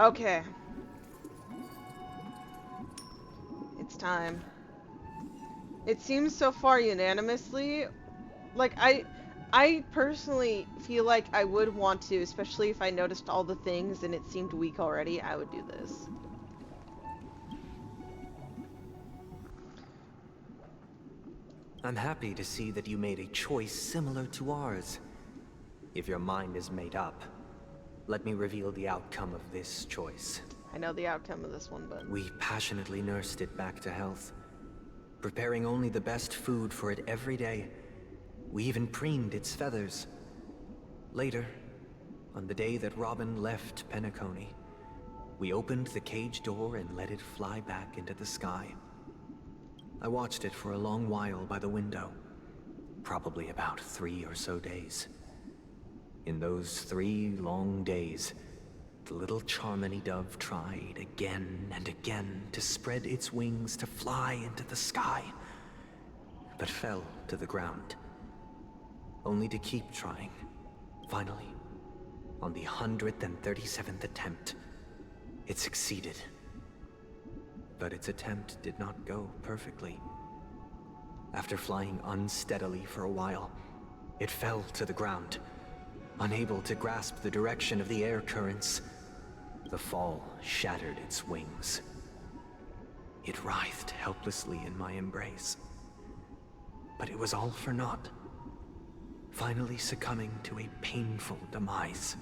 Okay. It's time. It seems so far unanimously. Like, I personally feel like I would want to, especially if I noticed all the things and it seemed weak already, I would do this. I'm happy to see that you made a choice similar to ours. If your mind is made up, let me reveal the outcome of this choice. I know the outcome of this one, but... We passionately nursed it back to health, preparing only the best food for it every day. We even preened its feathers. Later, on the day that Robin left Penacony, we opened the cage door and let it fly back into the sky. I watched it for a long while by the window, probably about 3 or so days. In those 3 long days, the little Charmony dove tried again and again to spread its wings to fly into the sky, but fell to the ground, only to keep trying. Finally, on the 137th attempt, it succeeded. But its attempt did not go perfectly. After flying unsteadily for a while, it fell to the ground, unable to grasp the direction of the air currents. The fall shattered its wings. It writhed helplessly in my embrace. But it was all for naught, finally succumbing to a painful demise.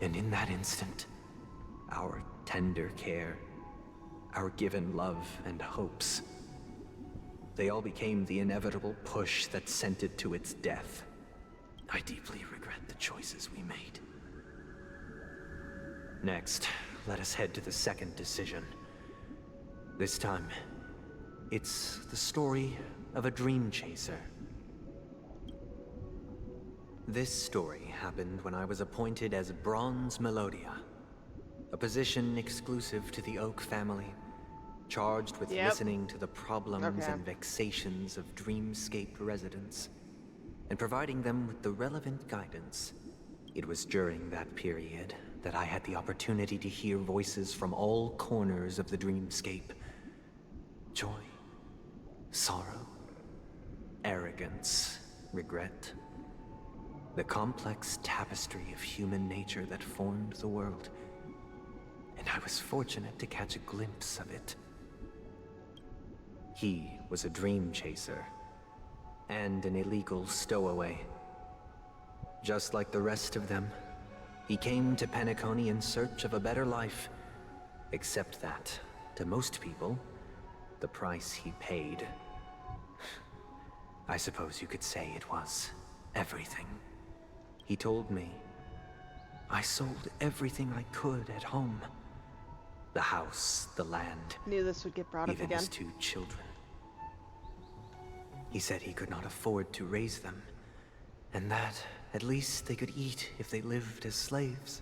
And in that instant, our tender care, our given love and hopes, they all became the inevitable push that sent it to its death. I deeply regret the choices we made. Next, let us head to the second decision. This time, it's the story of a dream chaser. This story happened when I was appointed as Bronze Melodia, a position exclusive to the Oak family, charged with listening to the problems and vexations of dreamscape residents, and providing them with the relevant guidance. It was during that period that I had the opportunity to hear voices from all corners of the dreamscape. Joy, sorrow, arrogance, regret. The complex tapestry of human nature that formed the world. And I was fortunate to catch a glimpse of it. He was a dream chaser, and an illegal stowaway. Just like the rest of them, he came to Penacony in search of a better life, except that, to most people, the price he paid, I suppose you could say it was everything. He told me, I sold everything I could at home. The house, the land, Knew this would get brought up even again. his 2 children. He said he could not afford to raise them, and that at least they could eat if they lived as slaves.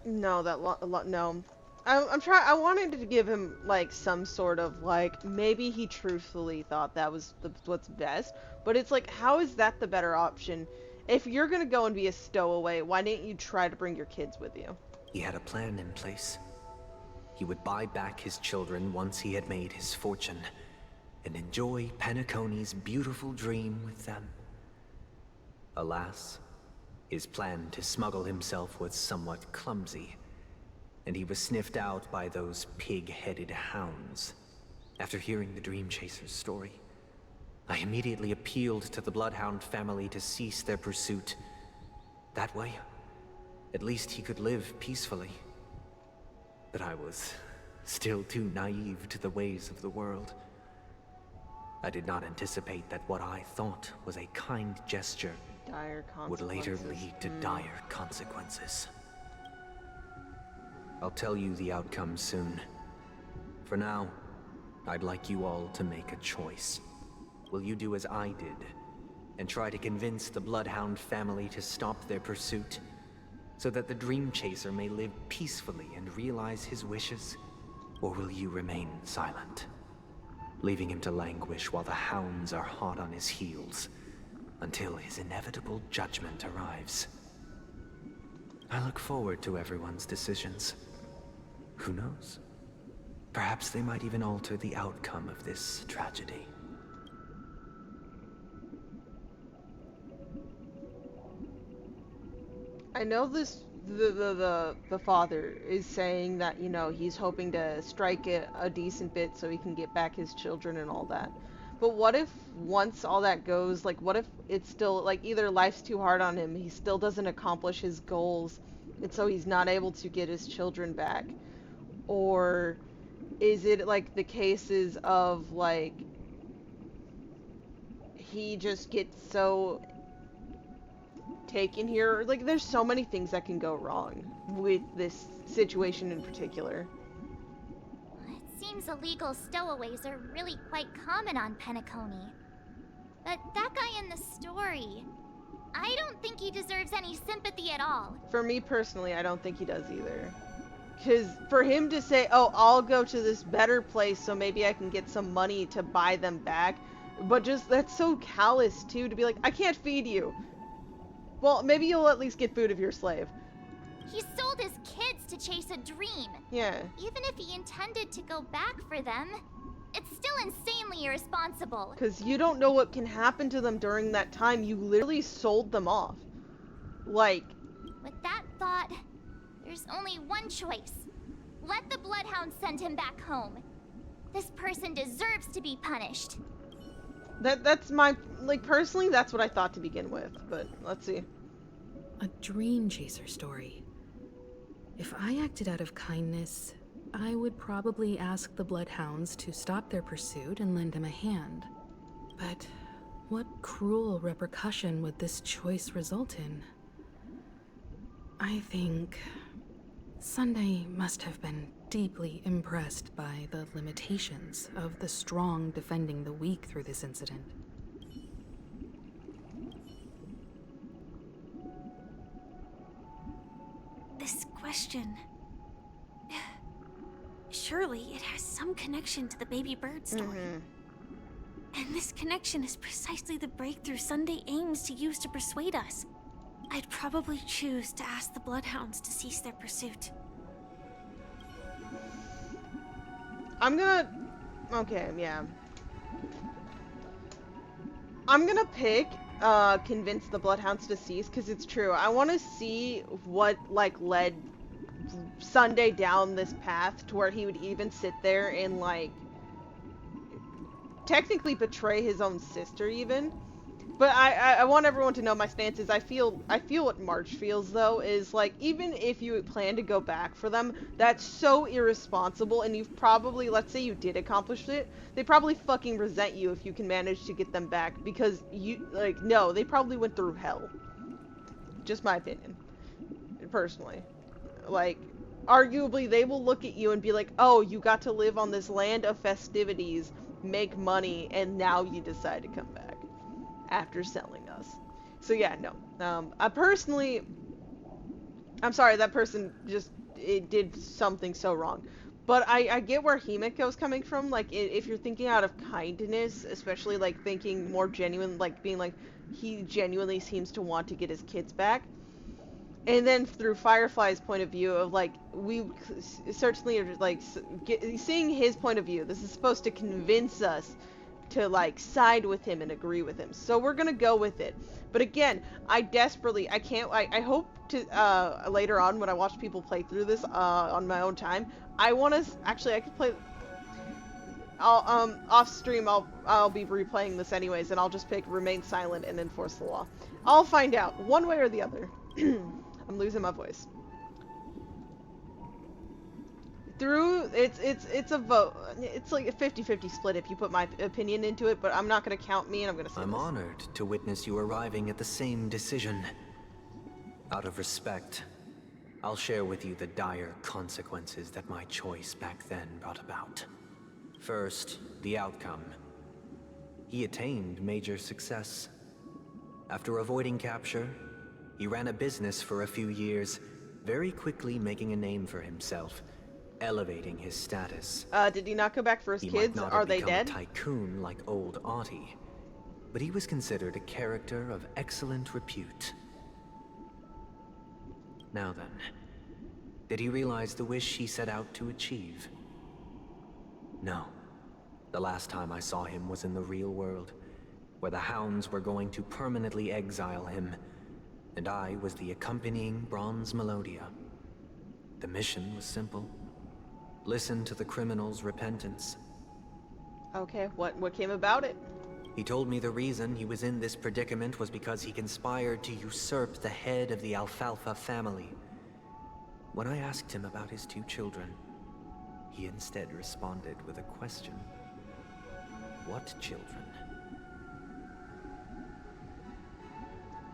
No, no. I'm trying. I wanted to give him like some sort of like maybe he truthfully thought that was what's best, but it's like how is that the better option? If you're gonna go and be a stowaway, why didn't you try to bring your kids with you? He had a plan in place. He would buy back his children once he had made his fortune, and enjoy Penacony's beautiful dream with them. Alas, his plan to smuggle himself was somewhat clumsy, and he was sniffed out by those pig-headed hounds. After hearing the Dream Chaser's story, I immediately appealed to the Bloodhound family to cease their pursuit. That way, at least he could live peacefully. But I was still too naive to the ways of the world. I did not anticipate that what I thought was a kind gesture Dire would later consequences. lead to dire consequences. I'll tell you the outcome soon. For now, I'd like you all to make a choice. Will you do as I did, and try to convince the Bloodhound family to stop their pursuit, so that the Dream Chaser may live peacefully and realize his wishes? Or will you remain silent, leaving him to languish while the hounds are hot on his heels, until his inevitable judgment arrives? I look forward to everyone's decisions. Who knows? Perhaps they might even alter the outcome of this tragedy. I know the father is saying that, you know, he's hoping to strike a decent bit so he can get back his children and all that. But what if once all that goes, like, what if it's still, like, either life's too hard on him, he still doesn't accomplish his goals, and so he's not able to get his children back? Or is it, like, the cases of, like, he just gets so taken here? Like, there's so many things that can go wrong with this situation in particular. It seems illegal stowaways are really quite common on Penacony. But that guy in the story, I don't think he deserves any sympathy at all. For me personally, I don't think he does either. Because for him to say, oh, I'll go to this better place so maybe I can get some money to buy them back, but just, that's so callous too, to be like, I can't feed you. Well, maybe you'll at least get food if you're a slave. He sold his kids to chase a dream. Yeah. Even if he intended to go back for them, it's still insanely irresponsible. Because you don't know what can happen to them during that time. You literally sold them off. Like... With that thought, there's only one choice. Let the Bloodhound send him back home. This person deserves to be punished. That's my... Like, personally, that's what I thought to begin with. But, let's see. A dream chaser story. If I acted out of kindness, I would probably ask the Bloodhounds to stop their pursuit and lend him a hand. But what cruel repercussion would this choice result in? I think Sunday must have been deeply impressed by the limitations of the strong defending the weak through this incident. This question... Surely it has some connection to the baby bird story. And this connection is precisely the breakthrough Sunday aims to use to persuade us. I'd probably choose to ask the Bloodhounds to cease their pursuit. I'm gonna... Okay, yeah. I'm gonna pick, convince the Bloodhounds to cease, because it's true. I want to see what, like, led Sunday down this path to where he would even sit there and, like, technically betray his own sister, even. But I want everyone to know my stance is I feel what March feels, though, is, like, even if you plan to go back for them, that's so irresponsible, and you've probably, let's say you did accomplish it, they probably fucking resent you if you can manage to get them back, because you, like, no, they probably went through hell. Just my opinion. Personally. Like, arguably, they will look at you and be like, oh, you got to live on this land of festivities, make money, and now you decide to come back after selling us. So yeah, no. I personally, I'm sorry, that person just, it did something so wrong. But I get where Himiko's coming from. Like, if you're thinking out of kindness, especially, like, thinking more genuine, like, being like, he genuinely seems to want to get his kids back. And then through Firefly's point of view of, like, we certainly are, like, seeing his point of view, this is supposed to convince us to, like, side with him and agree with him. So we're gonna go with it. But again, I hope to, later on when I watch people play through this, on my own time, I want to, actually, I could play, off stream, I'll be replaying this anyways, and I'll just pick Remain Silent and Enforce the Law. I'll find out, one way or the other. I'm losing my voice. It's a vote. It's like a 50-50 split if you put my opinion into it, but I'm not going to count me, and I'm going to say I'm this. honored to witness you arriving at the same decision. Out of respect, I'll share with you the dire consequences that my choice back then brought about. First, the outcome. He attained major success. After avoiding capture, he ran a business for a few years, very quickly making a name for himself, elevating his status. Did he not go back for his kids? Are they dead? He might not have become a tycoon like old Audie, but he was considered a character of excellent repute. Now then, did he realize the wish he set out to achieve? No. The last time I saw him was in the real world, where the hounds were going to permanently exile him, and I was the accompanying bronze Melodia. The mission was simple. Listen to the criminal's repentance. Okay, what came about it? He told me the reason he was in this predicament was because he conspired to usurp the head of the Alfalfa family. When I asked him about his 2 children, he instead responded with a question. What children?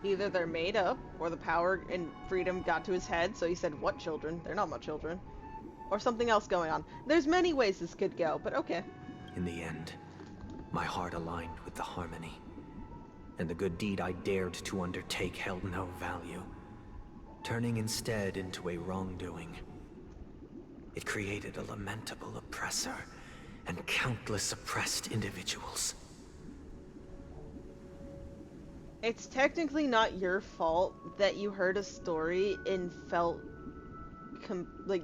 Either they're made up, or the power and freedom got to his head, so he said, what children? They're not my children. Or something else going on. There's many ways this could go, but okay. In the end, my heart aligned with the harmony, and the good deed I dared to undertake held no value, turning instead into a wrongdoing. It created a lamentable oppressor and countless oppressed individuals. It's technically not your fault that you heard a story and felt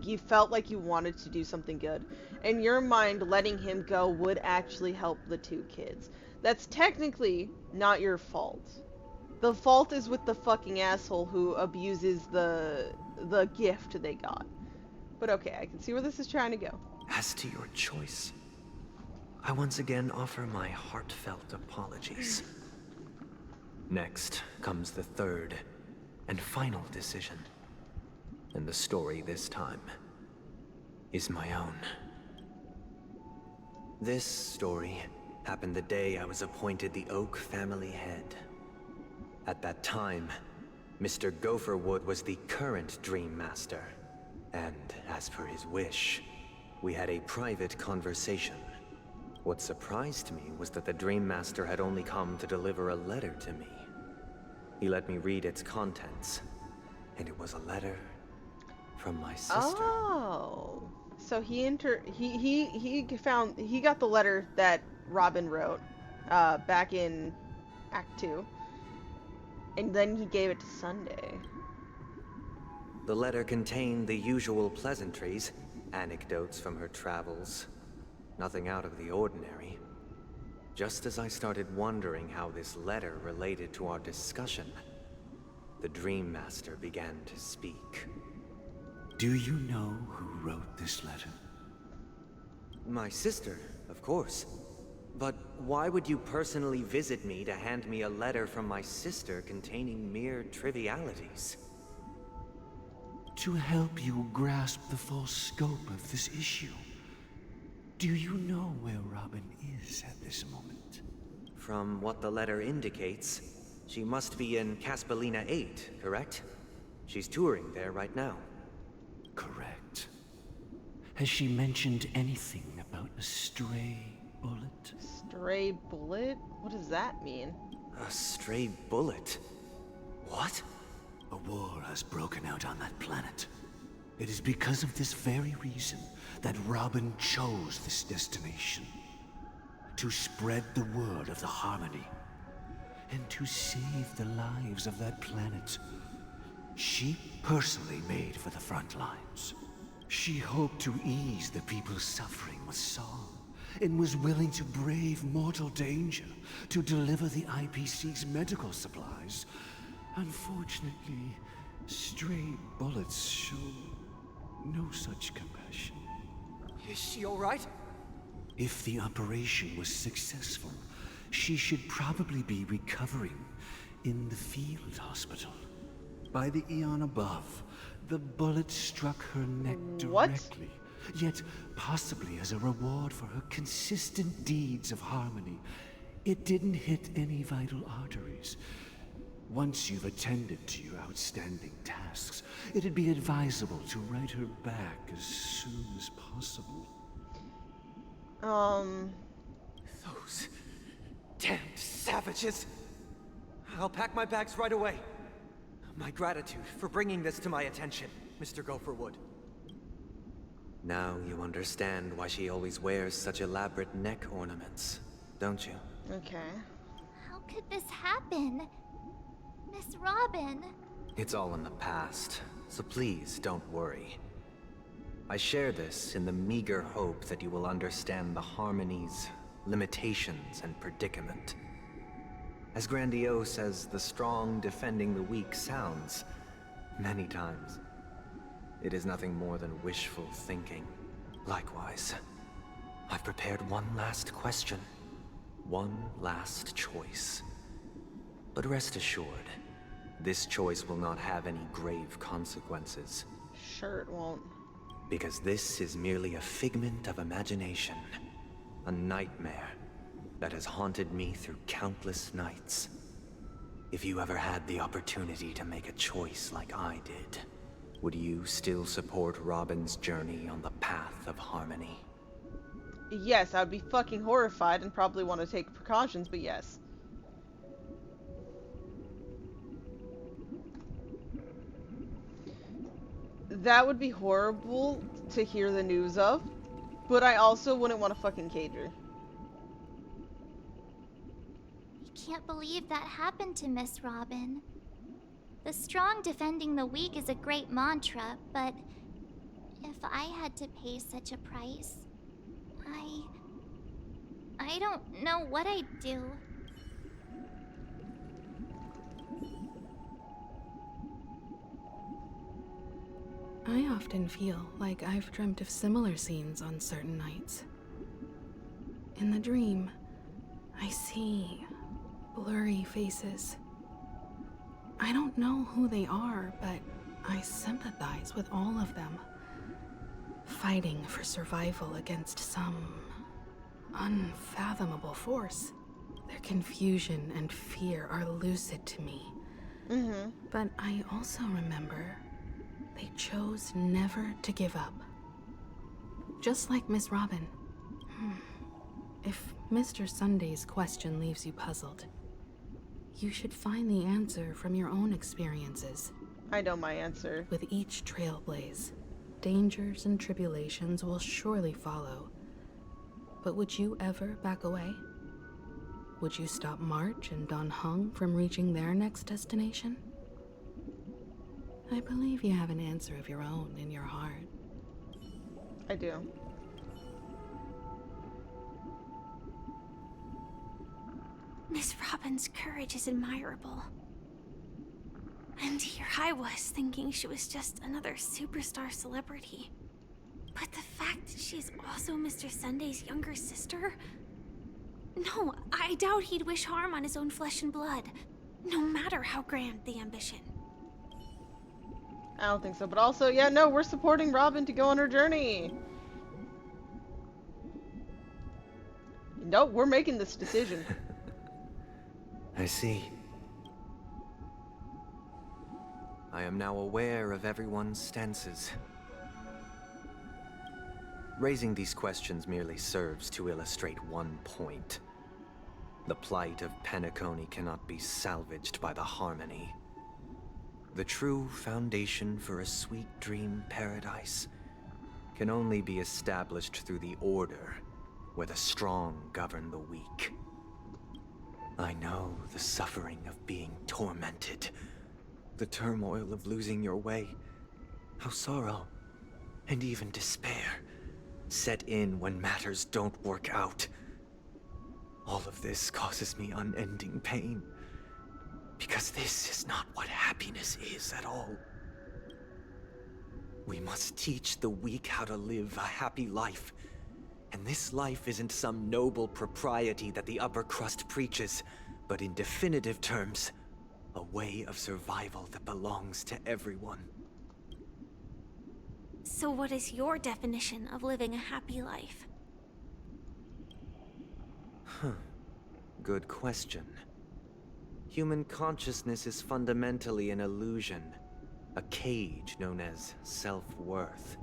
you felt like you wanted to do something good. In your mind, letting him go would actually help the 2 kids. That's technically not your fault. The fault is with the fucking asshole who abuses the gift they got. But okay, I can see where this is trying to go. As to your choice, I once again offer my heartfelt apologies. Next comes the 3rd and final decision. And the story this time is my own. This story happened the day I was appointed the Oak family head. At that time, Mr. Gopherwood was the current Dream Master. And as per his wish, we had a private conversation. What surprised me was that the Dream Master had only come to deliver a letter to me. He let me read its contents, and it was a letter from my sister. Oh, so he got the letter that Robin wrote back in Act 2, and then he gave it to Sunday. The letter contained the usual pleasantries, anecdotes from her travels. Nothing out of the ordinary. Just as I started wondering how this letter related to our discussion, the Dream Master began to speak. Do you know who wrote this letter? My sister, of course. But why would you personally visit me to hand me a letter from my sister containing mere trivialities? To help you grasp the full scope of this issue. Do you know where Robin is at this moment? From what the letter indicates, she must be in Caspelina 8, correct? She's touring there right now. Correct. Has she mentioned anything about a stray bullet? Stray bullet? What does that mean? A stray bullet? What? A war has broken out on that planet. It is because of this very reason that Robin chose this destination. To spread the word of the harmony. And to save the lives of that planet. She personally made for the front lines. She hoped to ease the people's suffering with song, and was willing to brave mortal danger to deliver the IPC's medical supplies. Unfortunately, stray bullets show no such compassion. Is she all right? If the operation was successful, she should probably be recovering in the field hospital. By the eon above, the bullet struck her neck directly, yet possibly as a reward for her consistent deeds of harmony. It didn't hit any vital arteries. Once you've attended to your outstanding tasks, it'd be advisable to write her back as soon as possible. Those damned savages! I'll pack my bags right away. My gratitude for bringing this to my attention, Mr. Gopherwood. Now you understand why she always wears such elaborate neck ornaments, don't you? Okay. How could this happen? Miss Robin. It's all in the past. so please don't worry. I share this in the meager hope that you will understand the harmony's limitations and predicament. As grandiose as the strong defending the weak sounds, many times, it is nothing more than wishful thinking. Likewise, I've prepared one last question, one last choice. But rest assured, this choice will not have any grave consequences. Sure it won't. Because this is merely a figment of imagination, a nightmare that has haunted me through countless nights. If you ever had the opportunity to make a choice like I did, would you still support Robin's journey on the path of harmony? Yes, I would be fucking horrified and probably want to take precautions, but yes. That would be horrible to hear the news of, but I also wouldn't want to fucking cage her. I can't believe that happened to Miss Robin. The strong defending the weak is a great mantra, but if I had to pay such a price, I don't know what I'd do. I often feel like I've dreamt of similar scenes on certain nights. In the dream, I see blurry faces. I don't know who they are, but I sympathize with all of them, fighting for survival against some unfathomable force. Their confusion and fear are lucid to me. But I also remember they chose never to give up. Just like Miss Robin. If Mr. Sunday's question leaves you puzzled, you should find the answer from your own experiences. I know my answer. With each trailblaze, dangers and tribulations will surely follow. But would you ever back away? Would you stop March and Don Hung from reaching their next destination? I believe you have an answer of your own in your heart. I do. Miss Robin's courage is admirable. And here I was thinking she was just another superstar celebrity. But the fact that she's also Mr. Sunday's younger sister? No, I doubt he'd wish harm on his own flesh and blood, no matter how grand the ambition. I don't think so, but also, yeah, no, we're supporting Robin to go on her journey. Nope, we're making this decision. I see. I am now aware of everyone's stances. Raising these questions merely serves to illustrate one point. The plight of Penacony cannot be salvaged by the harmony. The true foundation for a sweet dream paradise can only be established through the order where the strong govern the weak. I know the suffering of being tormented, the turmoil of losing your way, how sorrow and even despair set in when matters don't work out. All of this causes me unending pain, because this is not what happiness is at all. We must teach the weak how to live a happy life. And this life isn't some noble propriety that the upper crust preaches, but in definitive terms, a way of survival that belongs to everyone. So what is your definition of living a happy life? Good question. Human consciousness is fundamentally an illusion, a cage known as self-worth.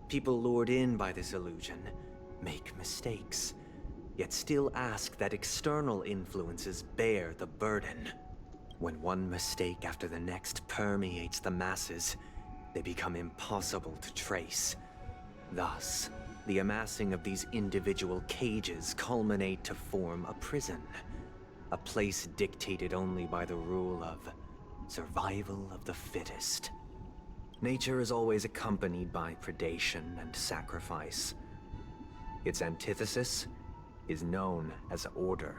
People lured in by this illusion make mistakes, yet still ask that external influences bear the burden. When one mistake after the next permeates the masses, they become impossible to trace. Thus, the amassing of these individual cages culminate to form a prison, a place dictated only by the rule of survival of the fittest. Nature is always accompanied by predation and sacrifice. Its antithesis is known as order.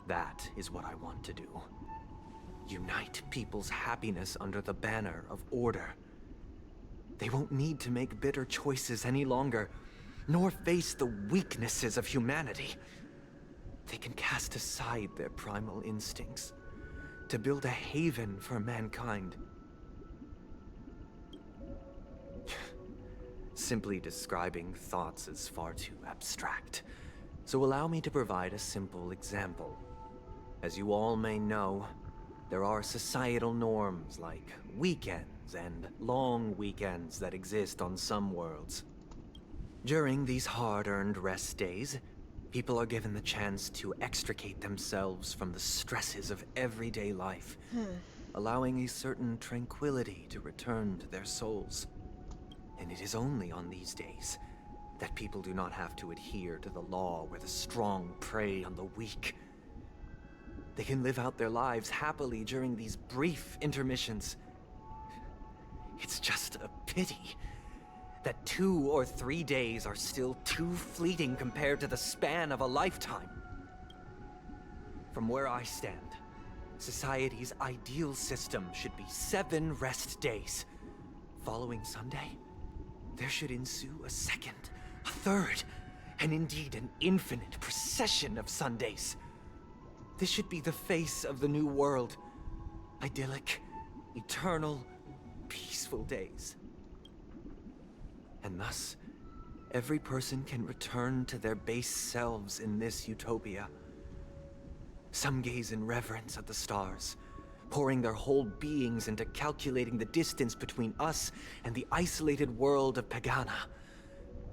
That is what I want to do. Unite people's happiness under the banner of order. They won't need to make bitter choices any longer, nor face the weaknesses of humanity. They can cast aside their primal instincts to build a haven for mankind. Simply describing thoughts is far too abstract, so allow me to provide a simple example. As you all may know, there are societal norms like weekends and long weekends that exist on some worlds. During these hard-earned rest days, people are given the chance to extricate themselves from the stresses of everyday life, allowing a certain tranquility to return to their souls. And it is only on these days that people do not have to adhere to the law where the strong prey on the weak. They can live out their lives happily during these brief intermissions. It's just a pity that 2 or 3 days are still too fleeting compared to the span of a lifetime. From where I stand, society's ideal system should be 7 rest days. Following Sunday, there should ensue a second, a third, and indeed an infinite procession of Sundays. This should be the face of the new world. Idyllic, eternal, peaceful days. And thus, every person can return to their base selves in this utopia. Some gaze in reverence at the stars, pouring their whole beings into calculating the distance between us and the isolated world of Pagana.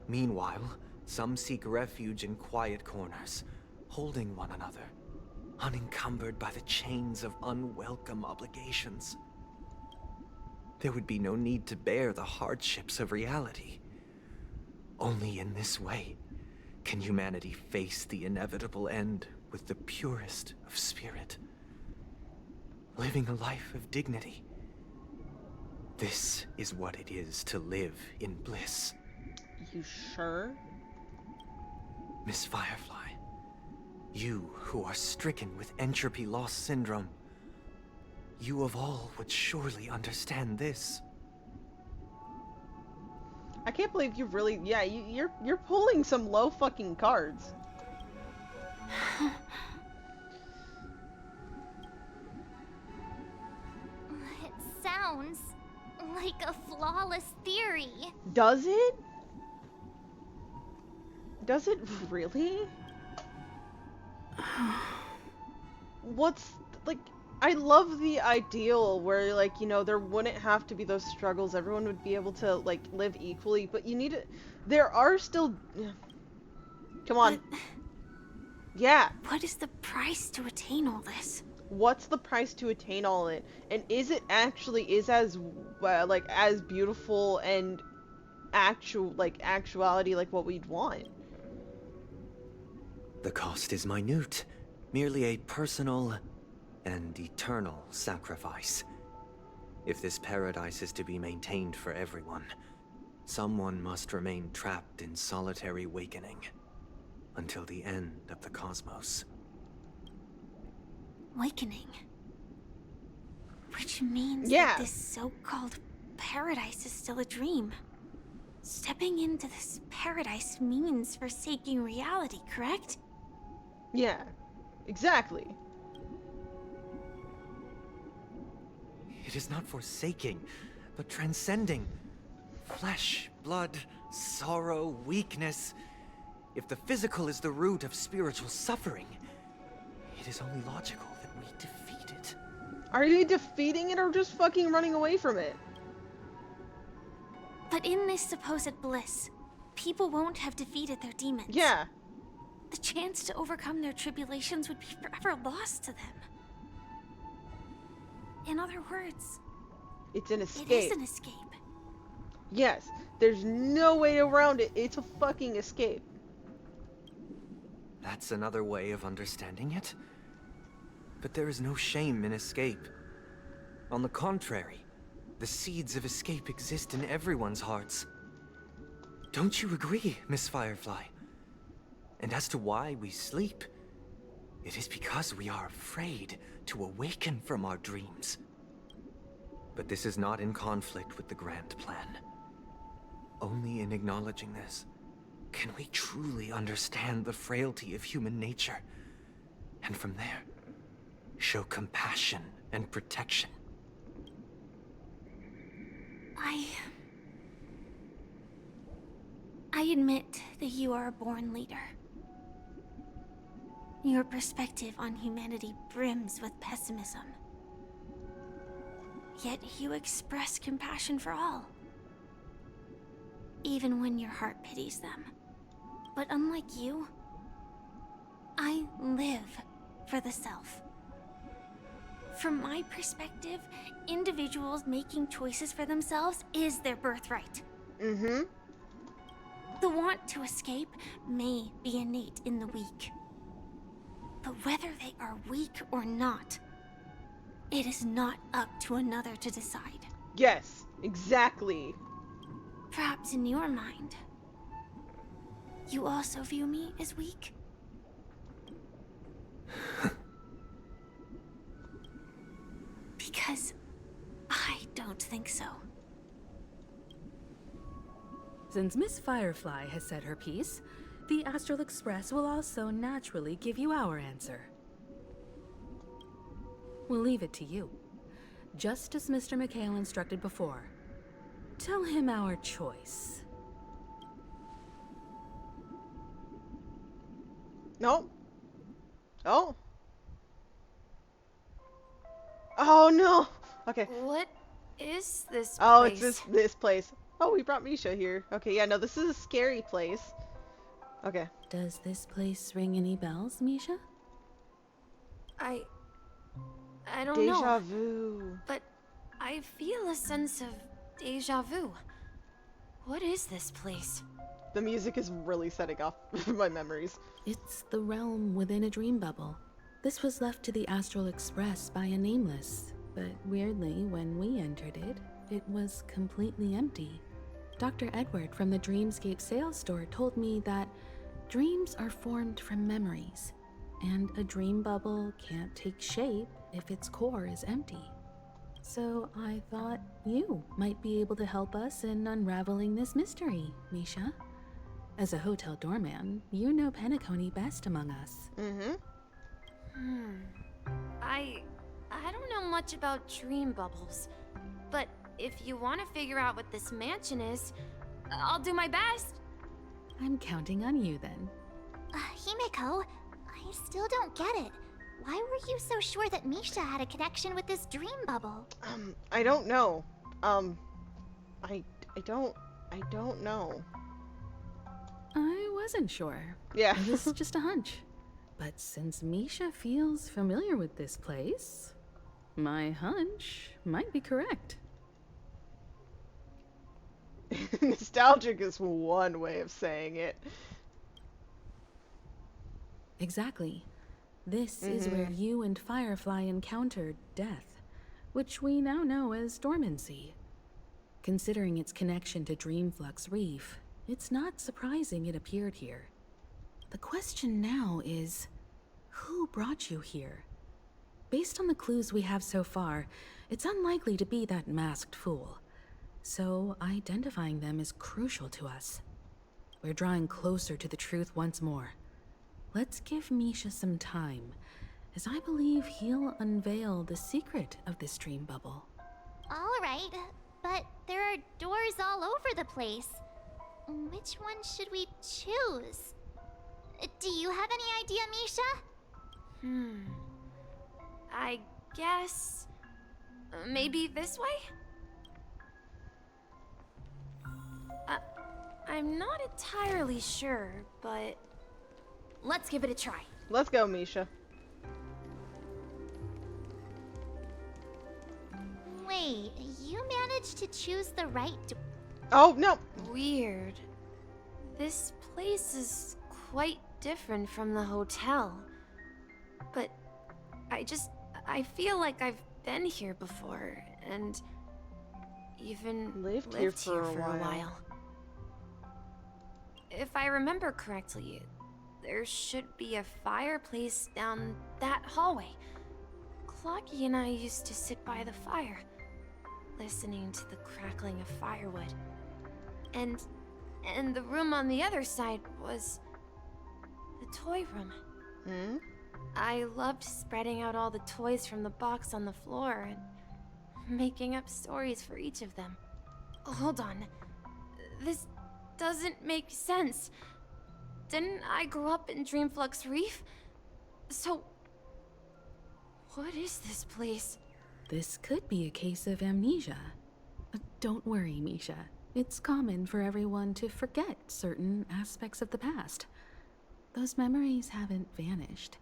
Meanwhile, some seek refuge in quiet corners, holding one another, unencumbered by the chains of unwelcome obligations. There would be no need to bear the hardships of reality. Only in this way can humanity face the inevitable end with the purest of spirit, living a life of dignity. This is what it is to live in bliss. You sure? Miss Firefly, you who are stricken with entropy loss syndrome, you of all would surely understand this. I can't believe you really, yeah, you're pulling some low fucking cards. It sounds like a flawless theory. Does it? Does it really? What's, like, I love the ideal where, like, you know, there wouldn't have to be those struggles. Everyone would be able to, like, live equally, but you need to, there are still, come on. But Yeah. what is the price to attain all this? What's the price to attain all it? And is it actually as like as beautiful and actuality like what we'd want? The cost is minute, merely a personal and eternal sacrifice. If this paradise is to be maintained for everyone, someone must remain trapped in solitary awakening until the end of the cosmos. Awakening. Which means Yeah. that this so-called paradise is still a dream. Stepping into this paradise means forsaking reality, correct? Yeah. Exactly. It is not forsaking, but transcending. Flesh, blood, sorrow, weakness. If the physical is the root of spiritual suffering, it is only logical that we defeat it. Are you defeating it or just fucking running away from it? But in this supposed bliss, people won't have defeated their demons. Yeah. The chance to overcome their tribulations would be forever lost to them. In other words, It's an it escape. is an escape. Yes. There's no way around it. It's a fucking escape. That's another way of understanding it. But there is no shame in escape. On the contrary, The seeds of escape exist in everyone's hearts. Don't you agree, Miss Firefly? And as to why we sleep, it is because we are afraid to awaken from our dreams. But this is not in conflict with the grand plan. Only in acknowledging this can we truly understand the frailty of human nature, and from there, show compassion and protection. I admit that you are a born leader. Your perspective on humanity brims with pessimism. Yet you express compassion for all, even when your heart pities them. But unlike you, I live for the self. From my perspective, individuals making choices for themselves is their birthright. Mm-hmm. The want to escape may be innate in the weak. But whether they are weak or not, it is not up to another to decide. Yes, exactly. Perhaps in your mind, you also view me as weak? Because I don't think so. Since Miss Firefly has said her piece, the Astral Express will also naturally give you our answer. We'll leave it to you. Just as Mr. McHale instructed before. Tell him our choice. No. Oh. Oh no. Okay. What is this Oh, place? it's this place. Oh, we brought Misha here. Okay, yeah, no, this is a scary place. Okay. Does this place ring any bells, Misha? I don't Deja know. vu. But I feel a sense of deja vu. What is this place? The music is really setting off my memories. It's the realm within a dream bubble. This was left to the Astral Express by a nameless, but weirdly, when we entered it, it was completely empty. Dr. Edward from the Dreamscape sales store told me that dreams are formed from memories, and a dream bubble can't take shape if its core is empty. So I thought you might be able to help us in unraveling this mystery, Misha. As a hotel doorman, you know Penacony best among us. Mm-hmm. I don't know much about dream bubbles, but if you want to figure out what this mansion is, I'll do my best. I'm counting on you then. Himeko, I still don't get it. Why were you so sure that Misha had a connection with this dream bubble? I don't know. I don't know. I wasn't sure. Yeah. It was just a hunch. But since Misha feels familiar with this place, my hunch might be correct. Nostalgic is one way of saying it. Exactly. This is where you and Firefly encountered death, which we now know as dormancy. Considering its connection to Dreamflux Reef, it's not surprising it appeared here. The question now is, who brought you here? Based on the clues we have so far, it's unlikely to be that masked fool. So identifying them is crucial to us. We're drawing closer to the truth once more. Let's give Misha some time, as I believe he'll unveil the secret of this dream bubble. All right, but there are doors all over the place. Which one should we choose? Do you have any idea, Misha? I guess maybe this way? I'm not entirely sure, but let's give it a try. Let's go, Misha. Wait, you managed to choose the right door. Oh, no. Weird. This place is quite different from the hotel. But I feel like I've been here before, and even Lived lived here here for a for a while. while. If I remember correctly, there should be a fireplace down that hallway. Clocky and I used to sit by the fire, listening to the crackling of firewood. And the room on the other side was the toy room. Hmm? I loved spreading out all the toys from the box on the floor and making up stories for each of them. Hold on. This doesn't make sense. Didn't I grow up in Dreamflux Reef? So, what is this place? This could be a case of amnesia. Don't worry, Misha. It's common for everyone to forget certain aspects of the past. Those memories haven't vanished.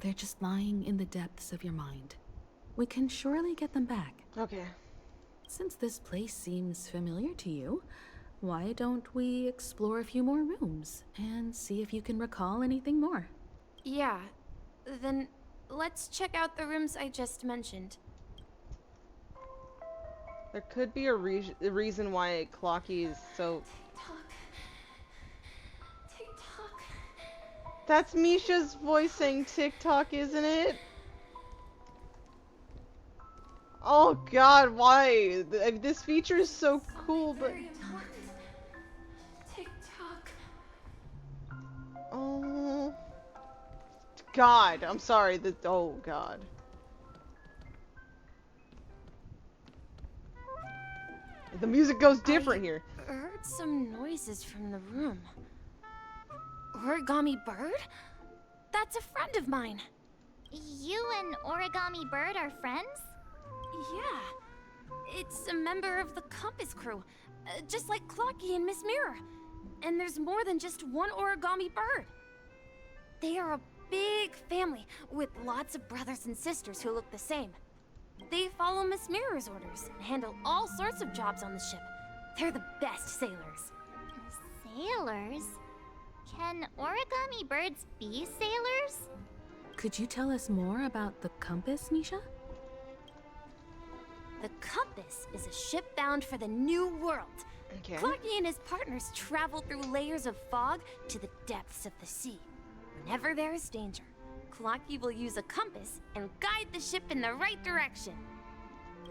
They're just lying in the depths of your mind. We can surely get them back. Okay. Since this place seems familiar to you, why don't we explore a few more rooms and see if you can recall anything more? Yeah, then let's check out the rooms I just mentioned. There could be a reason why Clocky is so... Tick-tock. That's Misha's voice saying TikTok, isn't it? Oh god, why? This feature is so cool, but... Very important. Tick-tock. Oh... God, I'm sorry. Oh god. The music goes different here. I heard some noises from the room. Origami Bird? That's a friend of mine. You and Origami Bird are friends? Yeah. It's a member of the Compass crew, just like Clocky and Miss Mirror. And there's more than just one Origami Bird. They are a big family with lots of brothers and sisters who look the same. They follow Miss Mirror's orders and handle all sorts of jobs on the ship. They're the best sailors. Sailors? Can origami birds be sailors? Could you tell us more about the compass, Misha? The Compass is a ship bound for the New World. Okay. Clocky and his partners travel through layers of fog to the depths of the sea. Whenever there is danger, Clocky will use a compass and guide the ship in the right direction.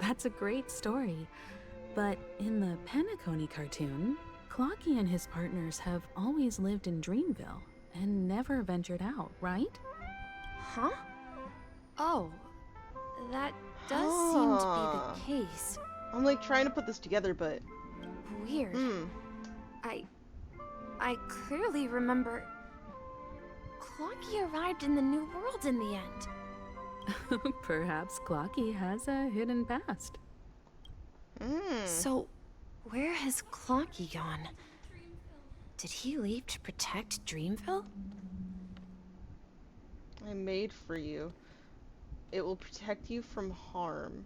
That's a great story. But in the Penacony cartoon, Clocky and his partners have always lived in Dreamville and never ventured out, right? Huh? Oh, that does seem to be the case. I'm like trying to put this together, but... Weird. I clearly remember Clocky arrived in the New World in the end. Perhaps Clocky has a hidden past. So, where has Clocky gone? Did he leave to protect Dreamville? I made for you. It will protect you from harm.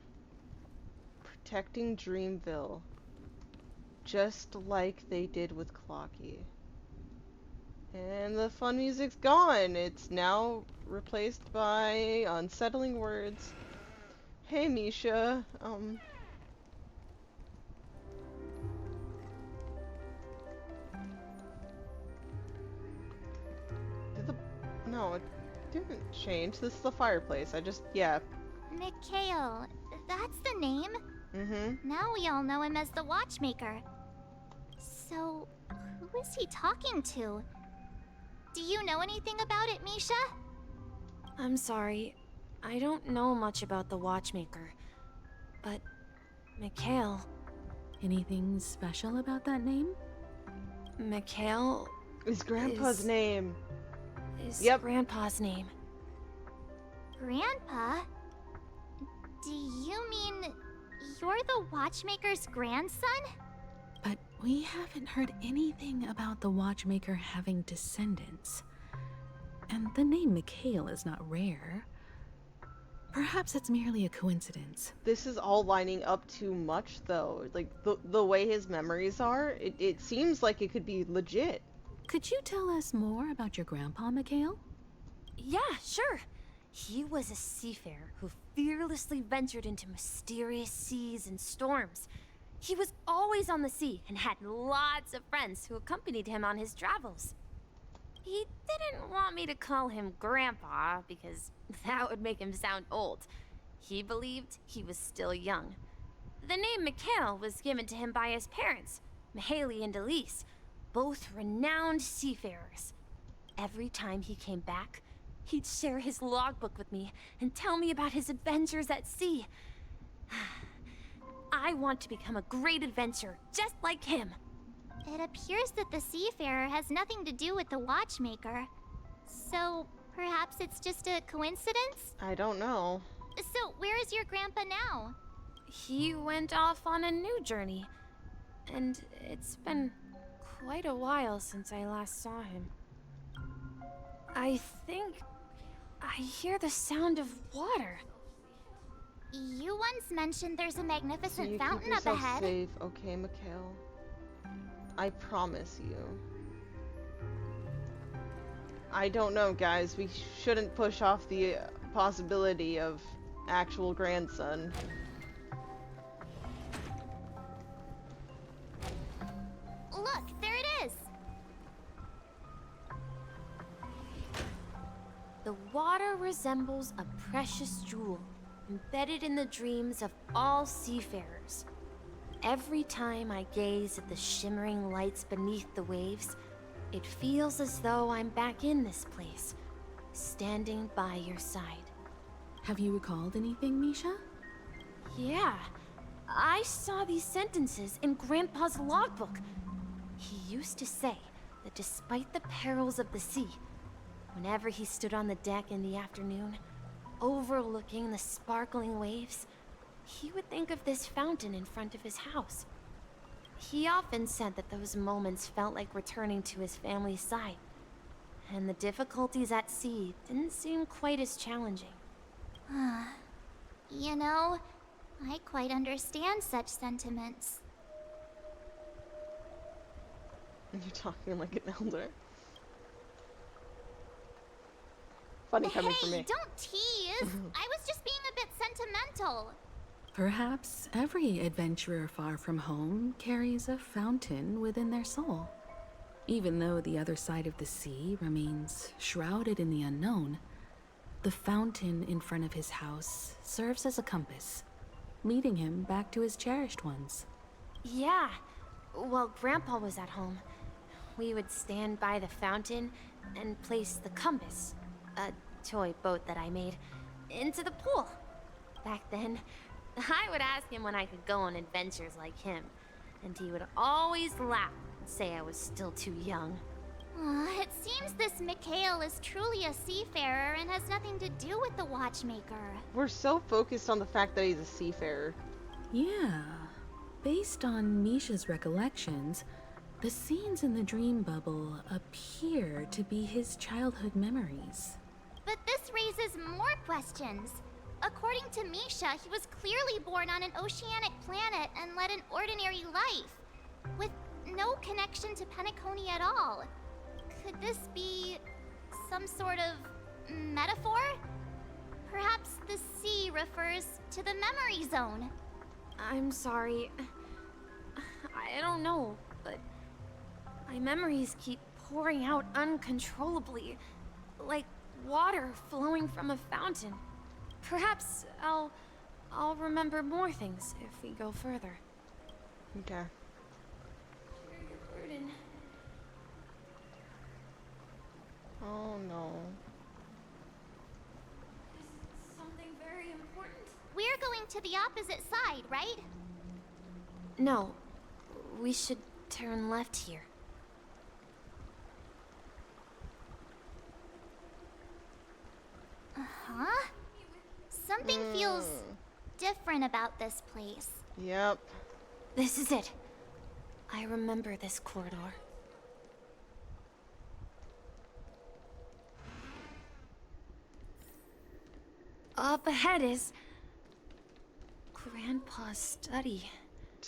Protecting Dreamville. Just like they did with Clocky. And the fun music's gone. It's now replaced by unsettling words. Hey, Misha. No, it didn't change. This is the fireplace. Yeah. Mikhail, that's the name? Mm-hmm. Now we all know him as the Watchmaker. So, who is he talking to? Do you know anything about it, Misha? I'm sorry. I don't know much about the Watchmaker. But, Mikhail... Anything special about that name? Mikhail His grandpa's Is- name. is Yep. Grandpa's name. Grandpa? Do you mean you're the Watchmaker's grandson? But we haven't heard anything about the Watchmaker having descendants. And the name Mikhail is not rare. Perhaps it's merely a coincidence. This is all lining up too much, though. Like, the way his memories are, it seems like it could be legit. Could you tell us more about your grandpa, Mikhail? Yeah, sure. He was a seafarer who fearlessly ventured into mysterious seas and storms. He was always on the sea and had lots of friends who accompanied him on his travels. He didn't want me to call him Grandpa because that would make him sound old. He believed he was still young. The name Mikhail was given to him by his parents, Mihaly and Elise, both renowned seafarers. Every time he came back, he'd share his logbook with me and tell me about his adventures at sea. I want to become a great adventurer, just like him. It appears that the seafarer has nothing to do with the watchmaker. So, perhaps it's just a coincidence? I don't know. So, where is your grandpa now? He went off on a new journey, and it's been quite a while since I last saw him. I think I hear the sound of water. You once mentioned there's a So magnificent you fountain keep up yourself ahead. safe, okay, Mikhail? I promise you. I don't know, guys. We shouldn't push off the possibility of actual grandson. Look, there it is! The water resembles a precious jewel, embedded in the dreams of all seafarers. Every time I gaze at the shimmering lights beneath the waves, it feels as though I'm back in this place, standing by your side. Have you recalled anything, Misha? Yeah, I saw these sentences in Grandpa's logbook. He used to say that despite the perils of the sea, whenever he stood on the deck in the afternoon, overlooking the sparkling waves, he would think of this fountain in front of his house. He often said that those moments felt like returning to his family's side, and the difficulties at sea didn't seem quite as challenging. You know, I quite understand such sentiments. You're talking like an elder. Funny coming from Hey, me. don't tease! I was just being a bit sentimental. Perhaps every adventurer far from home carries a fountain within their soul. Even though the other side of the sea remains shrouded in the unknown, the fountain in front of his house serves as a compass, leading him back to his cherished ones. Yeah, while Grandpa was at home, we would stand by the fountain and place the compass, a toy boat that I made, into the pool. Back then, I would ask him when I could go on adventures like him, and he would always laugh and say I was still too young. It seems this Mikhail is truly a seafarer and has nothing to do with the watchmaker. We're so focused on the fact that he's a seafarer. Yeah. Based on Misha's recollections, the scenes in the dream bubble appear to be his childhood memories. But this raises more questions. According to Misha, he was clearly born on an oceanic planet and led an ordinary life, with no connection to Penacony at all. Could this be some sort of metaphor? Perhaps the sea refers to the memory zone. I'm sorry. I don't know, but my memories keep pouring out uncontrollably, like water flowing from a fountain. Perhaps I'll remember more things if we go further. Okay. Share your burden. Oh no. Is something very important? We're going to the opposite side, right? No, we should turn left here. Huh? Something feels different about this place. Yep. This is it. I remember this corridor. Up ahead is Grandpa's study.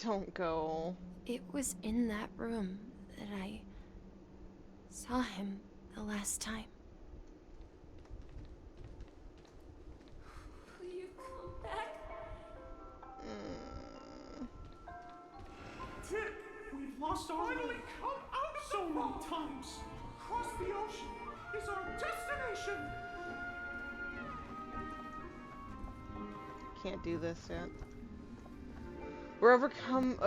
Don't go. It was in that room that I saw him the last time. Will you come back? lost our way. Finally come out of so many times. Across the ocean is our destination. Can't do this yet.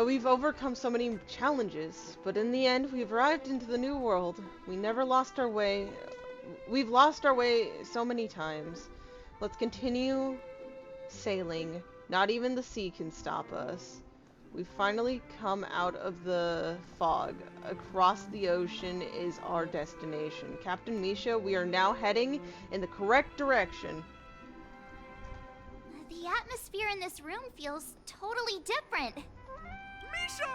We've overcome so many challenges, but in the end, we've arrived into the new world. We never lost our way. We've lost our way so many times. Let's continue sailing. Not even the sea can stop us. We've finally come out of the fog. Across the ocean is our destination. Captain Misha, we are now heading in the correct direction. The atmosphere in this room feels totally different. Misha!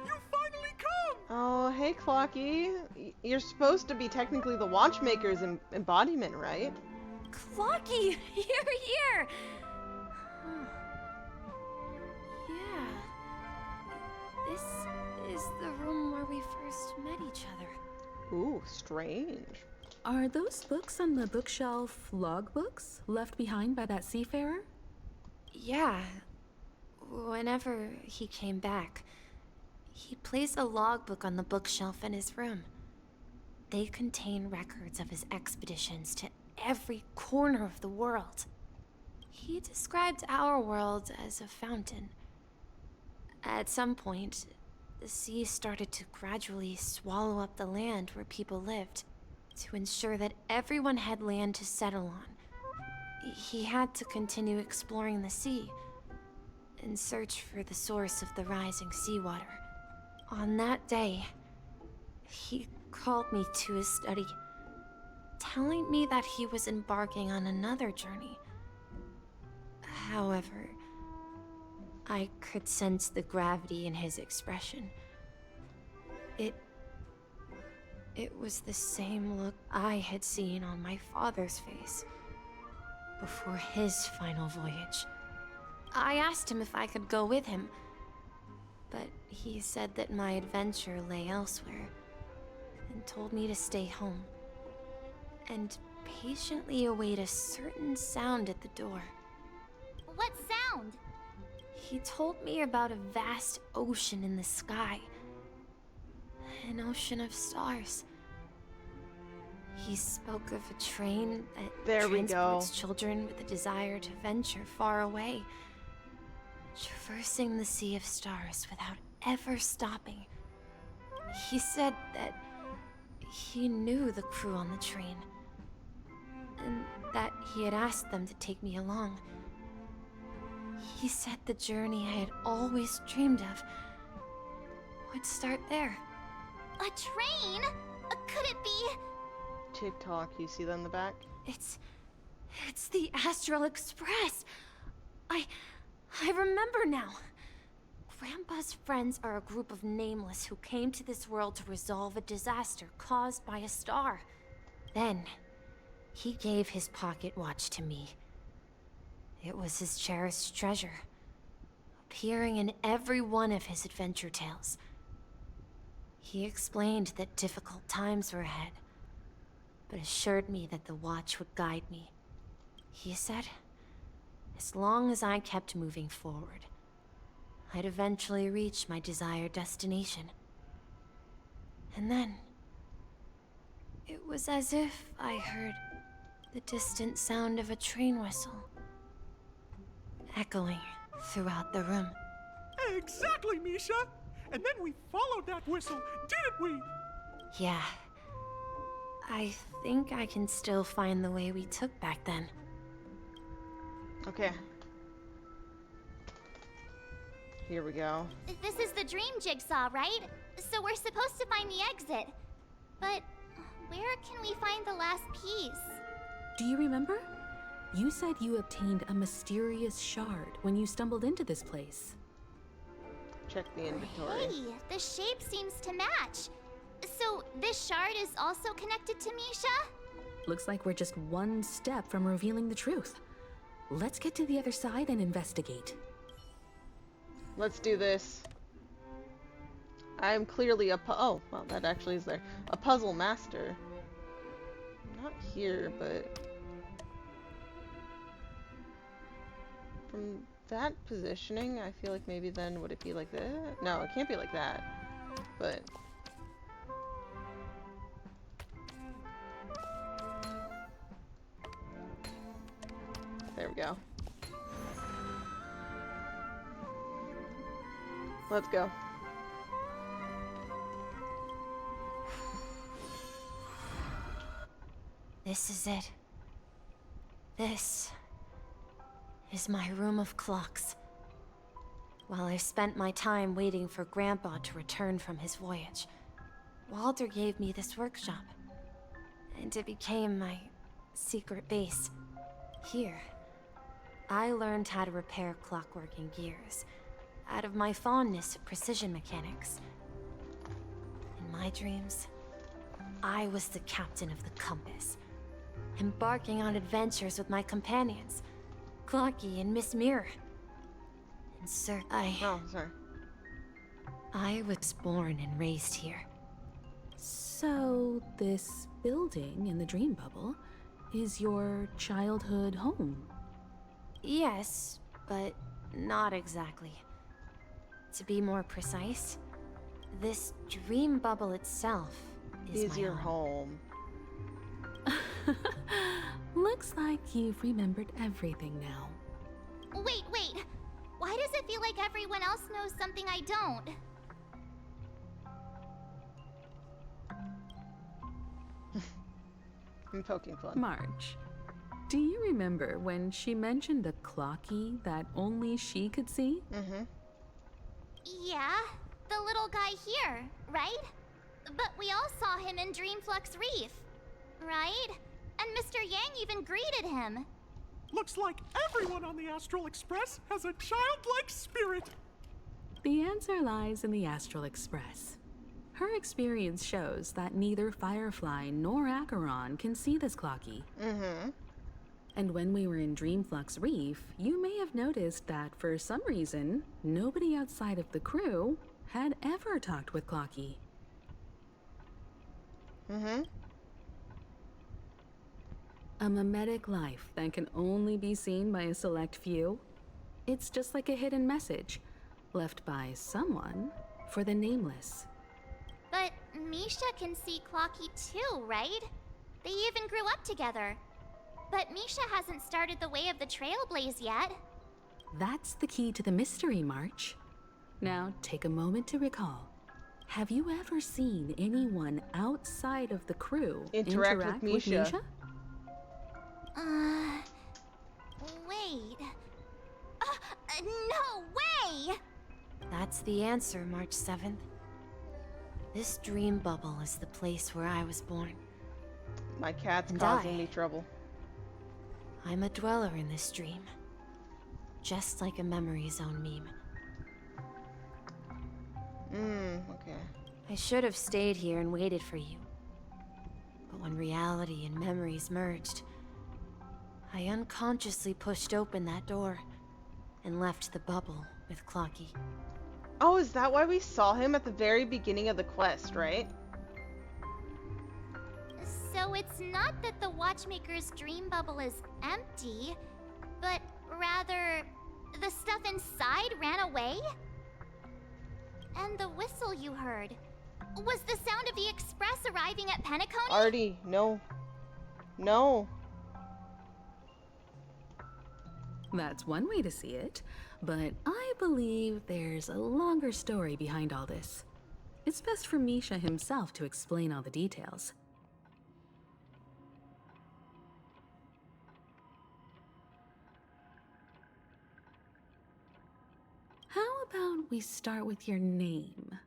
You finally come! Oh, hey, Clocky. You're supposed to be technically the Watchmaker's embodiment, right? Clocky, you're here! Yeah. This is the room where we first met each other. Ooh, strange. Are those books on the bookshelf logbooks left behind by that seafarer? Yeah. Whenever he came back, he placed a logbook on the bookshelf in his room. They contain records of his expeditions to every corner of the world. He described our world as a fountain. At some point, the sea started to gradually swallow up the land where people lived, to ensure that everyone had land to settle on. He had to continue exploring the sea and search for the source of the rising seawater. On that day, he called me to his study, telling me that he was embarking on another journey. However, I could sense the gravity in his expression. It was the same look I had seen on my father's face before his final voyage. I asked him if I could go with him, but he said that my adventure lay elsewhere and told me to stay home and patiently await a certain sound at the door. What sound? He told me about a vast ocean in the sky. An ocean of stars. He spoke of a train that transports children with a desire to venture far away, traversing the sea of stars without ever stopping. He said that he knew the crew on the train, and that he had asked them to take me along. He said the journey I had always dreamed of would start there. A train? Could it be? TikTok, you see that in the back? It's the Astral Express. I remember now. Grandpa's friends are a group of nameless who came to this world to resolve a disaster caused by a star. Then, he gave his pocket watch to me. It was his cherished treasure, appearing in every one of his adventure tales. He explained that difficult times were ahead, but assured me that the watch would guide me. He said, as long as I kept moving forward, I'd eventually reach my desired destination. And then, it was as if I heard the distant sound of a train whistle, echoing throughout the room. Exactly, Misha! And then we followed that whistle, didn't we? Yeah. I think I can still find the way we took back then. Okay. Here we go. This is the dream jigsaw, right? So we're supposed to find the exit. But where can we find the last piece? Do you remember? You said you obtained a mysterious shard when you stumbled into this place. Check the inventory. Hey, the shape seems to match. So this shard is also connected to Misha? Looks like we're just one step from revealing the truth. Let's get to the other side and investigate. Let's do this. I am clearly oh, well, that actually is there. A puzzle master. Not here, but from that positioning, I feel like maybe then would it be like that? No, it can't be like that. But there we go. Let's go. This is it. This is my room of clocks. While I spent my time waiting for Grandpa to return from his voyage, Walter gave me this workshop, and it became my secret base. Here, I learned how to repair clockwork and gears, out of my fondness of precision mechanics. In my dreams, I was the captain of the compass, embarking on adventures with my companions, Clocky and Miss Mirror. And sir, Oh, sorry. I was born and raised here. So, this building in the dream bubble is your childhood home? Yes, but not exactly. To be more precise, this dream bubble itself is my Your home. home. Looks like you've remembered everything now. Wait. Why does it feel like everyone else knows something I don't? I'm poking fun. March, do you remember when she mentioned a clocky that only she could see? Mm-hmm. Yeah, the little guy here, right? But we all saw him in Dreamflux Reef, right? And Mr. Yang even greeted him. Looks like everyone on the Astral Express has a childlike spirit. The answer lies in the Astral Express. Her experience shows that neither Firefly nor Acheron can see this clocky. Mm-hmm. And when we were in Dreamflux Reef, you may have noticed that for some reason, nobody outside of the crew had ever talked with Clocky. Mm-hmm. A mimetic life that can only be seen by a select few. It's just like a hidden message, left by someone for the nameless. But Misha can see Clocky too, right? They even grew up together. But Misha hasn't started the way of the Trailblaze yet. That's the key to the mystery, March. Now, take a moment to recall. Have you ever seen anyone outside of the crew Interact with Misha? Wait. No way! That's the answer, March 7th. This dream bubble is the place where I was born. My cat's And causing I- me trouble. I'm a dweller in this dream. Just like a memory zone meme. Okay. I should have stayed here and waited for you. But when reality and memories merged, I unconsciously pushed open that door and left the bubble with Clocky. Oh, is that why we saw him at the very beginning of the quest, right? So it's not that the Watchmaker's dream bubble is empty, but rather the stuff inside ran away? And the whistle you heard was the sound of the express arriving at Penacony? Artie, no. No. That's one way to see it, but I believe there's a longer story behind all this. It's best for Misha himself to explain all the details. How about we start with your name?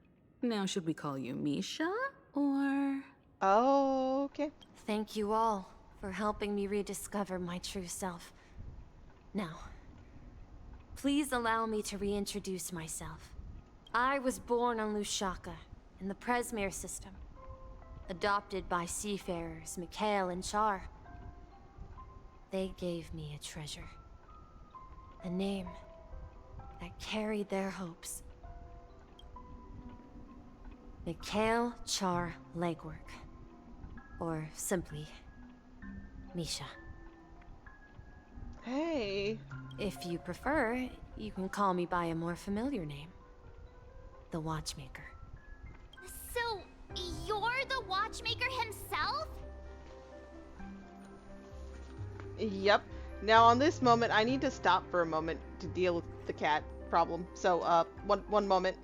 Now, should we call you Misha, or... Oh, okay. Thank you all for helping me rediscover my true self. Now, please allow me to reintroduce myself. I was born on Lushaka, in the Presmere system, adopted by seafarers Mikhail and Char. They gave me a treasure, a name that carried their hopes. Mikhail Char Legwork, or simply, Misha. Hey. If you prefer, you can call me by a more familiar name. The Watchmaker. You're the watchmaker himself? Yep. Now on this moment, I need to stop for a moment to deal with the cat problem. So, one moment.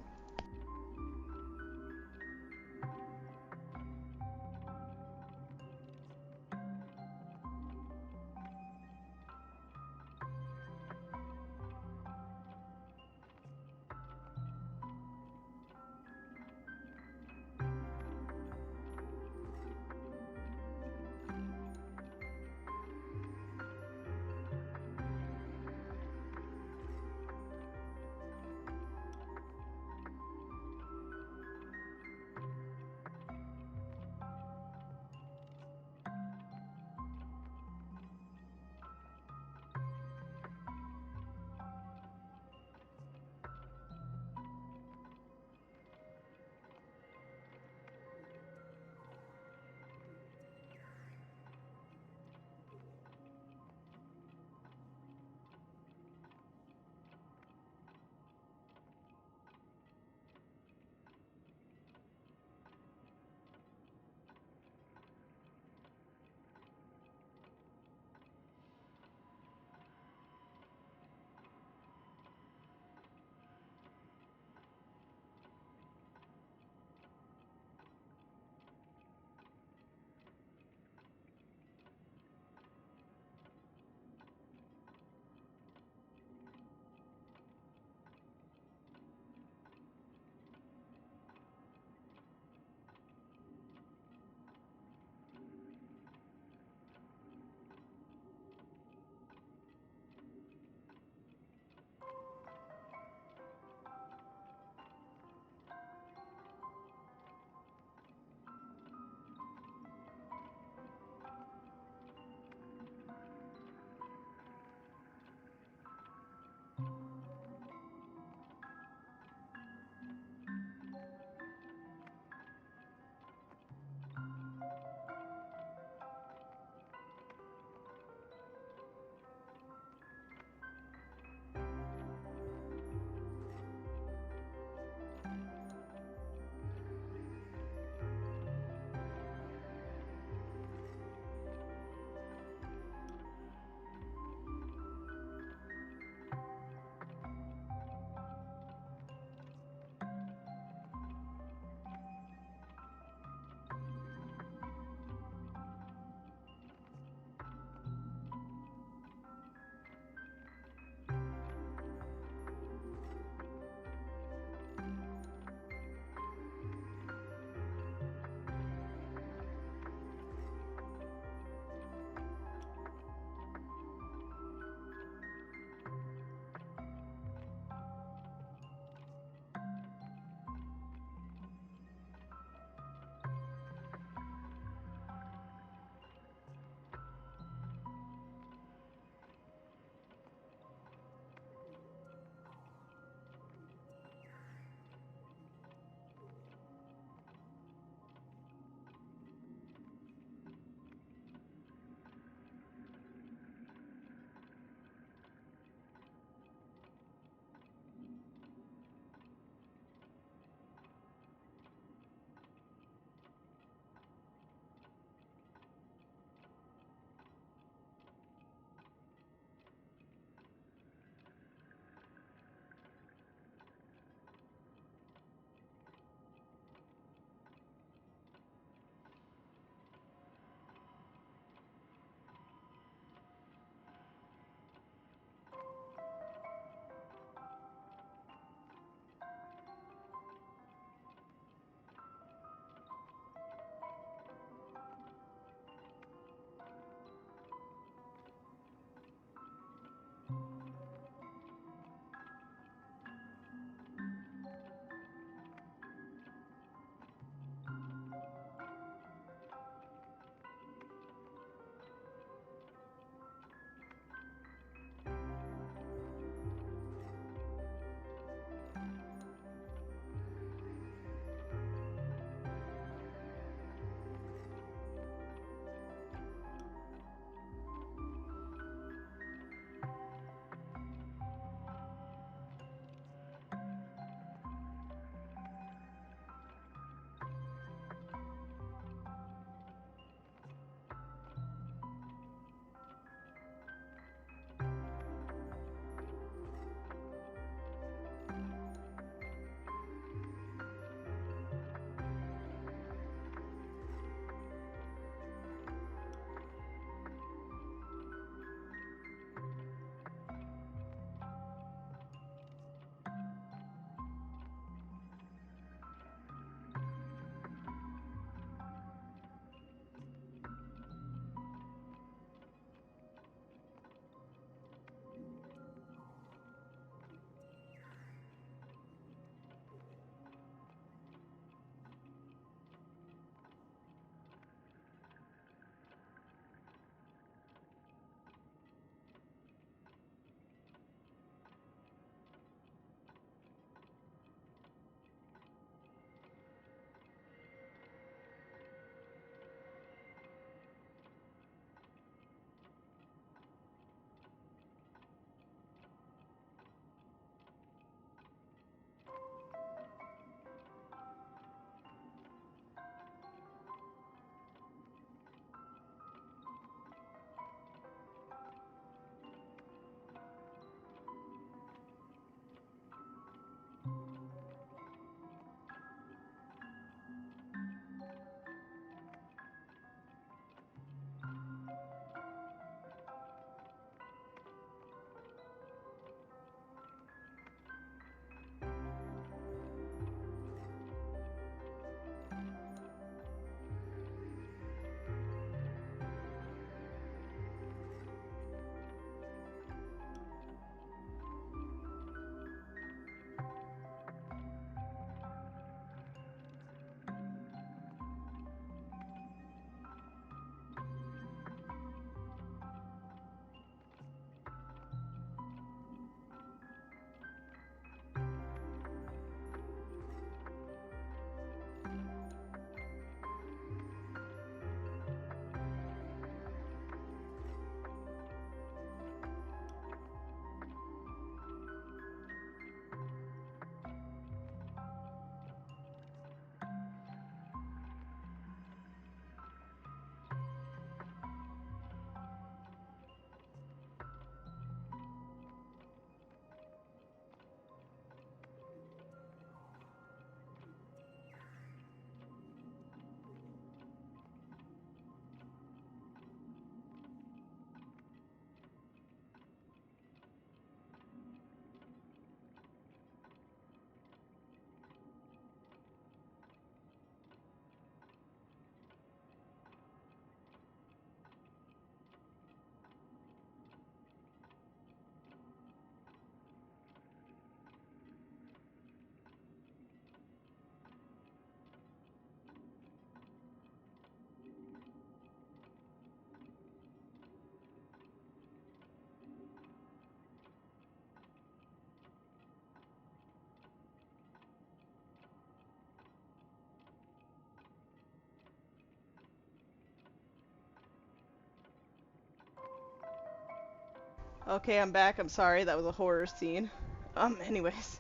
Okay, I'm back. I'm sorry, that was a horror scene. Anyways.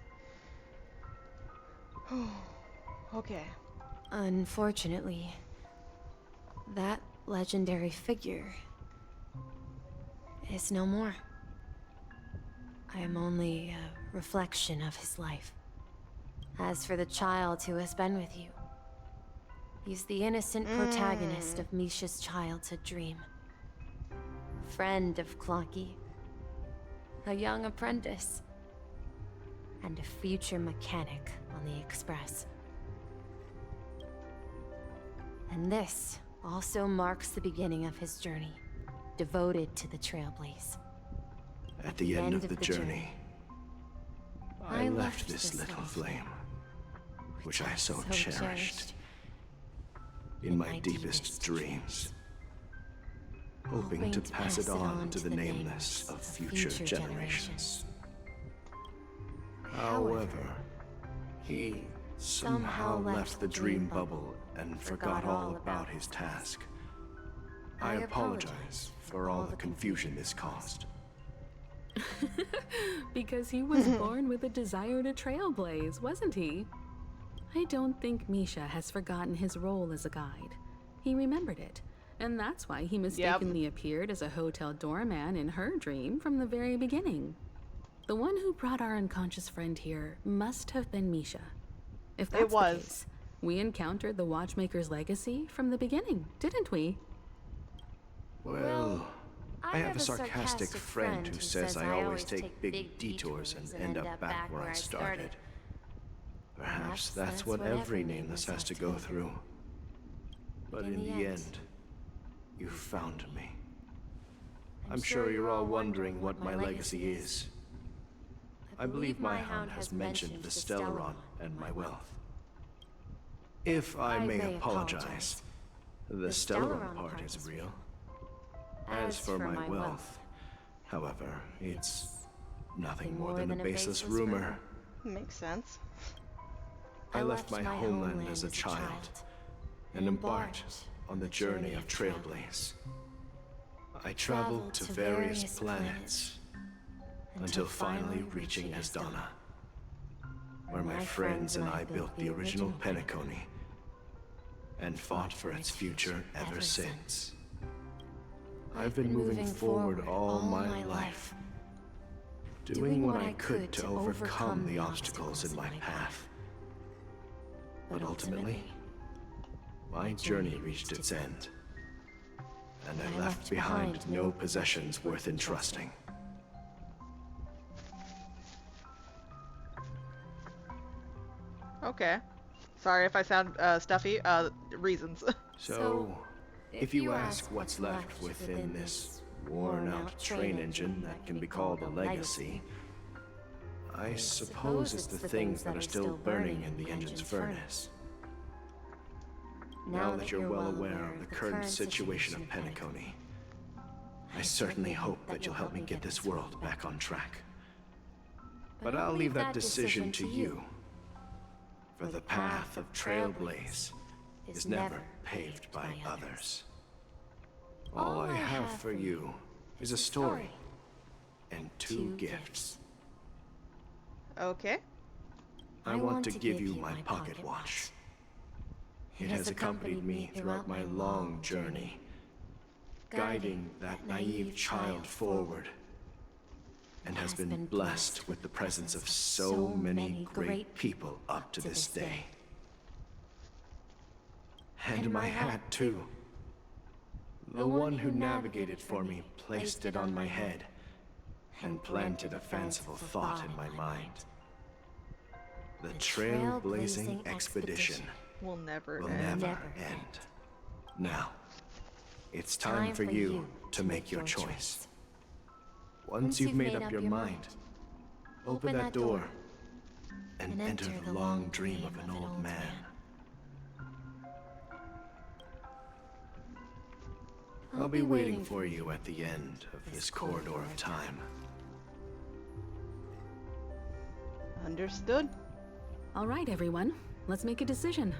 Okay. Unfortunately, that legendary figure is no more. I am only a reflection of his life. As for the child who has been with you, he's the innocent protagonist of Misha's childhood dream. Friend of Clocky, a young apprentice, and a future mechanic on the Express. And this also marks the beginning of his journey, devoted to the Trailblaze. At the end of the journey, I left this little flame, which I so cherished, in my deepest dreams, hoping to pass it on to the nameless of future generations. However, he somehow left the dream bubble and forgot all about his task. I apologize for all the confusion this caused. Because he was born with a desire to trailblaze, wasn't he? I don't think Misha has forgotten his role as a guide. He remembered it, and that's why he mistakenly appeared as a hotel doorman in her dream from the very beginning. The one who brought our unconscious friend here must have been Misha. If that's the case, we encountered the Watchmaker's legacy from the beginning, didn't we? Well, I have a sarcastic friend who says I always take big detours and end up back where I started. Perhaps that's what every nameless has to go through. But in the end, you found me. I'm sure you're all wondering what my legacy is. I believe my hound has mentioned the Stellaron and my wealth. If I may apologize, the Stellaron part is real. As for my wealth, however, it's nothing more than a baseless rumor. Makes sense. I left my homeland as a child and embarked on the journey of Trailblaze. I traveled to various planets until finally reaching Asdana, where my friends and I built the original Penacony and fought for its future ever since. I've been moving forward all my life, doing what I could to overcome the obstacles in my path. But ultimately, my journey reached its end, and I left behind no possessions worth entrusting. Okay. Sorry if I sound stuffy. Reasons. So, if you ask what's left within this worn-out train engine that can be called a legacy, I suppose it's the things that are still burning in the engine's furnace. Now that you're well aware of the current situation of Penacony, I certainly hope that you'll help me get this world back on track. But I'll leave that decision to you, for the path of Trailblaze is never paved by others. All I have for you is a story and 2 gifts. Okay. I want to give you my pocket watch. It has accompanied me throughout my long journey, guiding that naive child forward, and has been blessed with the presence of so many great people up to this day. And my hat, too. The one who navigated for me placed it on my head and planted a fanciful thought in my mind. The trailblazing expedition Will never will end. never end. Now, it's time for you to make your choice. Once you've made up your mind, open that door and enter the long dream of an old man. I'll be waiting for you at the end of this corridor of time. Understood. All right, everyone. Let's make a decision.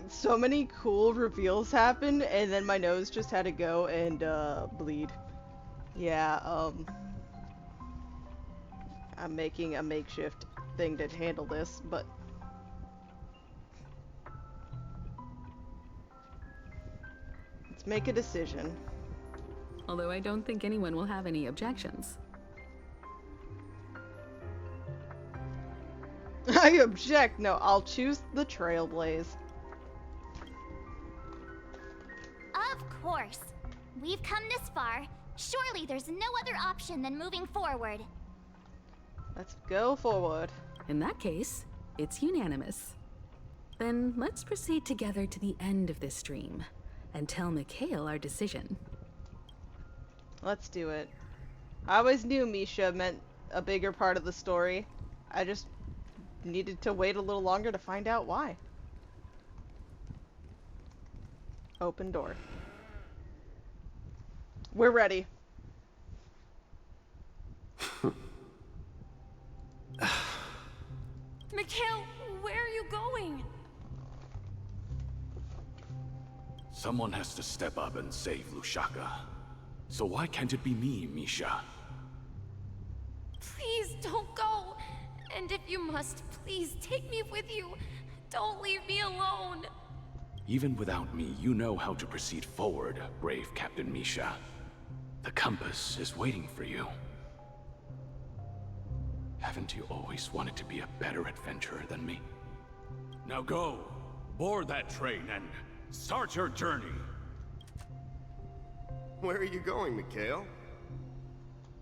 so many cool reveals happened, and then my nose just had to go and bleed. Yeah, I'm making a makeshift thing to handle this, but let's make a decision. Although I don't think anyone will have any objections. I object. No, I'll choose the Trailblaze. Of course. We've come this far. Surely there's no other option than moving forward. Let's go forward. In that case, it's unanimous. Then let's proceed together to the end of this stream and tell Mikhail our decision. Let's do it. I always knew Misha meant a bigger part of the story. I just needed to wait a little longer to find out why. Open door. We're ready. Mikhail, where are you going? Someone has to step up and save Lusaka. So why can't it be me, Misha? Please don't go. And if you must, please take me with you. Don't leave me alone. Even without me, you know how to proceed forward, brave Captain Misha. The compass is waiting for you. Haven't you always wanted to be a better adventurer than me? Now go, board that train and start your journey. Where are you going, Mikhail?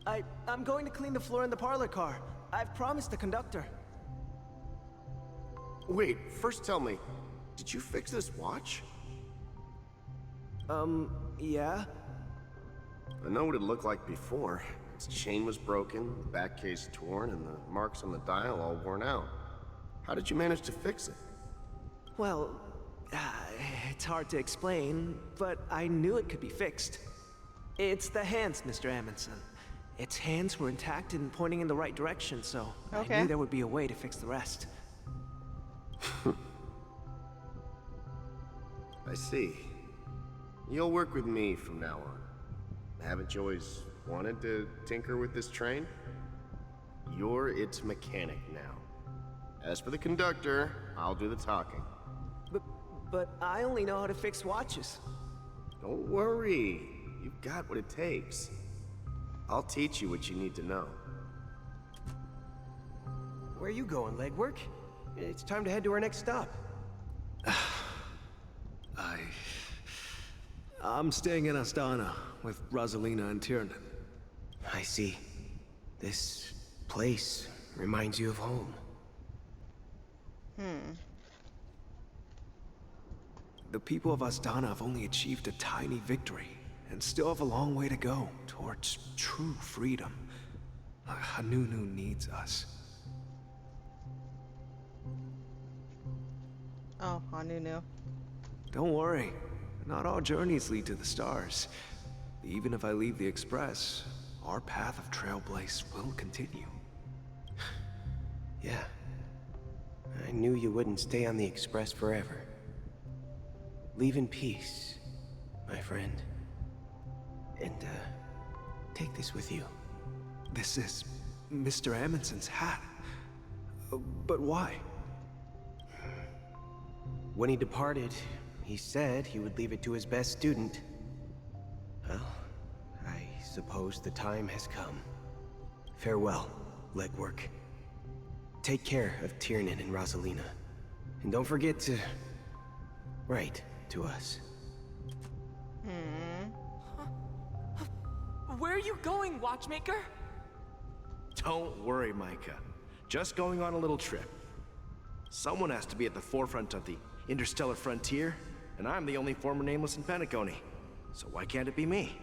I'm going to clean the floor in the parlor car. I've promised the conductor. Wait, first tell me, did you fix this watch? Yeah? I know what it looked like before. Its chain was broken, the back case torn, and the marks on the dial all worn out. How did you manage to fix it? Well, it's hard to explain, but I knew it could be fixed. It's the hands, Mr. Amundsen. Its hands were intact and pointing in the right direction, so I knew there would be a way to fix the rest. I see. You'll work with me from now on. Haven't you always wanted to tinker with this train? You're its mechanic now. As for the conductor, I'll do the talking. But I only know how to fix watches. Don't worry. You've got what it takes. I'll teach you what you need to know. Where are you going, legwork? It's time to head to our next stop. I'm staying in Astana with Rosalina and Tiernan. I see. This place reminds you of home. The people of Astana have only achieved a tiny victory, and still have a long way to go towards true freedom. Hanunu needs us. Oh, Hanunu. Don't worry. Not all journeys lead to the stars. Even if I leave the Express, our path of Trailblaze will continue. Yeah. I knew you wouldn't stay on the Express forever. Leave in peace, my friend. And, take this with you. This is Mr. Amundsen's hat. But why? When he departed, he said he would leave it to his best student. Well, I suppose the time has come. Farewell, legwork. Take care of Tiernan and Rosalina. And don't forget to write to us. Where are you going, watchmaker? Don't worry, Micah. Just going on a little trip. Someone has to be at the forefront of the interstellar frontier, and I'm the only former nameless in Penacony. So why can't it be me?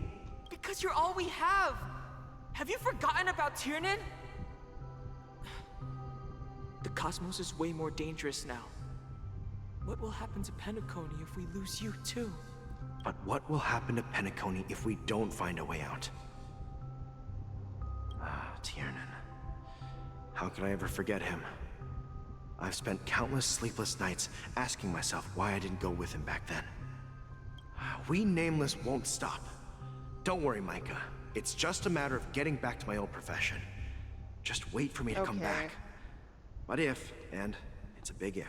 Because you're all we have! Have you forgotten about Tiernan? The cosmos is way more dangerous now. What will happen to Penacony if we lose you too? But what will happen to Penacony if we don't find a way out? Tiernan. How could I ever forget him? I've spent countless sleepless nights asking myself why I didn't go with him back then. We Nameless won't stop. Don't worry, Micah. It's just a matter of getting back to my old profession. Just wait for me to come back. But if, and it's a big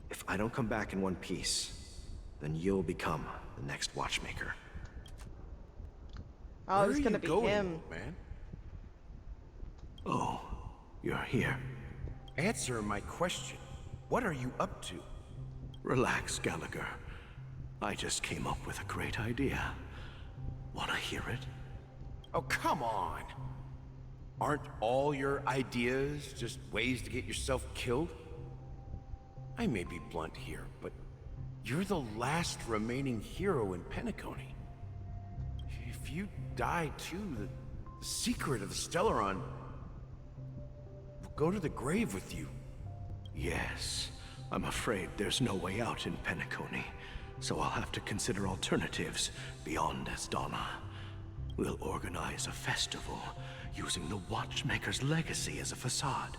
if I don't come back in one piece, then you'll become the next watchmaker. Oh, it's gonna be him. Man? Oh, you're here. Answer my question. What are you up to? Relax, Gallagher. I just came up with a great idea. Wanna hear it? Oh, come on. Aren't all your ideas just ways to get yourself killed? I may be blunt here, but you're the last remaining hero in Penacony. If you die too, the secret of the Stellaron will go to the grave with you. Yes. I'm afraid there's no way out in Penacony, so I'll have to consider alternatives beyond Esdana. We'll organize a festival using the Watchmaker's legacy as a facade,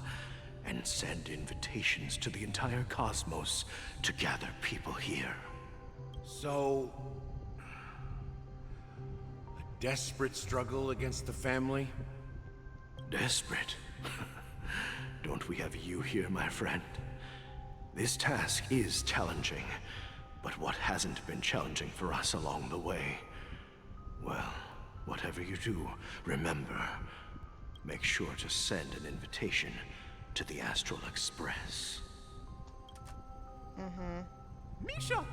and send invitations to the entire cosmos to gather people here. So, a desperate struggle against the family? Desperate? Don't we have you here, my friend? This task is challenging, but what hasn't been challenging for us along the way? Well, whatever you do, remember, make sure to send an invitation to the Astral Express. Misha!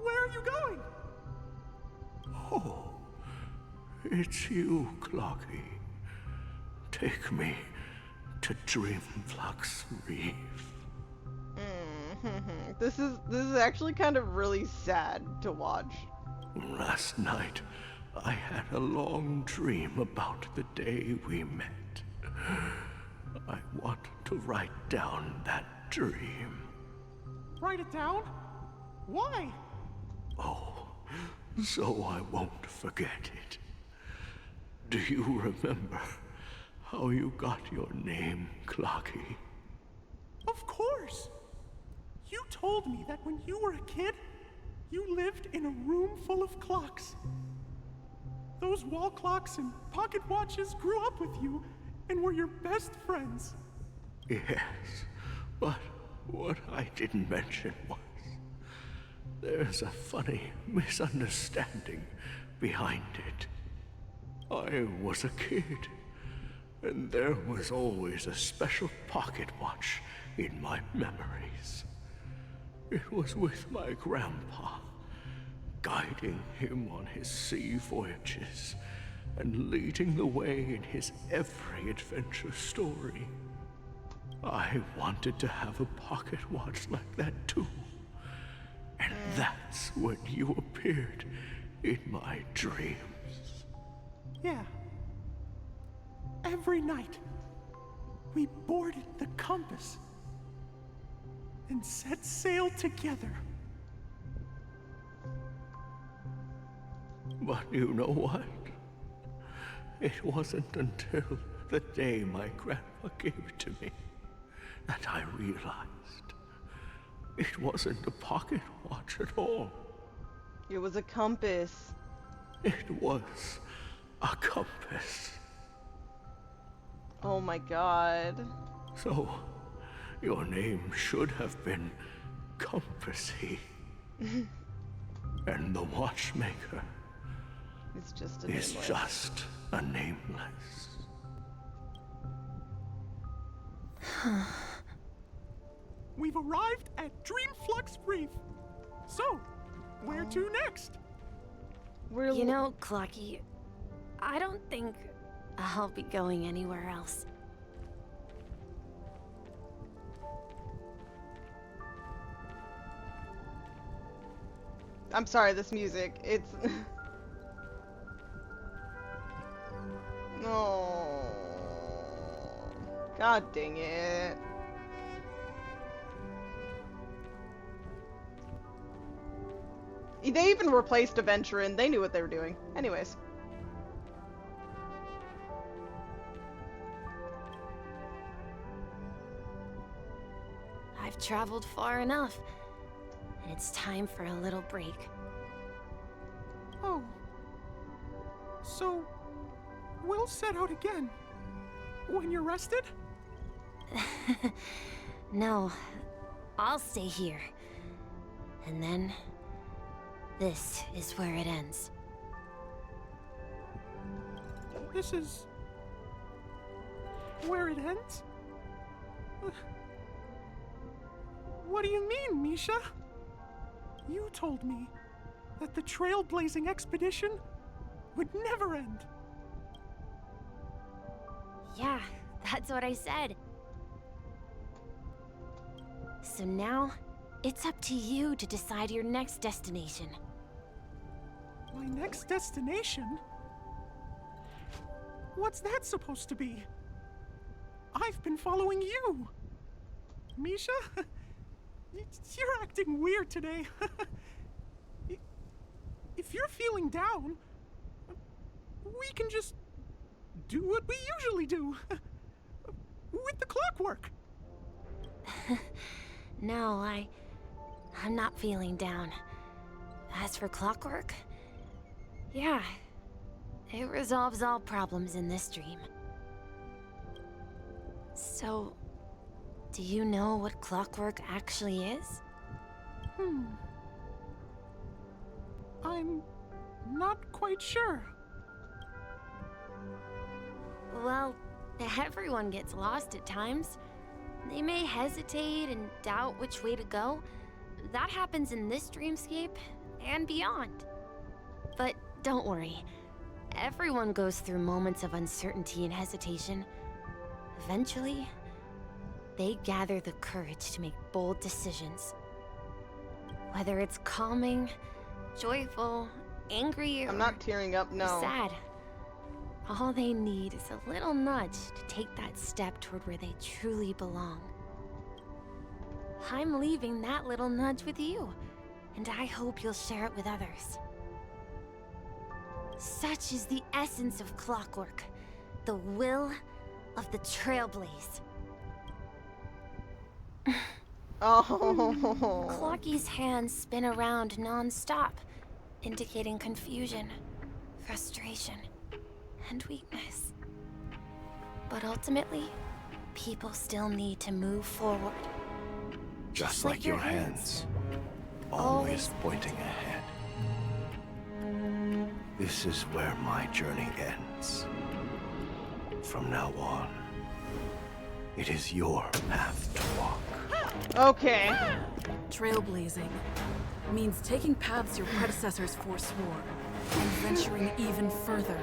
Where are you going? Oh, it's you, Clocky. Take me to Dreamflux Reef. This is actually kind of really sad to watch. Last night, I had a long dream about the day we met. I want to write down that dream. Write it down? Why? Oh, so I won't forget it. Do you remember how you got your name, Clocky? Of course! You told me that when you were a kid, you lived in a room full of clocks. Those wall clocks and pocket watches grew up with you and were your best friends. Yes, but what I didn't mention was there's a funny misunderstanding behind it. I was a kid, and there was always a special pocket watch in my memories. It was with my grandpa, guiding him on his sea voyages and leading the way in his every adventure story. I wanted to have a pocket watch like that too. And that's when you appeared in my dreams. Yeah. Every night, we boarded the compass and set sail together. But you know what? It wasn't until the day my grandpa gave it to me that I realized it wasn't a pocket watch at all. It was a compass. It was a compass. Oh my god. So, your name should have been Compassy. And the Watchmaker It's just a is nameless. just a nameless. We've arrived at Dreamflux Reef. So, where to next? You know, Clocky, I don't think I'll be going anywhere else. I'm sorry, this music. It's... No. God dang it. They even replaced Aventurin. They knew what they were doing. Anyways. I've traveled far enough, and it's time for a little break. Oh. So, we'll set out again. When you're rested? No, I'll stay here. And then, this is where it ends. This is... where it ends? What do you mean, Misha? You told me that the trailblazing expedition would never end. Yeah, that's what I said. So now, it's up to you to decide your next destination. My next destination? What's that supposed to be? I've been following you. Misha? You're acting weird today. If you're feeling down, we can just do what we usually do. With the clockwork. No, I'm not feeling down. As for clockwork, yeah, it resolves all problems in this dream. So, do you know what clockwork actually is? I'm not quite sure. Well, everyone gets lost at times. They may hesitate and doubt which way to go. That happens in this dreamscape and beyond. But don't worry. Everyone goes through moments of uncertainty and hesitation. Eventually, they gather the courage to make bold decisions. Whether it's calming, joyful, angry, I'm not tearing up, no. sad. All they need is a little nudge to take that step toward where they truly belong. I'm leaving that little nudge with you, and I hope you'll share it with others. Such is the essence of clockwork, the will of the Trailblaze. Oh. Clocky's hands spin around non-stop, indicating confusion, frustration, and weakness. But ultimately, people still need to move forward. Just like your hands, always pointing ahead. This is where my journey ends. From now on, it is your path to walk. Okay. Trailblazing means taking paths your predecessors forswore and venturing even further.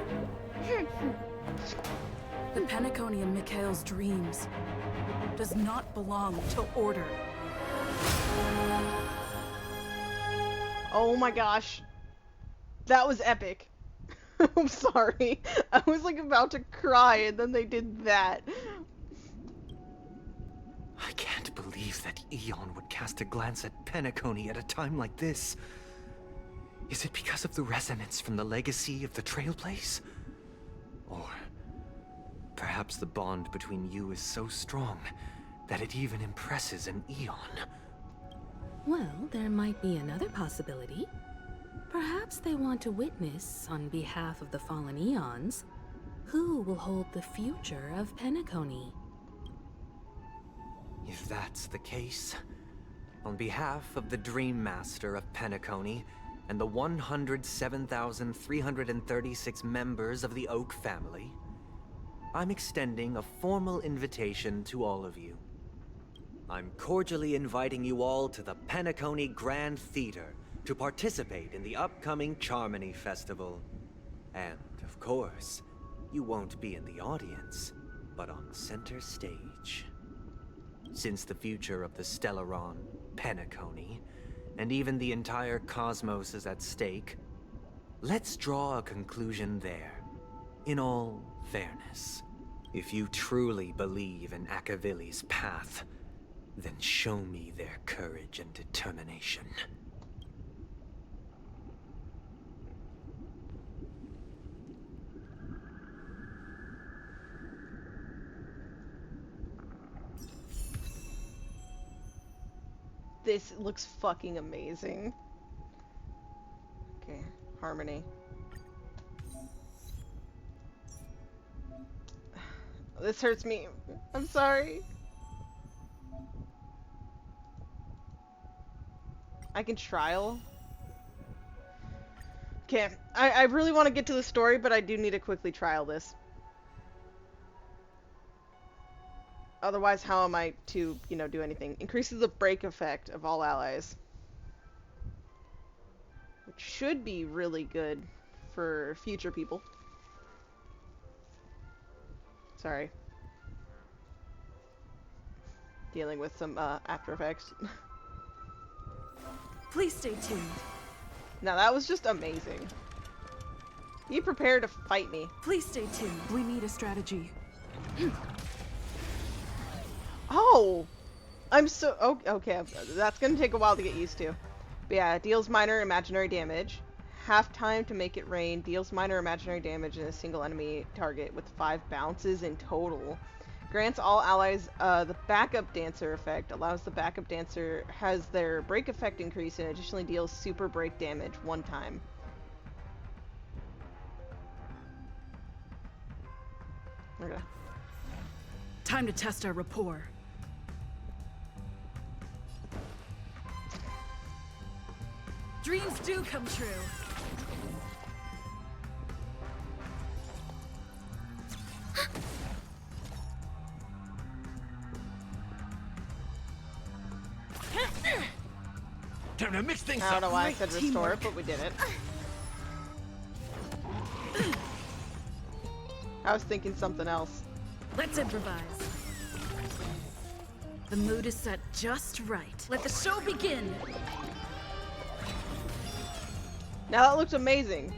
The Penacony in Mikhail's dreams does not belong to Order. Oh my gosh. That was epic. I'm sorry. I was like about to cry and then they did that. I can't believe that Eon would cast a glance at Penacony at a time like this. Is it because of the resonance from the legacy of the Trailblaze? Or perhaps the bond between you is so strong that it even impresses an Eon? Well, there might be another possibility. Perhaps they want to witness, on behalf of the fallen Eons, who will hold the future of Penacony. If that's the case, on behalf of the Dream Master of Penacony and the 107,336 members of the Oak family, I'm extending a formal invitation to all of you. I'm cordially inviting you all to the Penacony Grand Theater to participate in the upcoming Charmony Festival. And, of course, you won't be in the audience, but on center stage. Since the future of the Stellaron, Penacony, and even the entire cosmos is at stake, let's draw a conclusion there, in all fairness. If you truly believe in Akavili's path, then show me their courage and determination. this looks fucking amazing. Okay, harmony. This hurts me. I'm sorry. I can trial. Okay, I really want to get to the story, but I do need to quickly trial this. Otherwise, how am I to, you know, do anything? Increases the break effect of all allies. Which should be really good for future people. Sorry. Dealing with some, After Effects. Please stay tuned. Now that was just amazing. Be prepared to fight me. Please stay tuned. We need a strategy. Oh! I'm so... Oh, okay, that's gonna take a while to get used to. But yeah, it deals minor imaginary damage. Half time to make it rain. Deals minor imaginary damage in a single enemy target with 5 bounces in total. Grants all allies the backup dancer effect. Allows the backup dancer has their break effect increase and additionally deals super break damage 1 time. Okay. Time to test our rapport. Dreams do come true. Time to mix things I don't up. know why I said restore, but we did it. I was thinking something else. Let's improvise. The mood is set just right. Let the show begin. Now that looks amazing.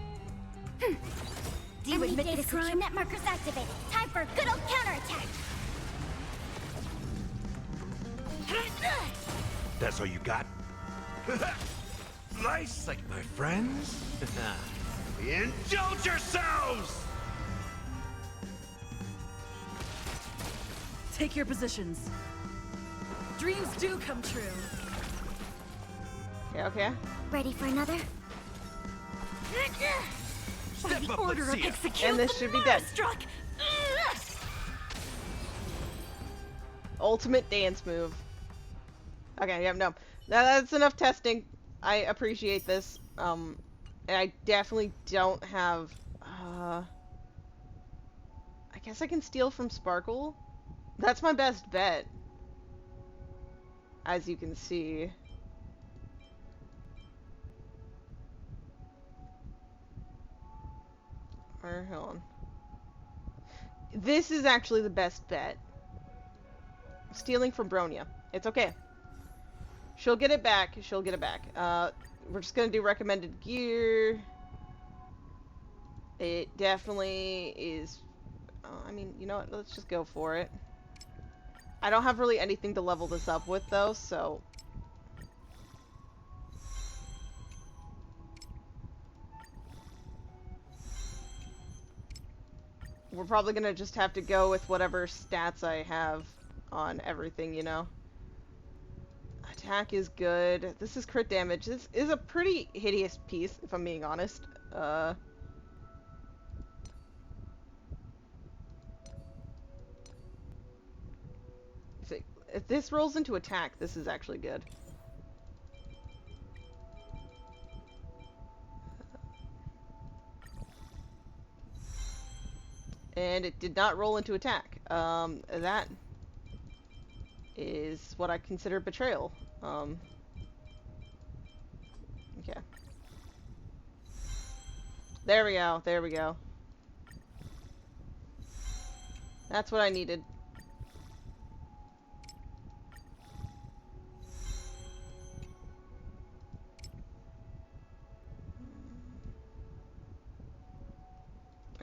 D would admit this crime. Net markers activated. Time for a good old counterattack. That's all you got? Nice, like my friends? Indulge yourselves! Take your positions. Dreams do come true. Okay, okay. Ready for another? Step up, Order let's of see it. execution. And this should be dead. Struck. Ultimate dance move. Okay, yeah, no. That's enough testing. I appreciate this. And I definitely don't have... I guess I can steal from Sparkle? That's my best bet. As you can see. Or, hold on. This is actually the best bet. Stealing from Bronya. It's okay. She'll get it back. She'll get it back. We're just gonna do recommended gear. It definitely is... I mean, you know what? Let's just go for it. I don't have really anything to level this up with, though, so... We're probably gonna just have to go with whatever stats I have on everything, you know? Attack is good. This is crit damage. This is a pretty hideous piece, if I'm being honest. If this rolls into attack, this is actually good. And it did not roll into attack. That is what I consider betrayal. Okay. There we go. There we go. That's what I needed.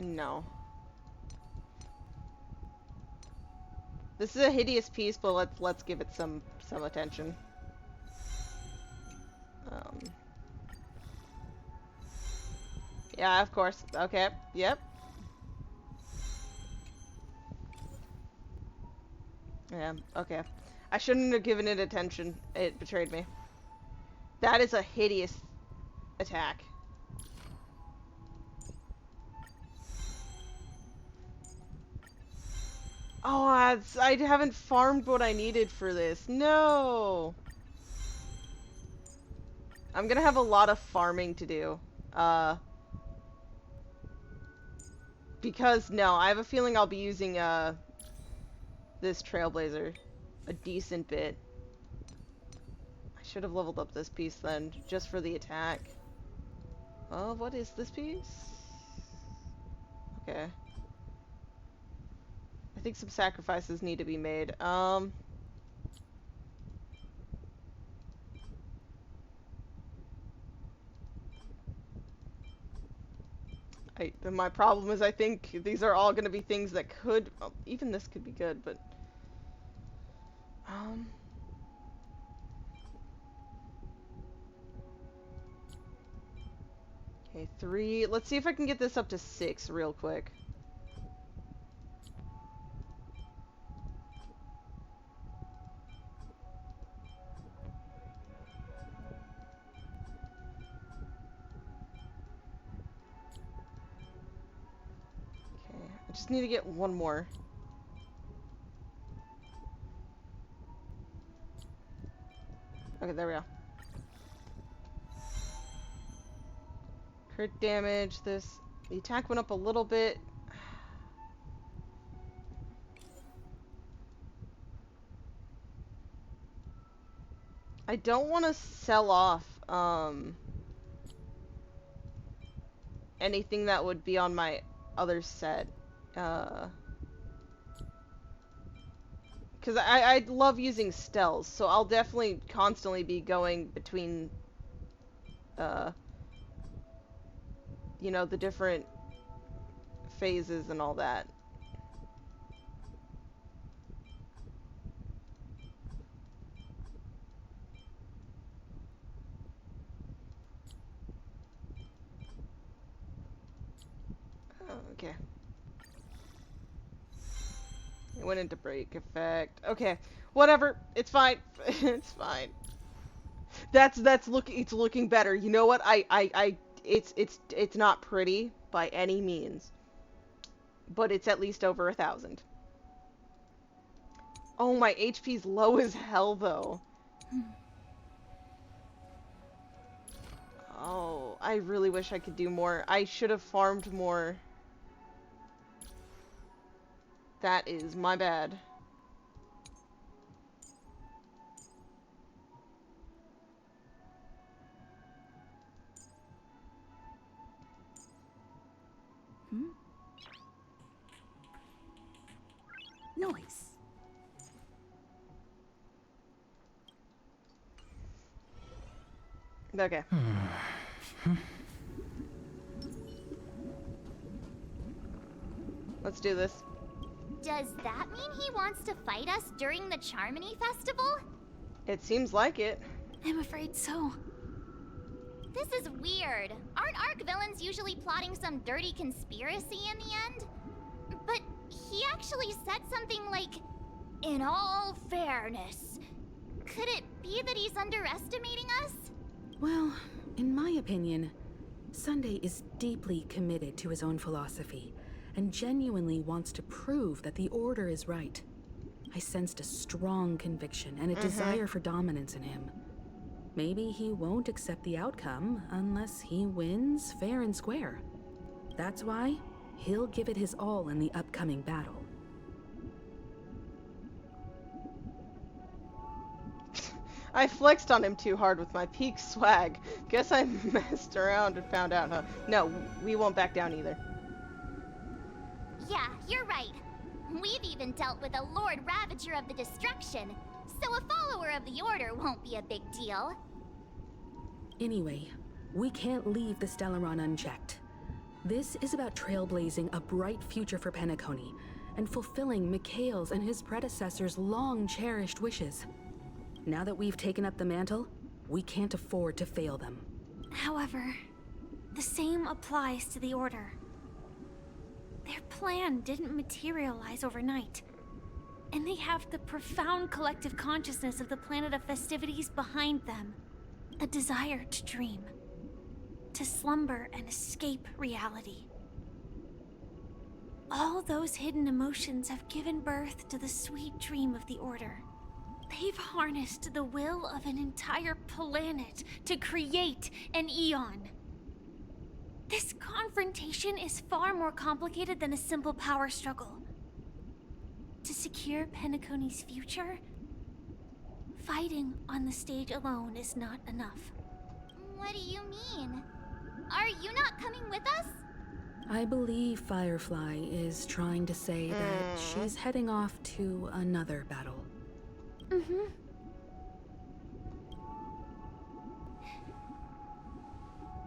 No. This is a hideous piece, but let's give it some attention. Yeah, of course. Okay. Yep. Yeah. Okay. I shouldn't have given it attention. It betrayed me. That is a hideous attack. Oh, I haven't farmed what I needed for this. No! I'm gonna have a lot of farming to do. Because, no, I have a feeling I'll be using, this Trailblazer a decent bit. I should have leveled up this piece then, just for the attack. Oh, what is this piece? Okay. I think some sacrifices need to be made. My problem is I think these are all going to be things that could, well, even this could be good, but, okay, 3, let's see if I can get this up to 6 real quick. Okay, I just need to get one more. Okay, there we go. Crit damage, the attack went up a little bit. I don't want to sell off, anything that would be on my other set. Because I love using stealths, so I'll definitely constantly be going between, you know, the different phases and all that. Okay. It went into break effect. Okay. Whatever. It's fine. It's fine. It's looking better. You know what? It's not pretty by any means. But it's at least over 1,000. Oh, my HP's low as hell though. Oh, I really wish I could do more. I should have farmed more. That is my bad. Noise. Okay. Let's do this. Does that mean he wants to fight us during the Charmony Festival? It seems like it. I'm afraid so. This is weird. Aren't Arc villains usually plotting some dirty conspiracy in the end? But he actually said something like, "In all fairness." Could it be that he's underestimating us? Well, in my opinion, Sunday is deeply committed to his own philosophy and genuinely wants to prove that the Order is right. I sensed a strong conviction and a desire for dominance in him. Maybe he won't accept the outcome unless he wins fair and square. That's why he'll give it his all in the upcoming battle. I flexed on him too hard with my peak swag. Guess I messed around and found out, huh? No, we won't back down either. Yeah, you're right. We've even dealt with a Lord Ravager of the Destruction, so a follower of the Order won't be a big deal. Anyway, we can't leave the Stellaron unchecked. This is about trailblazing a bright future for Penacony and fulfilling Mikhail's and his predecessors' long-cherished wishes. Now that we've taken up the mantle, we can't afford to fail them. However, the same applies to the Order. Their plan didn't materialize overnight, and they have the profound collective consciousness of the planet of festivities behind them. a desire to dream, to slumber and escape reality. All those hidden emotions have given birth to the sweet dream of the Order. They've harnessed the will of an entire planet to create an Eon. This confrontation is far more complicated than a simple power struggle. To secure Penacony's future, fighting on the stage alone is not enough. What do you mean? Are you not coming with us? I believe Firefly is trying to say that she's heading off to another battle.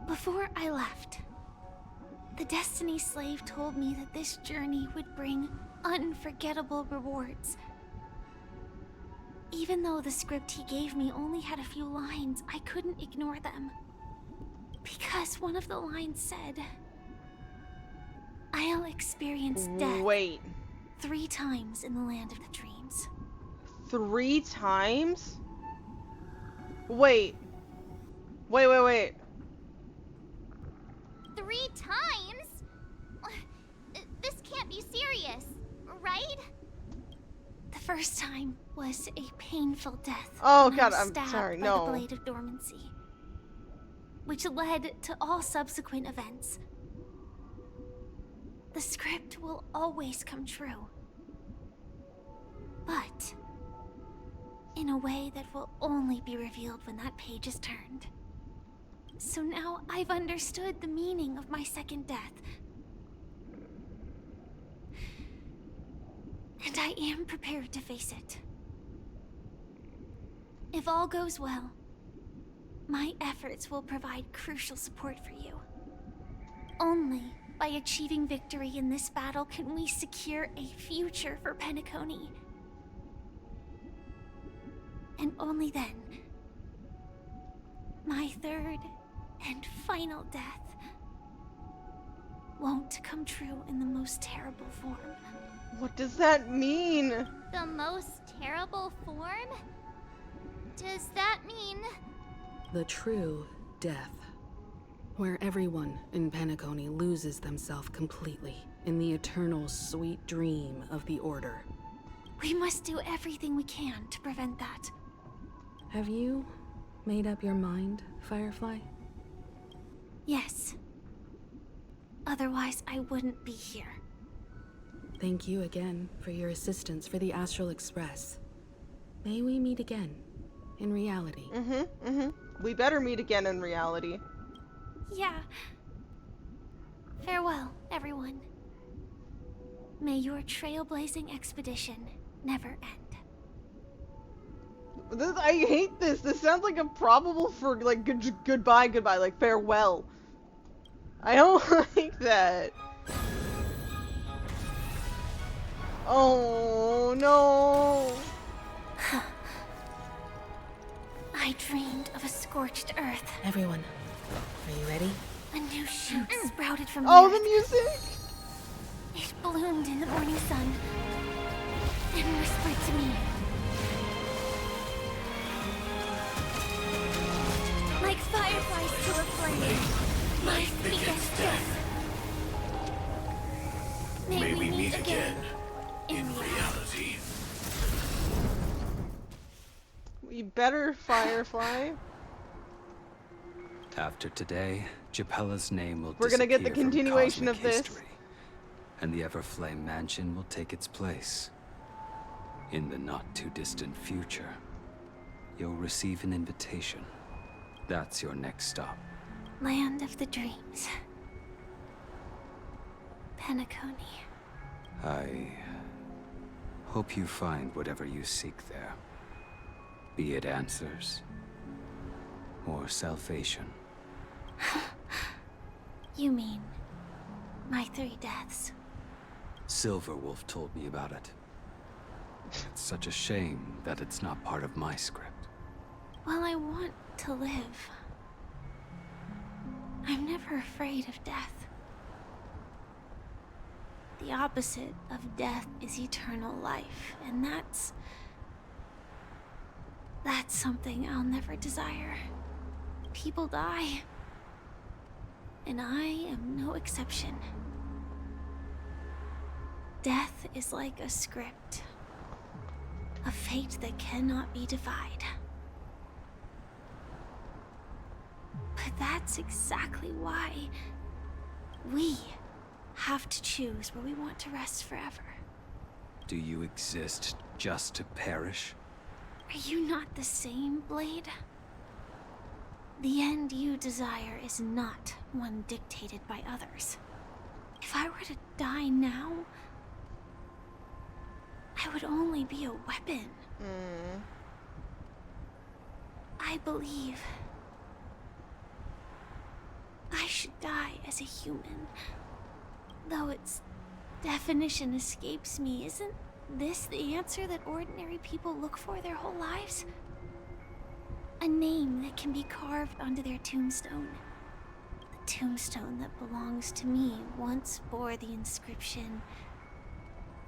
Before I left, the Destiny Slave told me that this journey would bring unforgettable rewards. Even though the script he gave me only had a few lines, I couldn't ignore them. Because one of the lines said, "I'll experience death." Wait. 3 times in the land of the dreams. 3 times? Wait. Wait. 3 times? This can't be serious, right? The first time was a painful death. Oh when I god, was I'm stabbed sorry, by no. the Blade of Dormancy, which led to all subsequent events. The script will always come true, but in a way that will only be revealed when that page is turned. So now I've understood the meaning of my second death. And I am prepared to face it. If all goes well, my efforts will provide crucial support for you. Only by achieving victory in this battle can we secure a future for Penacony. And only then, my third and final death won't come true in the most terrible form. What does that mean? The most terrible form? Does that mean... The true death, where everyone in Penacony loses themselves completely in the eternal sweet dream of the Order. We must do everything we can to prevent that. Have you made up your mind, Firefly? Yes. Otherwise, I wouldn't be here. Thank you again for your assistance for the Astral Express. May we meet again, in reality. We better meet again in reality. Yeah. Farewell, everyone. May your trailblazing expedition never end. I hate this. This sounds like a probable for like goodbye, like farewell. I don't like that. Oh no. I dreamed of a scorched earth. Everyone, are you ready? A new shoot sprouted from Oh, the the music! It bloomed in the morning sun and whispered to me. Like fireflies to a flame, my biggest death. May we meet again in reality. You better, Firefly. After today, Japella's name will We're gonna get the disappear from continuation cosmic of this. history, and the Everflame Mansion will take its place. In the not-too-distant future, you'll receive an invitation. That's your next stop. Land of the dreams. Penacony. I hope you find whatever you seek there. Be it answers or salvation. You mean my 3 deaths? Silverwolf told me about it. It's such a shame that it's not part of my script. Well, I want to live. I'm never afraid of death. The opposite of death is eternal life, and that's something I'll never desire. People die. And I am no exception. Death is like a script. A fate that cannot be defied. But that's exactly why we have to choose where we want to rest forever. Do you exist just to perish? Are you not the same, Blade? The end you desire is not one dictated by others. If I were to die now, I would only be a weapon. I believe I should die as a human. Though its definition escapes me, isn't this the answer that ordinary people look for their whole lives? A name that can be carved onto their tombstone. The tombstone that belongs to me once bore the inscription,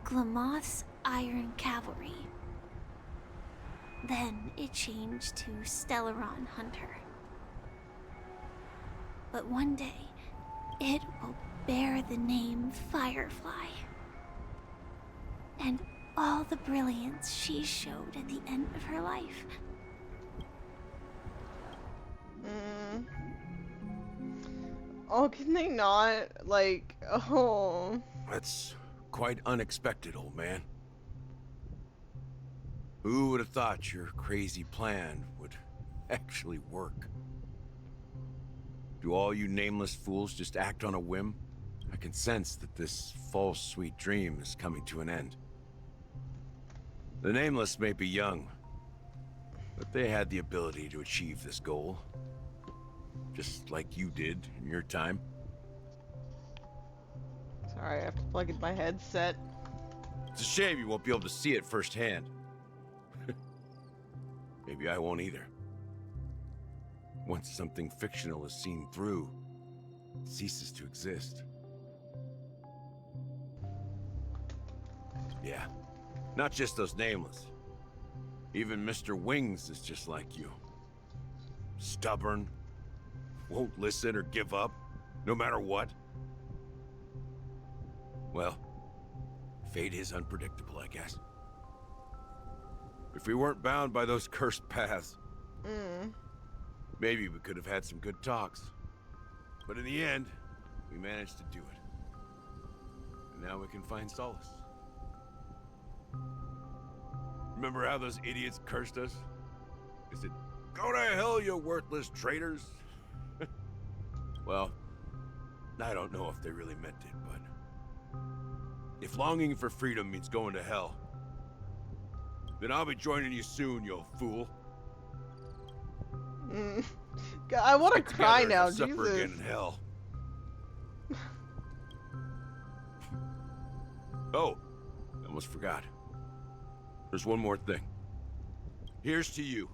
Glamoth's Iron Cavalry. Then it changed to Stellaron Hunter. But one day, it will bear the name Firefly. And all the brilliance she showed at the end of her life. Oh, can they not? Like, oh. That's quite unexpected, old man. Who would have thought your crazy plan would actually work? Do all you nameless fools just act on a whim? I can sense that this false sweet dream is coming to an end. The nameless may be young, but they had the ability to achieve this goal. Just like you did in your time. Sorry, I have to plug in my headset. It's a shame you won't be able to see it firsthand. Maybe I won't either. Once something fictional is seen through, it ceases to exist. Yeah, not just those nameless. Even Mr. Wings is just like you. Stubborn, won't listen or give up, no matter what. Well, fate is unpredictable, I guess. If we weren't bound by those cursed paths, maybe we could have had some good talks. But in the end, we managed to do it. And now we can find solace. Remember how those idiots cursed us? They said, "Go to hell, you worthless traitors." Well, I don't know if they really meant it, but if longing for freedom means going to hell, then I'll be joining you soon, you fool. I want to cry now, Supper Jesus. again in hell. Oh, I almost forgot. There's one more thing. Here's to you.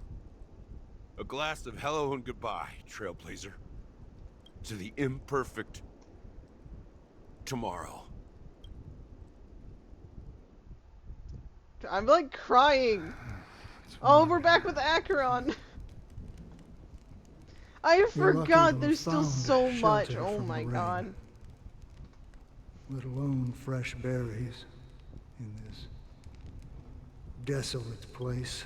A glass of hello and goodbye, Trailblazer. To the imperfect tomorrow. I'm like crying. Oh, we're back with Acheron. I forgot there's still so much. Oh my god. Let alone fresh berries in this desolate place.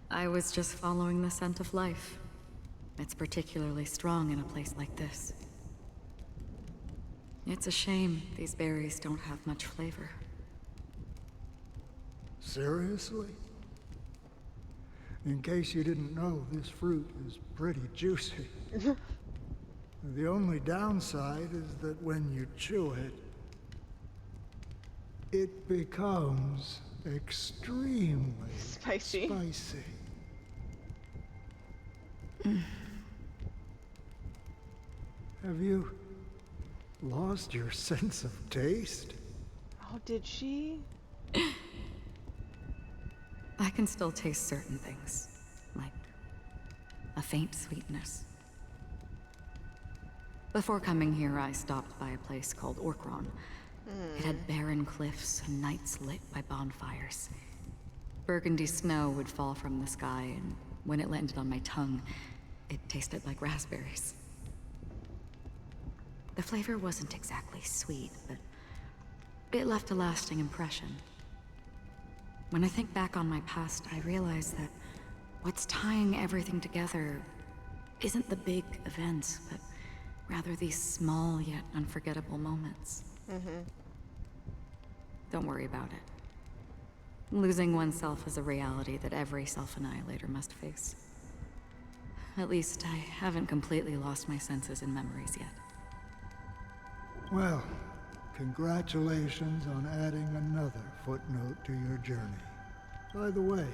I was just following the scent of life. It's particularly strong in a place like this. It's a shame these berries don't have much flavor. Seriously? In case you didn't know, this fruit is pretty juicy. The only downside is that when you chew it, it becomes extremely spicy. Have you lost your sense of taste? Oh, did she? I can still taste certain things, like a faint sweetness. Before coming here, I stopped by a place called Orkron. It had barren cliffs and nights lit by bonfires. Burgundy snow would fall from the sky, and when it landed on my tongue, it tasted like raspberries. The flavor wasn't exactly sweet, but it left a lasting impression. When I think back on my past, I realize that what's tying everything together isn't the big events, but rather these small yet unforgettable moments. Don't worry about it. Losing oneself is a reality that every self-annihilator must face. At least I haven't completely lost my senses and memories yet. Well, congratulations on adding another footnote to your journey. By the way,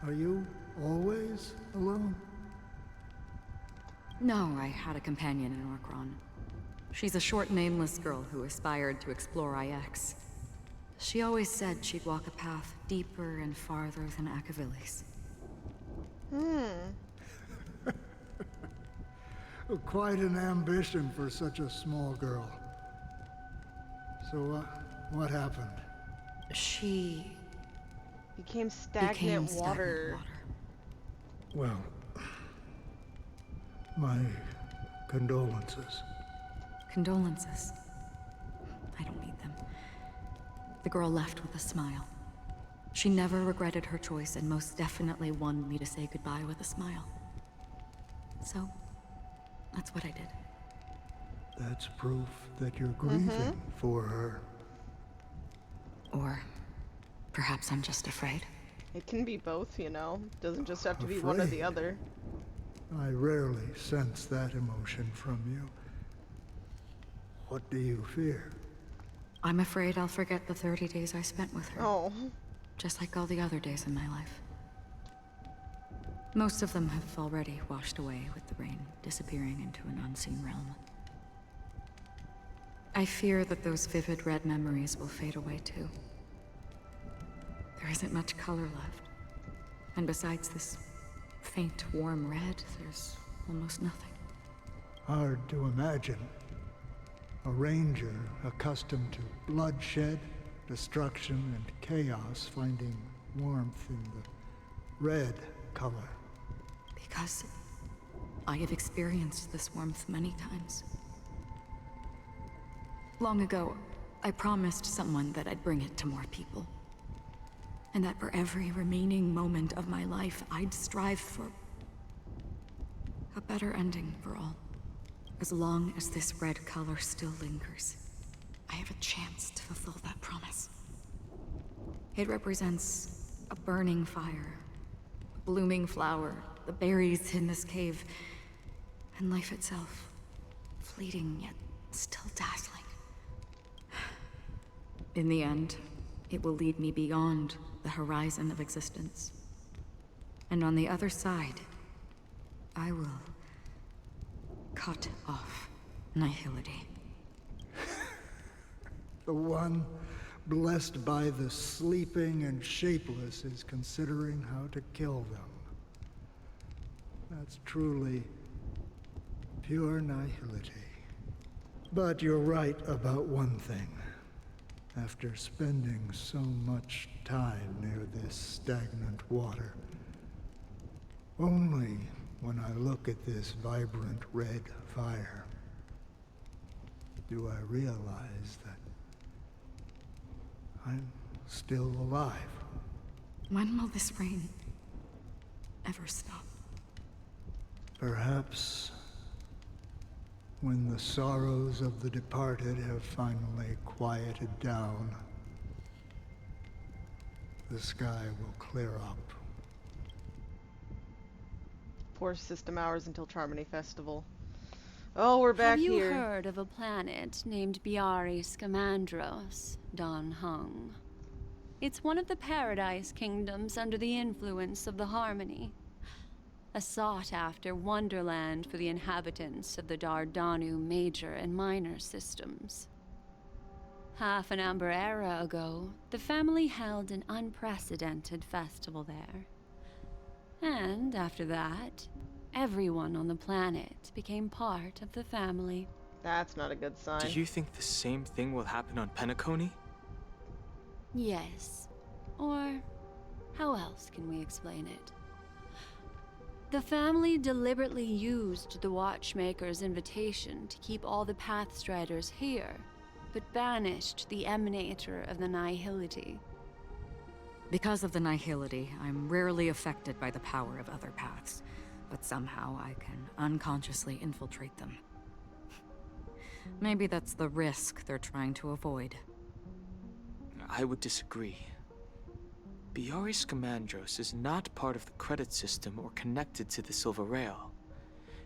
are you always alone? No, I had a companion in Orkron. She's a short, nameless girl who aspired to explore IX. She always said she'd walk a path deeper and farther than Akavili's. Quite an ambition for such a small girl. So, what happened? She became stagnant water. Well, my condolences. Condolences. I don't need them. The girl left with a smile. She never regretted her choice and most definitely wanted me to say goodbye with a smile. So, that's what I did. That's proof that you're grieving for her. Or perhaps I'm just afraid. It can be both, you know. Doesn't just have to be one or the other. I rarely sense that emotion from you. What do you fear? I'm afraid I'll forget the 30 days I spent with her. Oh. Just like all the other days in my life. Most of them have already washed away with the rain, disappearing into an unseen realm. I fear that those vivid red memories will fade away too. There isn't much color left. And besides this faint, warm red, there's almost nothing. Hard to imagine. A ranger accustomed to bloodshed, destruction, and chaos finding warmth in the red color. Because I have experienced this warmth many times. Long ago, I promised someone that I'd bring it to more people. And that for every remaining moment of my life, I'd strive for a better ending for all. As long as this red color still lingers, I have a chance to fulfill that promise. It represents a burning fire, a blooming flower, the berries in this cave, and life itself, fleeting yet still dazzling. In the end, it will lead me beyond the horizon of existence. And on the other side, I will cut off nihility. The one blessed by the sleeping and shapeless is considering how to kill them. That's truly pure nihility. But you're right about one thing. After spending so much time near this stagnant water, only when I look at this vibrant red fire do I realize that I'm still alive. When will this rain ever stop? Perhaps when the sorrows of the departed have finally quieted down, the sky will clear up. 4 system hours until Charmony Festival. Oh, we're back here. here. Have you heard of a planet named Biari Scamandros, Don Hung? It's one of the Paradise Kingdoms under the influence of the Harmony. A sought-after wonderland for the inhabitants of the Dardanu Major and Minor systems. Half an Amber Era ago, the family held an unprecedented festival there. And after that, everyone on the planet became part of the family. That's not a good sign. Do you think the same thing will happen on Penacony? Yes. Or How else can we explain it? The family deliberately used the Watchmaker's invitation to keep all the Pathstriders here, but banished the Emanator of the Nihility. Because of the Nihility, I'm rarely affected by the power of other paths, but somehow I can unconsciously infiltrate them. Maybe that's the risk they're trying to avoid. I would disagree. Biari Scamandros is not part of the credit system or connected to the Silver Rail.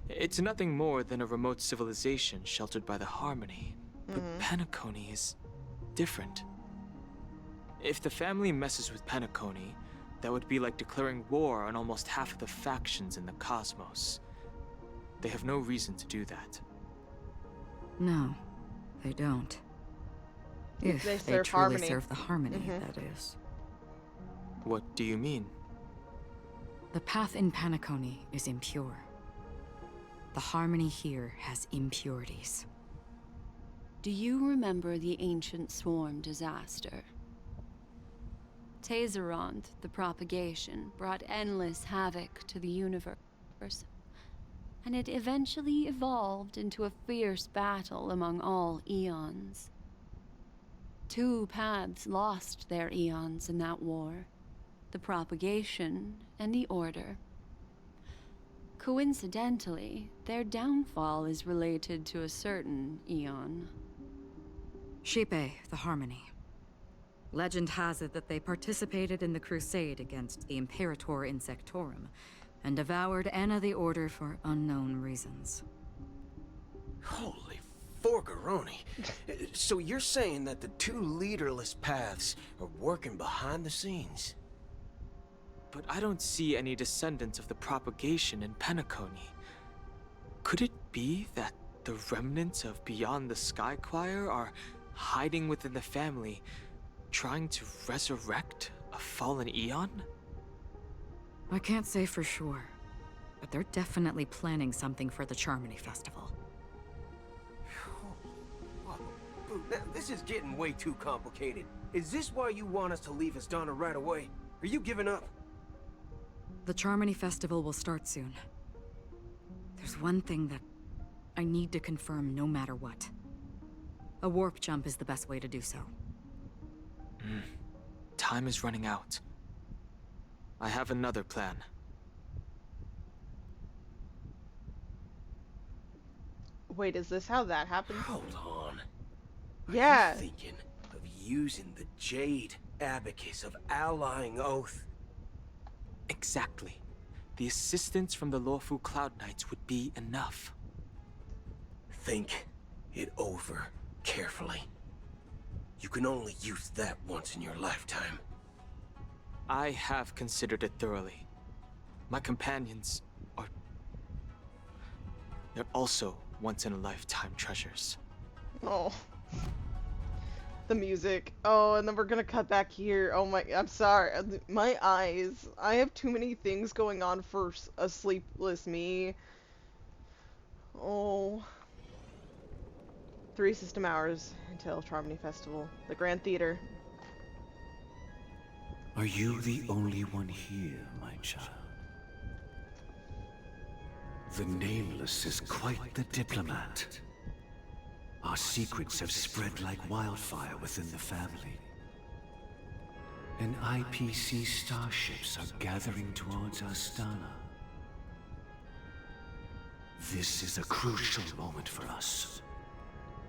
It's nothing more than a remote civilization sheltered by the Harmony. But Penacony is different. If the family messes with Penacony, that would be like declaring war on almost half of the factions in the cosmos. They have no reason to do that. No, they don't. If They they serve truly Harmony. serve the Harmony, that is. What do you mean? The path in Penacony is impure. The Harmony here has impurities. Do you remember the Ancient Swarm disaster? Tazerond, the propagation, brought endless havoc to the universe, and it eventually evolved into a fierce battle among all eons. 2 paths lost their eons in that war, the propagation and the Order. Coincidentally, their downfall is related to a certain eon. Shepe, the Harmony. Legend has it that they participated in the crusade against the Imperator Insectorum, and devoured Anna the Order for unknown reasons. Holy forgaroni. So you're saying that the 2 leaderless paths are working behind the scenes? But I don't see any descendants of the propagation in Penacony. Could it be that the remnants of Beyond the Sky Choir are hiding within the family, trying to resurrect a fallen eon? I can't say for sure, but they're definitely planning something for the Charmony Festival. Now, this is getting way too complicated. Is this why you want us to leave Asdana right away? Are you giving up? The Charmony Festival will start soon. There's one thing that I need to confirm no matter what. A warp jump is the best way to do so. Time is running out. I have another plan. Wait, is this how that happened? Hold on. Yeah. Are you thinking of using the Jade Abacus of Allying Oath? Exactly. The assistance from the Lawful Cloud Knights would be enough. Think it over carefully. You can only use that once in your lifetime. I have considered it thoroughly. My companions are... they're also once-in-a-lifetime treasures. Oh. The music. Oh, and then we're gonna cut back here. Oh my, I'm sorry. My eyes. I have too many things going on for a sleepless me. Oh. 3 system hours until Charmony Festival. The Grand Theater. Are you the only one here, my child? The Nameless is quite the diplomat. Our secrets have spread like wildfire within the family. And IPC starships are gathering towards Astana. This is a crucial moment for us.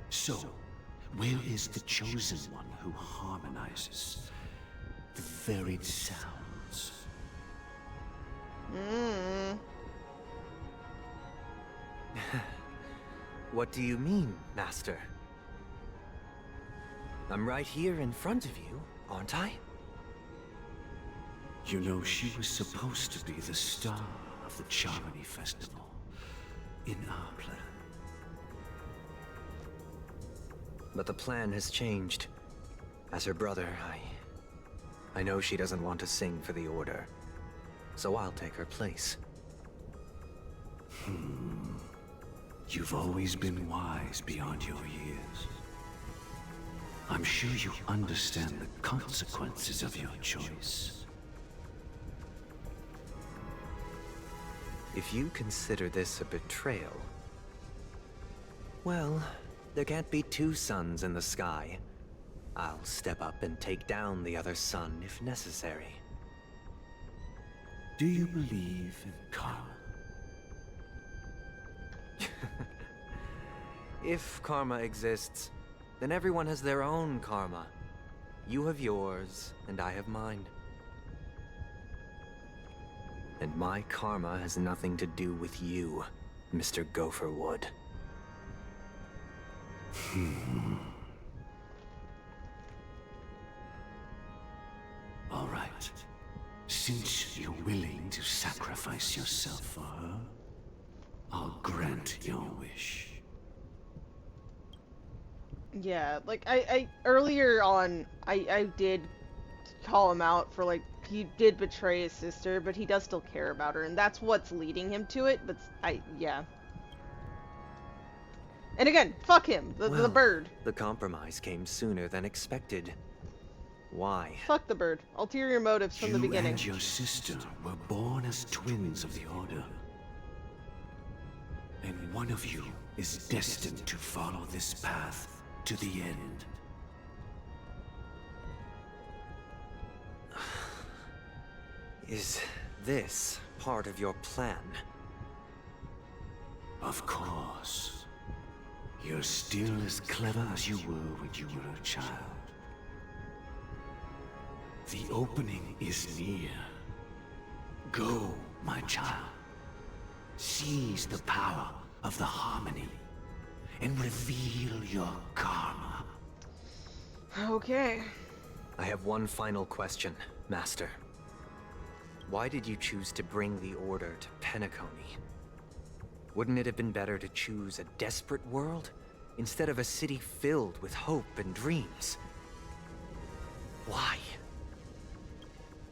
So, where is the chosen one who harmonizes the varied sounds? What do you mean, Master? I'm right here in front of you, aren't I? You know, she was supposed to be the star of the Charmony Festival in our plan. But the plan has changed. As her brother, I know she doesn't want to sing for the Order. So I'll take her place. You've always been wise beyond your years. I'm sure you understand the consequences of your choice. If you consider this a betrayal, well, there can't be two suns in the sky. I'll step up and take down the other sun if necessary. Do you believe in karma? If karma exists, then everyone has their own karma. You have yours, and I have mine. And my karma has nothing to do with you, Mr. Gopherwood. All right. Since you're willing to sacrifice yourself for her, I'll grant your wish. Yeah, like, I earlier on, I did call him out for, like, he did betray his sister, but he does still care about her, and that's what's leading him to it, but yeah. And again, fuck him, the bird. The compromise came sooner than expected. Why? Fuck the bird. Ulterior motives from the beginning. You and your sister were born as twins of the Order. And one of you is destined to follow this path to the end. Is this part of your plan? Of course. You're still as clever as you were when you were a child. The opening is near. Go, my child. Seize the power of the harmony and reveal your karma. Okay. I have one final question, Master. Why did you choose to bring the Order to Penacony? Wouldn't it have been better to choose a desperate world instead of a city filled with hope and dreams? Why?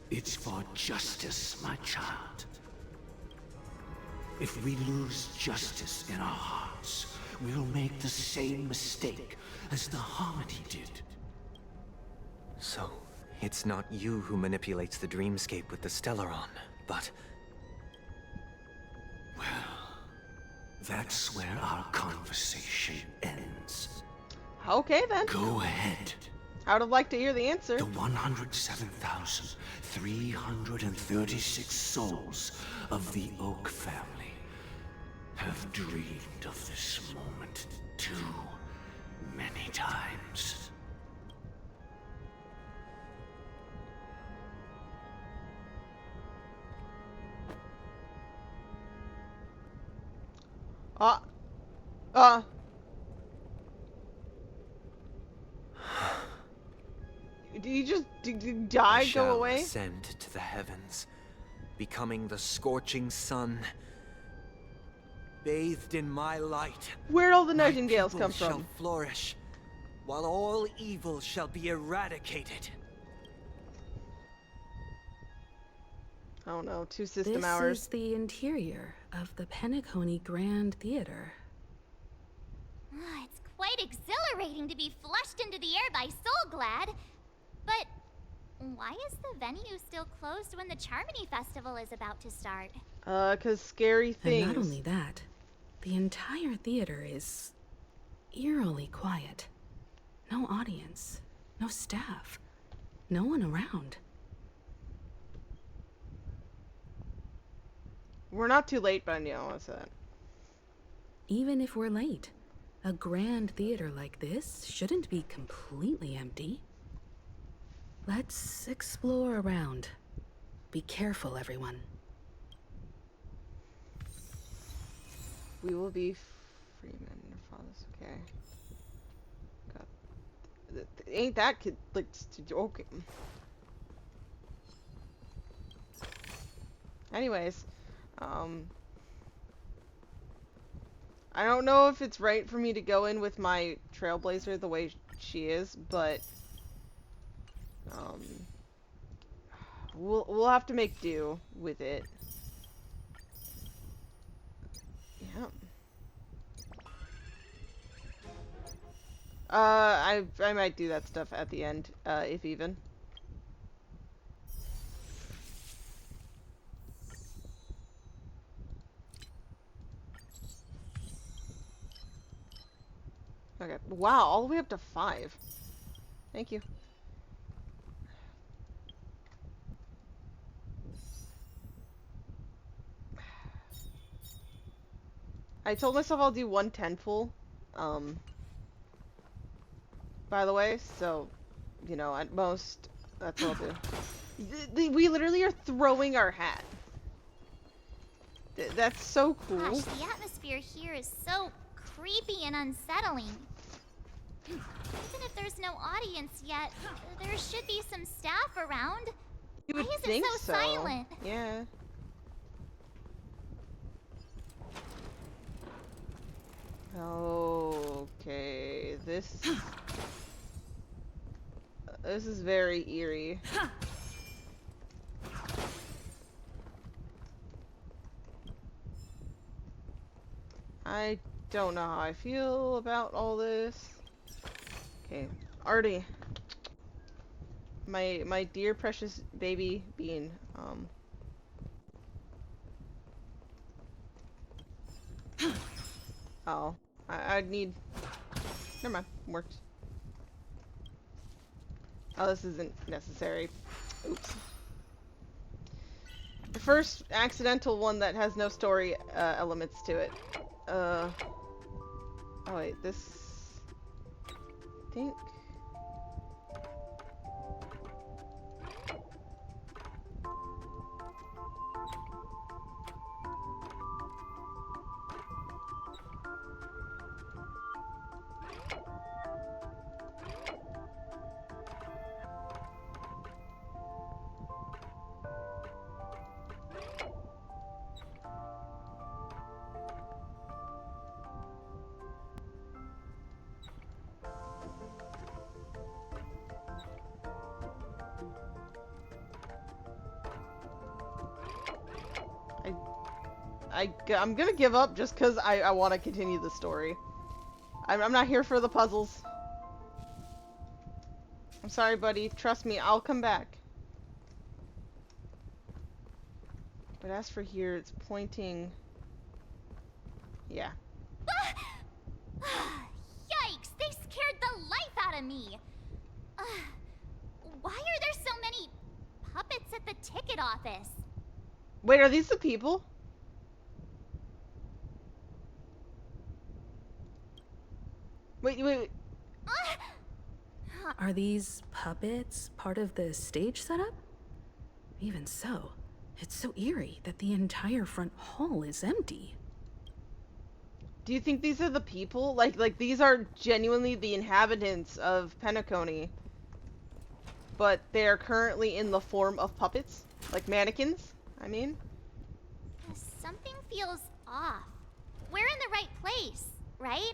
It's for justice, my child. If we lose justice in our hearts, we'll make the same mistake as the Harmony did. So, it's not you who manipulates the dreamscape with the Stellaron, but... Well, that's where our conversation ends. Okay, then. Go ahead. I would have liked to hear the answer. The 107,336 souls of the Oak family have dreamed of this moment too many times. Did you just die, go away? I shall ascend to the heavens, becoming the scorching sun. Bathed in my light, where'd all the my nightingales people come from? shall flourish, while all evil shall be eradicated. I don't know, 2 system This hours. is the interior of the Penacony Grand Theater. It's quite exhilarating to be flushed into the air by Soulglad. But why is the venue still closed when the Charmony Festival is about to start? 'Cause scary things. And not only that, the entire theater is eerily quiet. No audience, no staff, no one around. We're not too late, but yeah, what's that? Even if we're late, a grand theater like this shouldn't be completely empty. Let's explore around. Be careful, everyone. We will be Freeman. Father's okay. God. Ain't that kid like okay? Anyways, I don't know if it's right for me to go in with my Trailblazer the way she is, but we'll have to make do with it. Yeah. I might do that stuff at the end, if even. Okay. Wow, all the way up to 5. Thank you. I told myself I'll do 1 10-full, by the way, so, you know, at most, that's what I'll do. We literally are throwing our hat. That's so cool. Gosh, the atmosphere here is so creepy and unsettling. Even if there's no audience yet, there should be some staff around. You would Why is think it so silent? Yeah. Okay, this is very eerie. I don't know how I feel about all this. Okay, Artie. My dear precious baby bean. Oh, I'd need. Never mind, worked. Oh, this isn't necessary. Oops. The first accidental one that has no story elements to it. Oh wait, this. I think. I'm gonna give up just because I want to continue the story. I'm not here for the puzzles. I'm sorry, buddy. Trust me, I'll come back. But as for here, it's pointing... Yeah. Yikes! They scared the life out of me! Why are there so many puppets at the ticket office? Wait, are these the people? Wait. Are these puppets part of the stage setup? Even so, it's so eerie that the entire front hall is empty. Do you think these are the people? Like these are genuinely the inhabitants of Penacony, but they are currently in the form of puppets? Like mannequins, I mean? Something feels off. We're in the right place, right?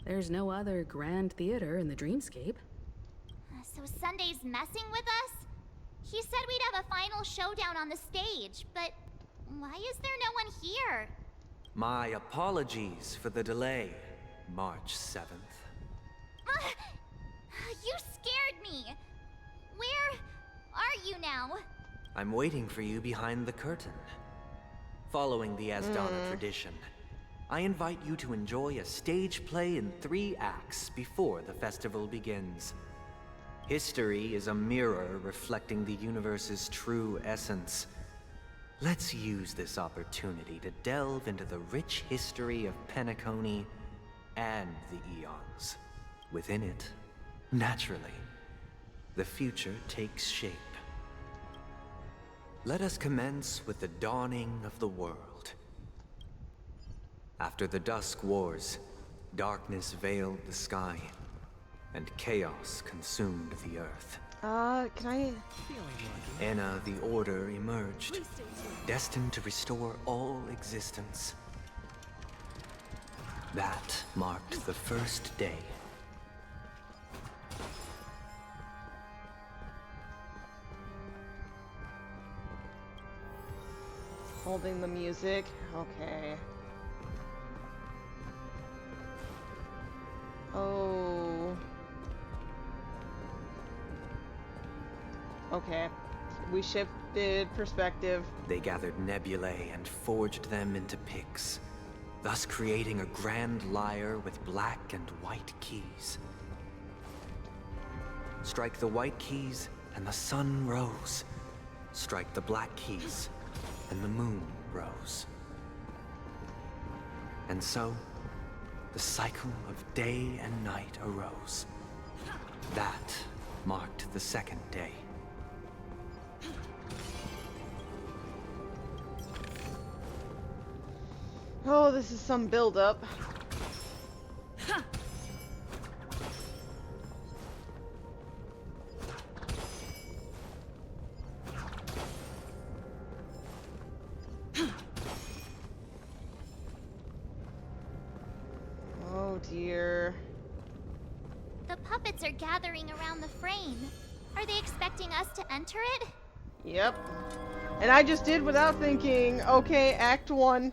There's no other grand theater in the dreamscape. So Sunday's messing with us? He said we'd have a final showdown on the stage, but why is there no one here? My apologies for the delay, March 7th. You scared me! Where are you now? I'm waiting for you behind the curtain. Following the Asdana tradition, I invite you to enjoy a stage play in 3 acts before the festival begins. History is a mirror reflecting the universe's true essence. Let's use this opportunity to delve into the rich history of Penacony and the eons. Within it, naturally, the future takes shape. Let us commence with the dawning of the world. After the Dusk Wars, darkness veiled the sky, and chaos consumed the earth. Can I... Anna the Order emerged, destined to restore all existence. That marked the first day. Holding the music? Okay. Oh. Okay. We shifted perspective. They gathered nebulae and forged them into picks. thus creating a grand lyre with black and white keys. Strike the white keys, and the sun rose. Strike the black keys, and the moon rose. And so, the cycle of day and night arose. That marked the second day. Oh, this is some build-up. Oh dear. The puppets are gathering around the frame. Are they expecting us to enter it? Yep. And I just did without thinking. Okay, Act 1.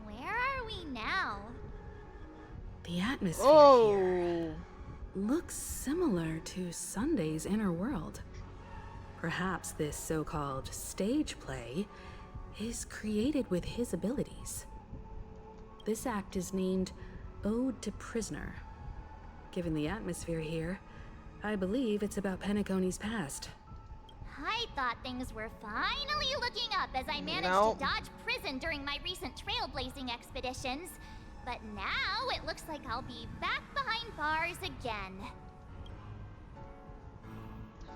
Where are we now? The atmosphere Oh. here looks similar to Sunday's inner world. Perhaps this so-called stage play is created with his abilities. This act is named Ode to Prisoner. Given the atmosphere here, I believe it's about Penacony's past. I thought things were finally looking up as I managed Nope. to dodge prison during my recent trailblazing expeditions. But now it looks like I'll be back behind bars again.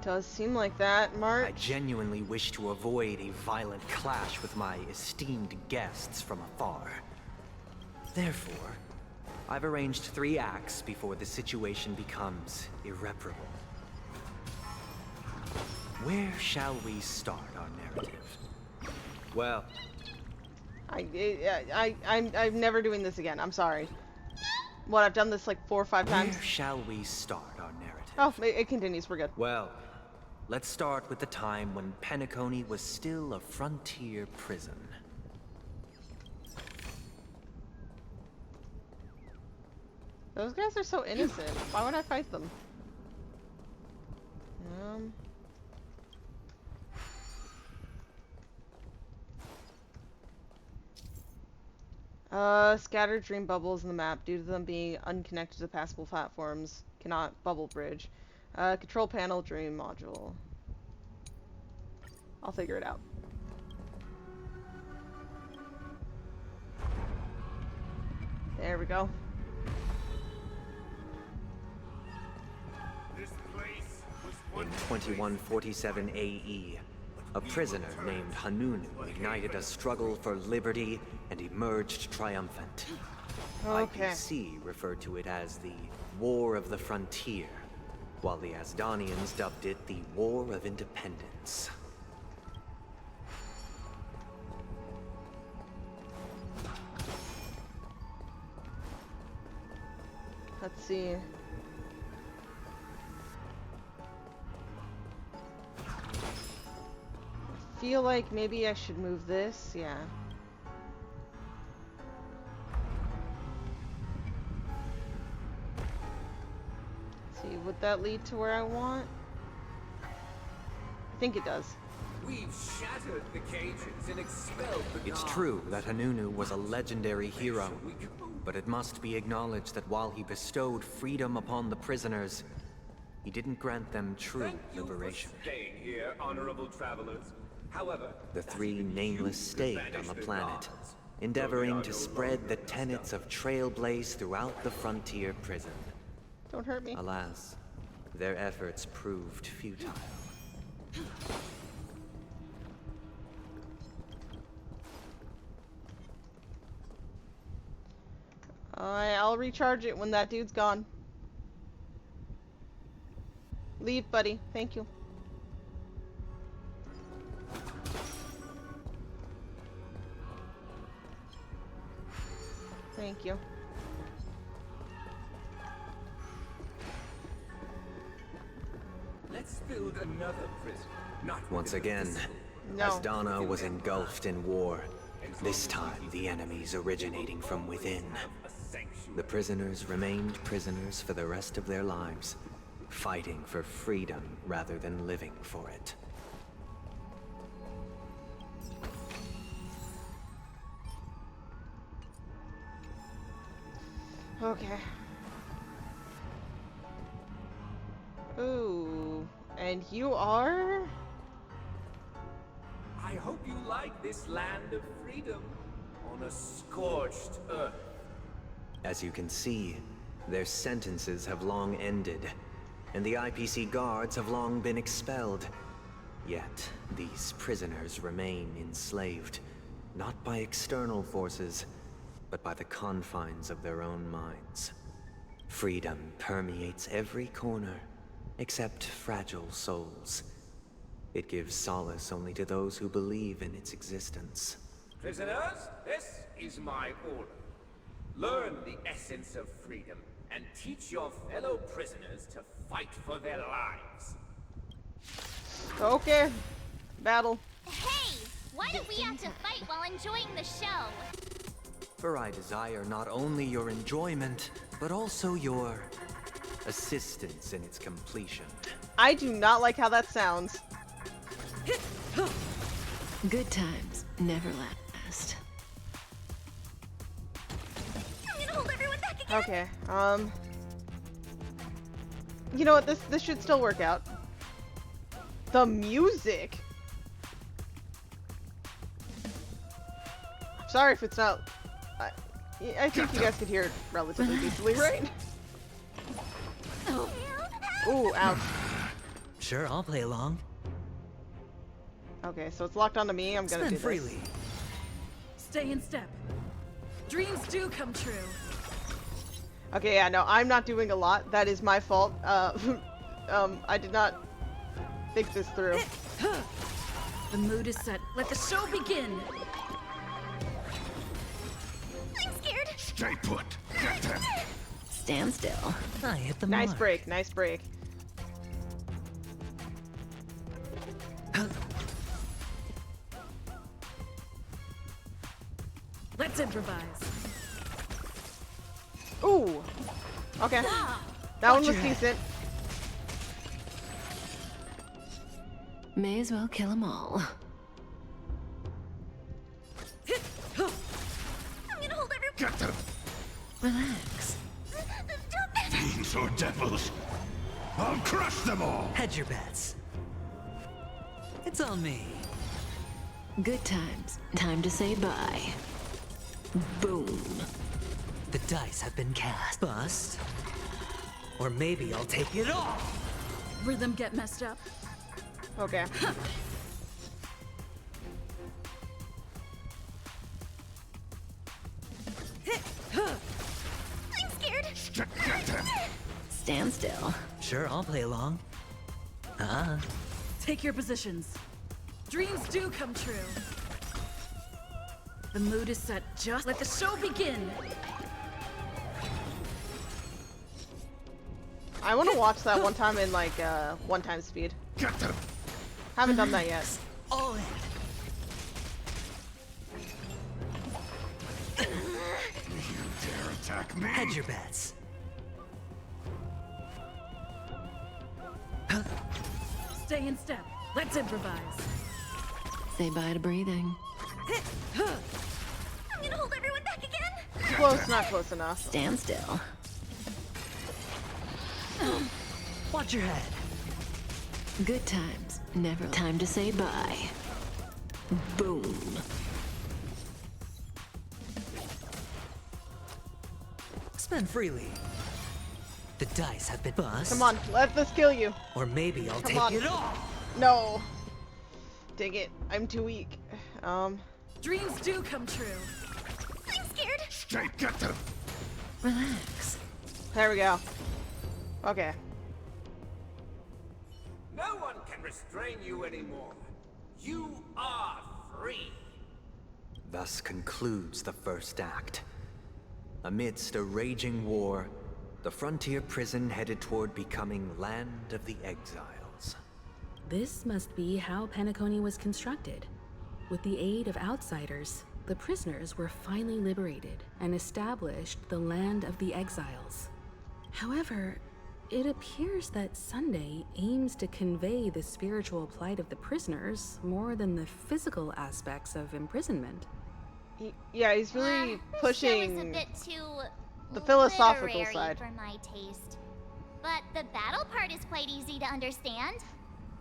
Does seem like that, March. I genuinely wish to avoid a violent clash with my esteemed guests from afar. Therefore, I've arranged 3 acts before the situation becomes irreparable. Where shall we start our narrative? Well, I'm never doing this again. I'm sorry. What, I've done this like 4 or 5 times? where shall we start our narrative? Oh, it continues. We're good. Well, let's start with the time when Penacony was still a frontier prison. Those guys are so innocent. Why would I fight them? Scattered dream bubbles in the map due to them being unconnected to passable platforms. Cannot bubble bridge. Control panel dream module. I'll figure it out. There we go. In 2147 AE, a prisoner named Hanunu ignited a struggle for liberty and emerged triumphant. Okay. IPC referred to it as the War of the Frontier, while the Asdanians dubbed it the War of Independence. Let's see. I feel like maybe I should move this, yeah. Let's see, would that lead to where I want? I think it does. We've shattered the cages and expelled the It's guards. true that Hanunu was a legendary hero, but it must be acknowledged that while he bestowed freedom upon the prisoners, he didn't grant them true liberation. Staying here, honorable travelers. However, The 3 nameless stayed on the planet, endeavoring to spread the tenets of Trailblaze throughout the frontier prison. Don't hurt me. Alas, their efforts proved futile. I'll recharge it when that dude's gone. Leave, buddy. Thank you. Thank you. let's build another prison. Not Once again, No. Asdana was engulfed in war. This time, the enemies originating from within. The prisoners remained prisoners for the rest of their lives, fighting for freedom rather than living for it. Okay. Ooh, and you are? I hope you like this land of freedom on a scorched earth. As you can see, their sentences have long ended, and the IPC guards have long been expelled. Yet, these prisoners remain enslaved, not by external forces, but by the confines of their own minds. Freedom permeates every corner, except fragile souls. It gives solace only to those who believe in its existence. Prisoners, this is my order. Learn the essence of freedom, and teach your fellow prisoners to fight for their lives. Okay. Battle. Hey! Why don't we have to fight while enjoying the show? For I desire not only your enjoyment, but also your assistance in its completion. I do not like how that sounds. Good times never last. I'm gonna hold everyone back again. Okay, you know what, this should still work out. The music! I'm sorry if it's not... I think you guys could hear it relatively decently, right? Ooh, ouch. Sure, I'll play along. Okay, so it's locked onto me. I'm gonna do this. Freely. Stay in step. Dreams do come true. Okay, yeah, no, I'm not doing a lot. That is my fault. I did not think this through. The mood is set. Let the show begin. I'm scared. Stay put. Get them. Stand still. I hit the Nice mark. break, nice break. Let's improvise. Ooh. Okay. That one was decent. May as well kill them all. I'm gonna hold everyone. Get them. Relax. Fiends or devils. I'll crush them all. Hedge your bets. It's on me. Good times. Time to say bye. Boom. The dice have been cast. Bust. Or maybe I'll take it all. Rhythm get messed up. Okay. I'm scared. Get them. Stand still. Sure, I'll play along. Take your positions. Dreams do come true. The mood is set. Just let the show begin. I want to watch that one time in like one time speed. Get them. Haven't done that yet. All in. You dare attack me? Hedge your bets. Stay in step. Let's improvise. Say bye to breathing. I'm gonna hold everyone back again. Close, not close enough. Stand still. Watch your head. Good times. Never time to say bye. Boom. Spend freely. The dice have been bust. Come on, let this kill you. Or maybe I'll Come take on. it all. No. Dang it, I'm too weak. Dreams do come true. I'm scared. Stay. Get them. Relax. There we go. Okay. No one can restrain you anymore. You are free. Thus concludes the first act. Amidst a raging war, the frontier prison headed toward becoming Land of the Exiles. This must be how Penacony was constructed. With the aid of outsiders, the prisoners were finally liberated and established the Land of the Exiles. However, it appears that Sunday aims to convey the spiritual plight of the prisoners more than the physical aspects of imprisonment. Yeah, he's really This show is a pushing. bit too The philosophical literary side. for my taste. But the battle part is quite easy to understand.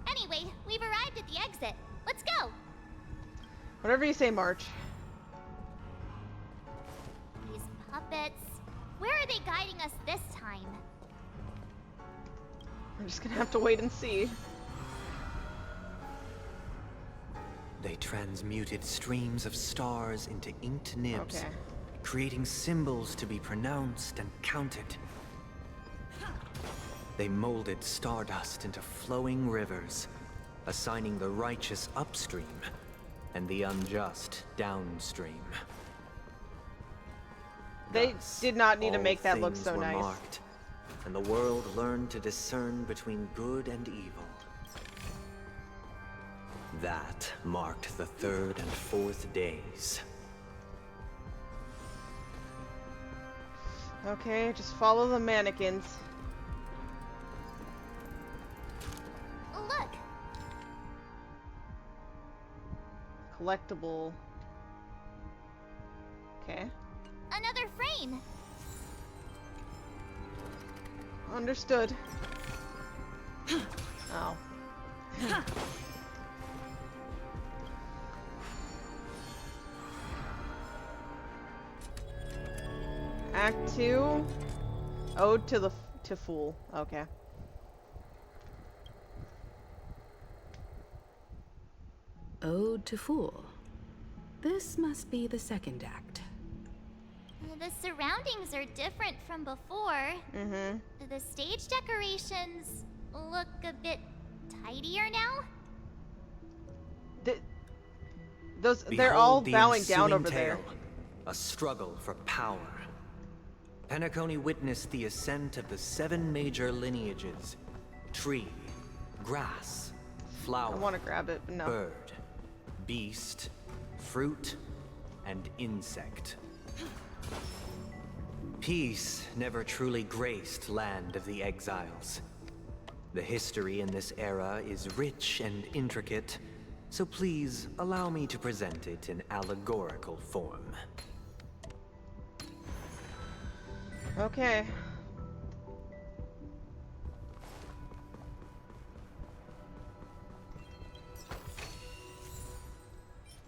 Anyway, we've arrived at the exit. Let's go. Whatever you say, March. These puppets. Where are they guiding us this time? We're just gonna have to wait and see. They transmuted streams of stars into inked nibs, Okay. creating symbols to be pronounced and counted. They molded stardust into flowing rivers, assigning the righteous upstream and the unjust downstream. They did not need to All make that look things so were nice. marked, and the world learned to discern between good and evil. That marked the 3rd and 4th days. Okay, just follow the mannequins. Look, Collectible. Okay. another frame. Understood. Oh. Act 2. Ode to Fool. Okay. Ode to Fool. This must be the second act. The surroundings are different from before. Mm-hmm. The stage decorations look a bit tidier now. They're all Behold the bowing down ensuing over there. tale, a struggle for power. Penacony witnessed the ascent of the 7 major lineages: tree, grass, flower, I want to grab it, but no. bird, beast, fruit, and insect. Peace never truly graced Land of the Exiles. The history in this era is rich and intricate, so please allow me to present it in allegorical form. Okay.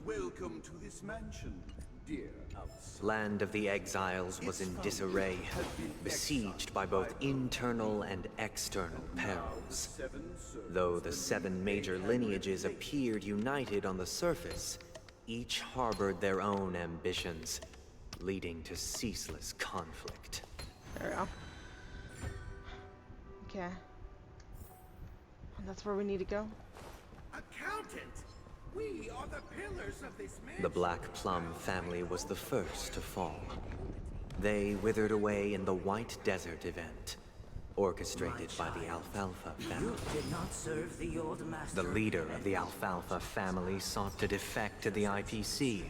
Welcome to this mansion, dear outsider. Land of the Exiles was in disarray, besieged by both internal and external perils. Though the 7 major lineages appeared united on the surface, each harbored their own ambitions, leading to ceaseless conflict. There we go. Okay. That's where we need to go. Accountant! We are the pillars of this man. The Black Plum family was the first to fall. They withered away in the White Desert event, orchestrated by the Alfalfa family. You did not serve the old master. The leader of the Alfalfa family sought to defect to the IPC,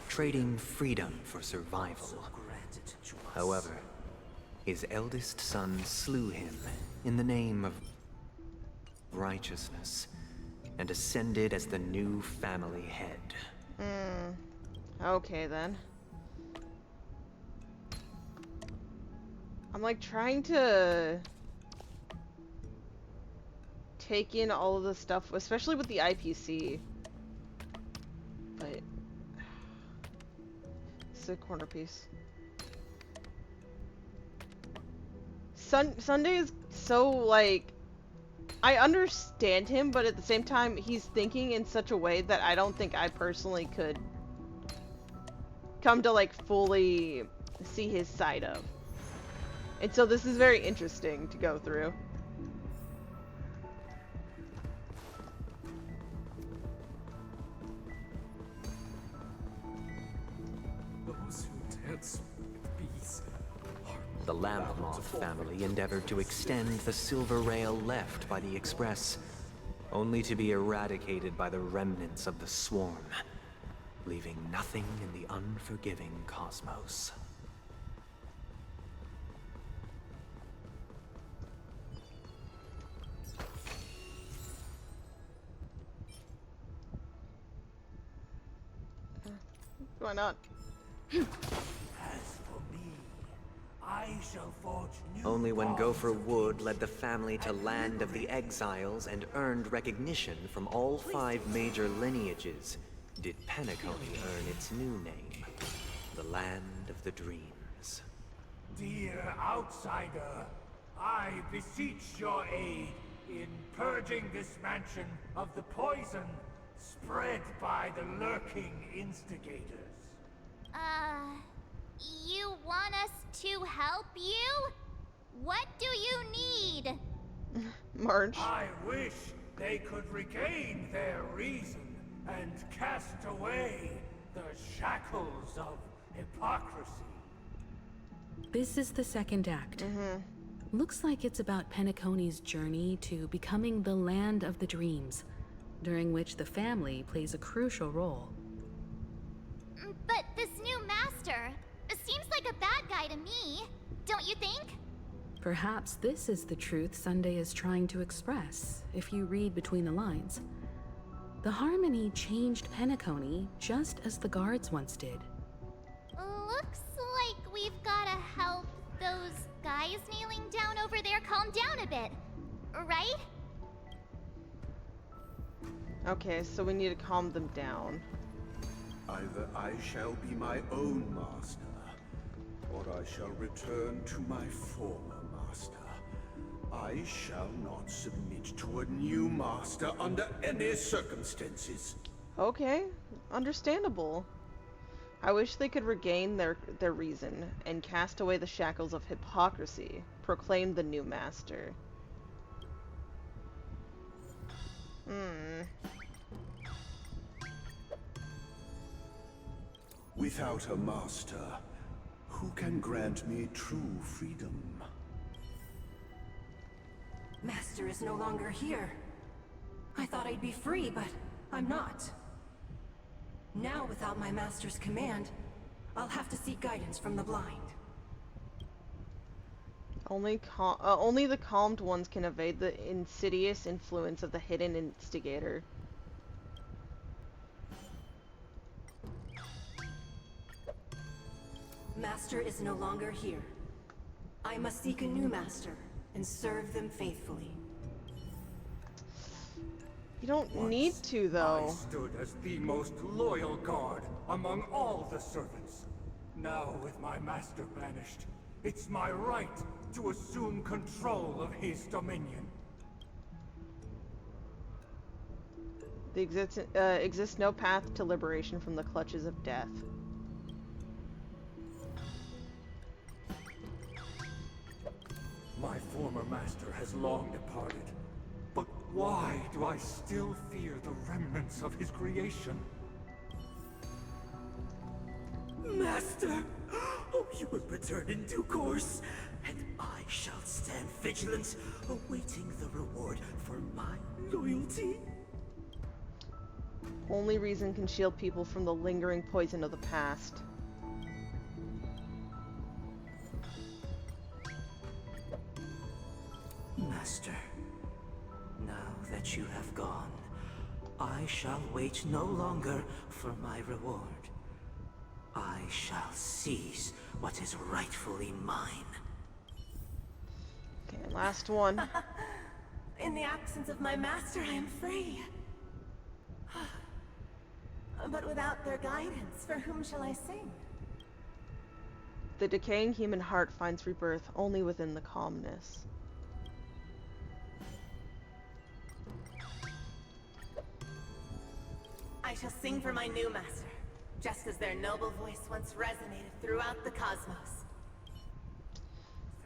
trading freedom for survival. However, his eldest son slew him in the name of righteousness, and ascended as the new family head. Okay then. I'm like trying to take in all of the stuff, especially with the IPC. But it's a corner piece. Sunday is so like, I understand him, but at the same time, he's thinking in such a way that I don't think I personally could come to like fully see his side of. And so this is very interesting to go through. Those who dance with bees are The Lamp Moth family endeavored to extend the silver rail left by the Express, only to be eradicated by the remnants of the swarm, leaving nothing in the unforgiving cosmos. Why not? As for me, I shall forge new Only when paths Gopher of Wood led the family to Land of the Exiles and earned recognition from all 5 major lineages did Penacony earn its new name, the Land of the Dreams. Dear outsider, I beseech your aid in purging this mansion of the poison spread by the lurking instigators. You want us to help you? What do you need? Marge. I wish they could regain their reason and cast away the shackles of hypocrisy. This is the second act. Looks like it's about Penacony's journey to becoming the Land of the Dreams, during which the family plays a crucial role. But this new master seems like a bad guy to me, don't you think? Perhaps this is the truth Sunday is trying to express, if you read between the lines. The Harmony changed Penacony just as the guards once did. Looks like we've gotta help those guys kneeling down over there calm down a bit, right? Okay, so we need to calm them down. Either I shall be my own master, or I shall return to my former master. I shall not submit to a new master under any circumstances. Okay, understandable. I wish they could regain their reason and cast away the shackles of hypocrisy, proclaim the new master. Without a master, who can grant me true freedom? Master is no longer here. I thought I'd be free, but I'm not. Now, without my master's command, I'll have to seek guidance from the blind. Only the calmed ones can evade the insidious influence of the hidden instigator. Master is no longer here. I must seek a new master and serve them faithfully. You don't need to, though. I stood as the most loyal guard among all the servants. Now, with my master banished, it's my right to assume control of his dominion. There exists no path to liberation from the clutches of death. My former master has long departed, but why do I still fear the remnants of his creation? Master! Oh, you will return in due course, and I shall stand vigilant, awaiting the reward for my loyalty. Only reason can shield people from the lingering poison of the past. Master, now that you have gone, I shall wait no longer for my reward. I shall seize what is rightfully mine. Okay, last one. In the absence of my master, I am free. But without their guidance, for whom shall I sing? The decaying human heart finds rebirth only within the calmness. I shall sing for my new master, just as their noble voice once resonated throughout the cosmos.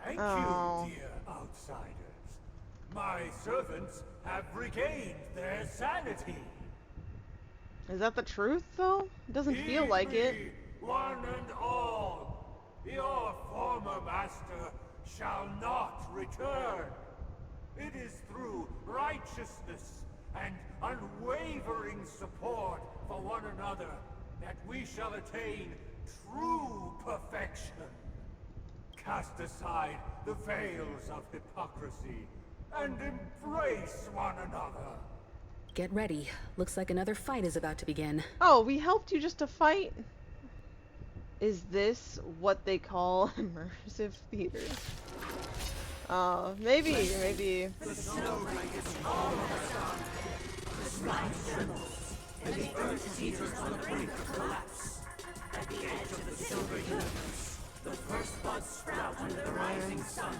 Thank you, dear outsiders. My servants have regained their sanity. Is that the truth, though? It doesn't feel like it. One and all, your former master shall not return. It is through righteousness and unwavering support for one another that we shall attain true perfection. Cast aside the veils of hypocrisy and embrace one another. Get ready. Looks like another fight is about to begin. Oh, we helped you just to fight? Is this what they call immersive theater? Maybe. The snowbank is almost done. The sky trembles, and the earth teeters on the brink of collapse. At the edge of the silver universe, the first buds sprout under the rising sun.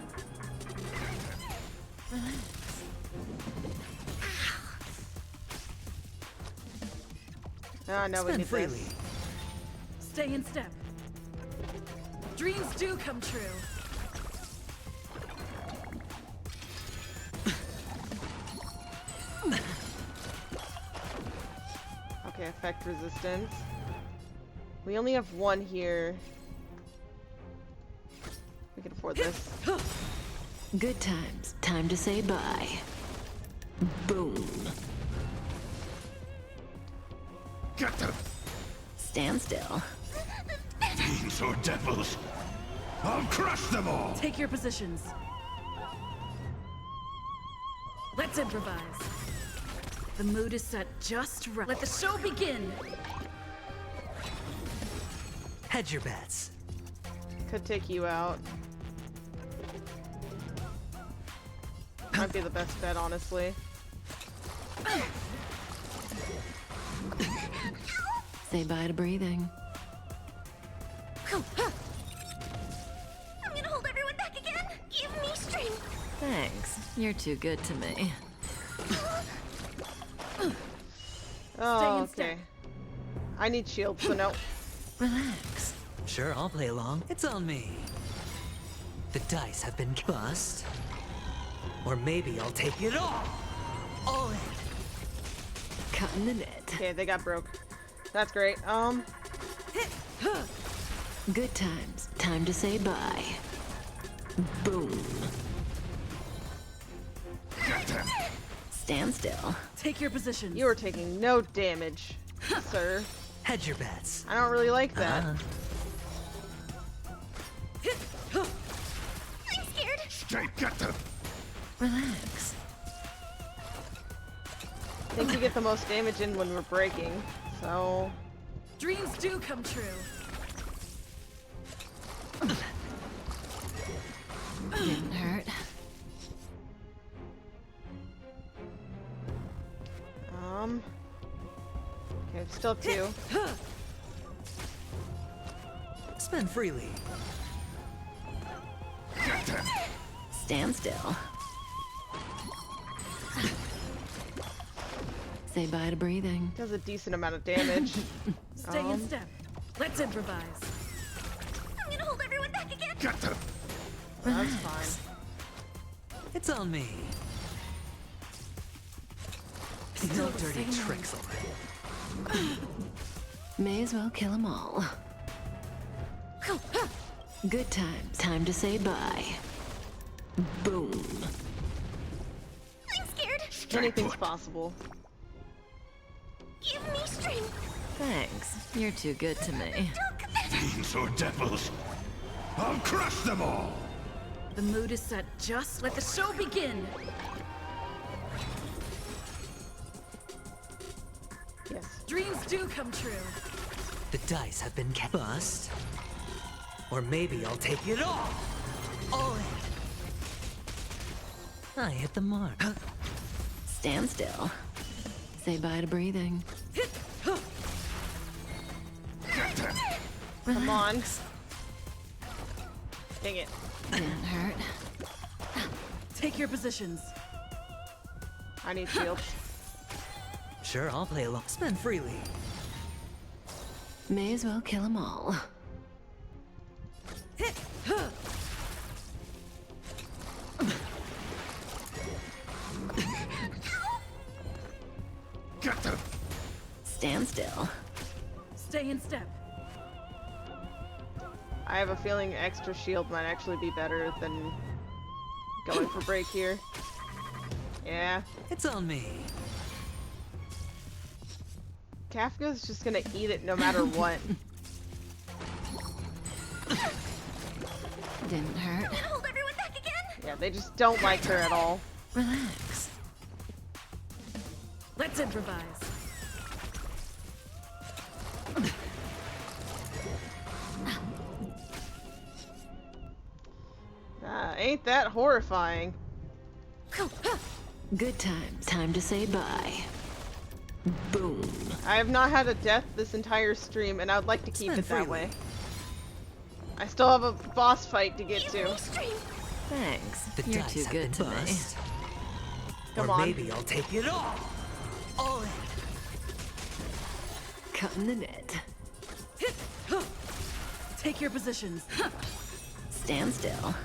Ah, no, we need freely. this. Stay in step. Dreams do come true. Okay, effect resistance. We only have one here. We can afford this. Good times. Time to say bye. Boom. Get them! Stand still. Fiends or devils! I'll crush them all! Take your positions. Let's improvise. The mood is set just right. Let the show begin! Hedge your bets. Could take you out. Might be the best bet, honestly. Say bye to breathing. I'm gonna hold everyone back again. Give me strength. Thanks. You're too good to me. Oh, okay. I need shields, so no. Relax. Sure, I'll play along. It's on me. The dice have been bust. Or maybe I'll take it all in. Cutting the net. Okay, they got broke. That's great. Good times. Time to say bye. Boom. Stand still. Take your positions. You are taking no damage, sir. Hedge your bets. I don't really like that. I'm scared. Stay, get them! Relax. I think we get the most damage in when we're breaking, so... Dreams do come true. Didn't hurt. Okay, still two. Spend freely. Stand still. Say bye to breathing. Does a decent amount of damage. Stay in step. Let's improvise. I'm gonna hold everyone back again. Get them! That's fine. It's on me. No dirty tricks already. May as well kill them all. Good times. Time to say bye. Boom. I'm scared. Anything's possible. Give me strength. Thanks. You're too good to me. Fiends or devils! I'll crush them all! The mood is set just. Let the show begin. Yes. Dreams do come true. The dice have been bust. Or maybe I'll take it all in. I hit the mark. Stand still. Say bye to breathing. Come on. Dang it. Didn't hurt. Take your positions. I need shields. Sure, I'll play along. Spend freely. May as well kill them all. Get them! Stand still. Stay in step. I have a feeling extra shield might actually be better than going for break here. Yeah. It's on me. Kafka's just gonna eat it no matter what. Didn't hurt. Hold everyone back again. Yeah, they just don't like her at all. Relax. Let's improvise. Ain't that horrifying? Good times. Time to say bye. Boom. I have not had a death this entire stream, and I would like to keep it that way. I still have a boss fight to get to. Thanks. The You're dice too have good been to me. bust. Come or on. maybe I'll take it all. All in. Cutting the net. Take your positions. Stand still.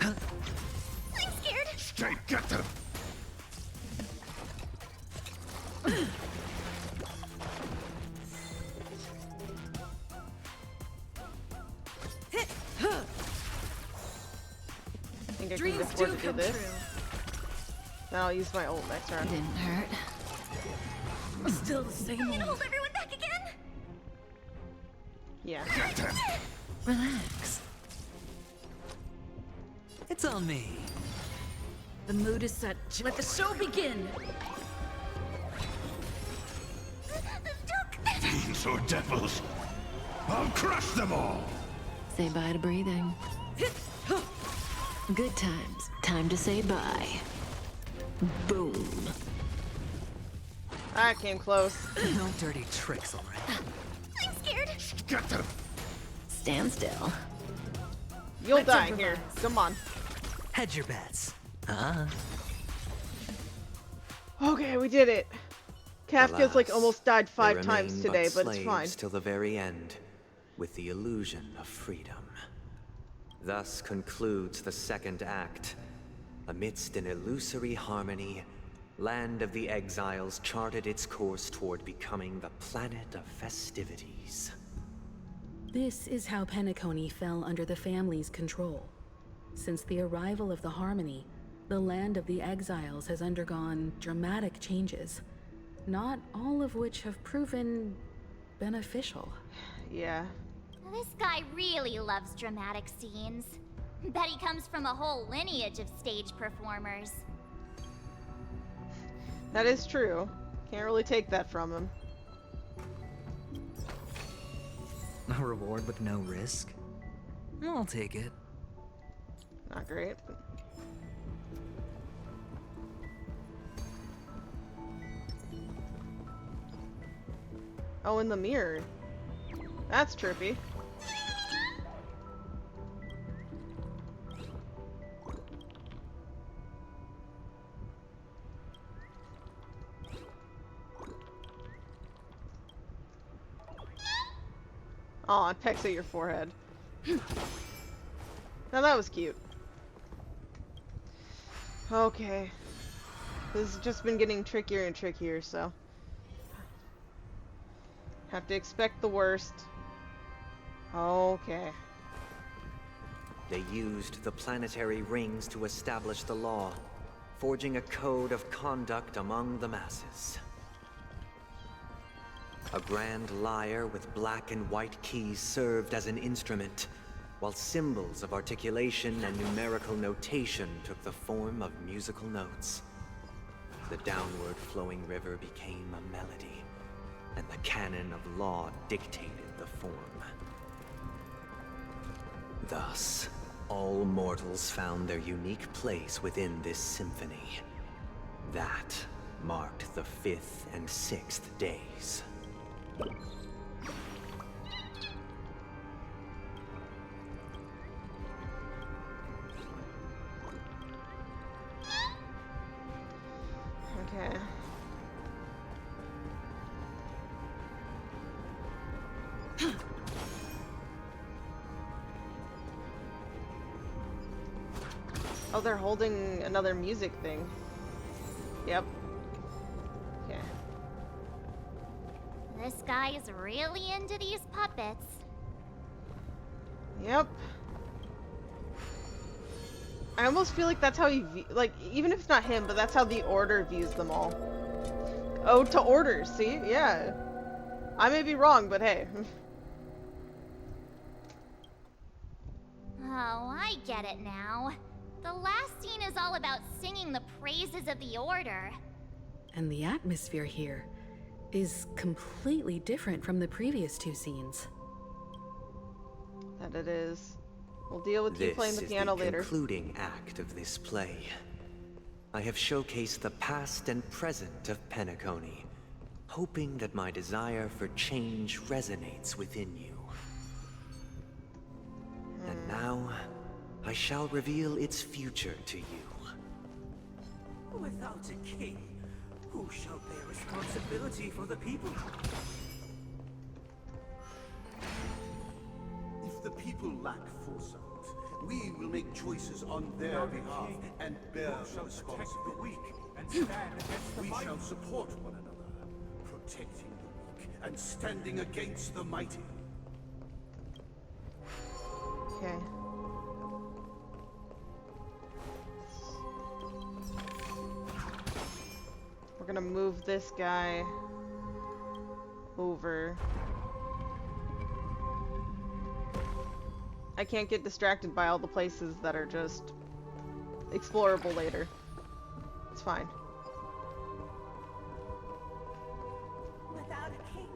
I'm scared. Stay, get them! I think I can Dreams afford do to do come this. true. Then I'll use my ult next round. Didn't hurt. Still the same old. Hold everyone back again. Yeah. Get them! Relax. It's on me. The mood is set. Let the show begin. Fiends or devils, I'll crush them all! Say bye to breathing. Good times. Time to say bye. Boom. I came close. No dirty tricks, alright? I'm scared. Get them! Stand still. You'll Let's die improvise. here. Come on. Hedge your bets. Huh? Okay, we did it. Kafka's like Alas, almost died they 5 times remain today, but it's slaves fine. till the very end, with the illusion of freedom. Thus concludes the second act. Amidst an illusory harmony, Land of the Exiles charted its course toward becoming the planet of festivities. This is how Penacony fell under the family's control. Since the arrival of the Harmony, the Land of the Exiles has undergone dramatic changes, not all of which have proven beneficial. Yeah. This guy really loves dramatic scenes. Bet he comes from a whole lineage of stage performers. That is true. Can't really take that from him. A reward with no risk? I'll take it. Not great. Oh, in the mirror. That's trippy. Aw, it pecks at your forehead. Now that was cute. Okay. This has just been getting trickier and trickier, so... have to expect the worst. Okay. They used the planetary rings to establish the law, forging a code of conduct among the masses. A grand lyre with black and white keys served as an instrument, while symbols of articulation and numerical notation took the form of musical notes. The downward flowing river became a melody, and the canon of law dictated the form. Thus, all mortals found their unique place within this symphony. That marked the 5th and 6th days. Okay. Oh, they're holding another music thing. Yep. Okay. This guy is really into these puppets. Yep. I almost feel like that's how he like, even if it's not him, but that's how the Order views them all. Oh, to orders, see? Yeah. I may be wrong, but hey. Oh, I get it now. The last scene is all about singing the praises of the Order. And the atmosphere here is completely different from the previous 2 scenes. That it is. We'll deal with you playing the piano later. This is the concluding act of this play. I have showcased the past and present of Penacony, hoping that my desire for change resonates within you. And now, I shall reveal its future to you. Without a king, who shall bear responsibility for the people? If the people lack foresight, we will make choices on their behalf and bear the responsibility. We shall support one another, protecting the weak and standing against the mighty. Okay. We're gonna move this guy over. I can't get distracted by all the places that are just explorable later. It's fine. Without a king,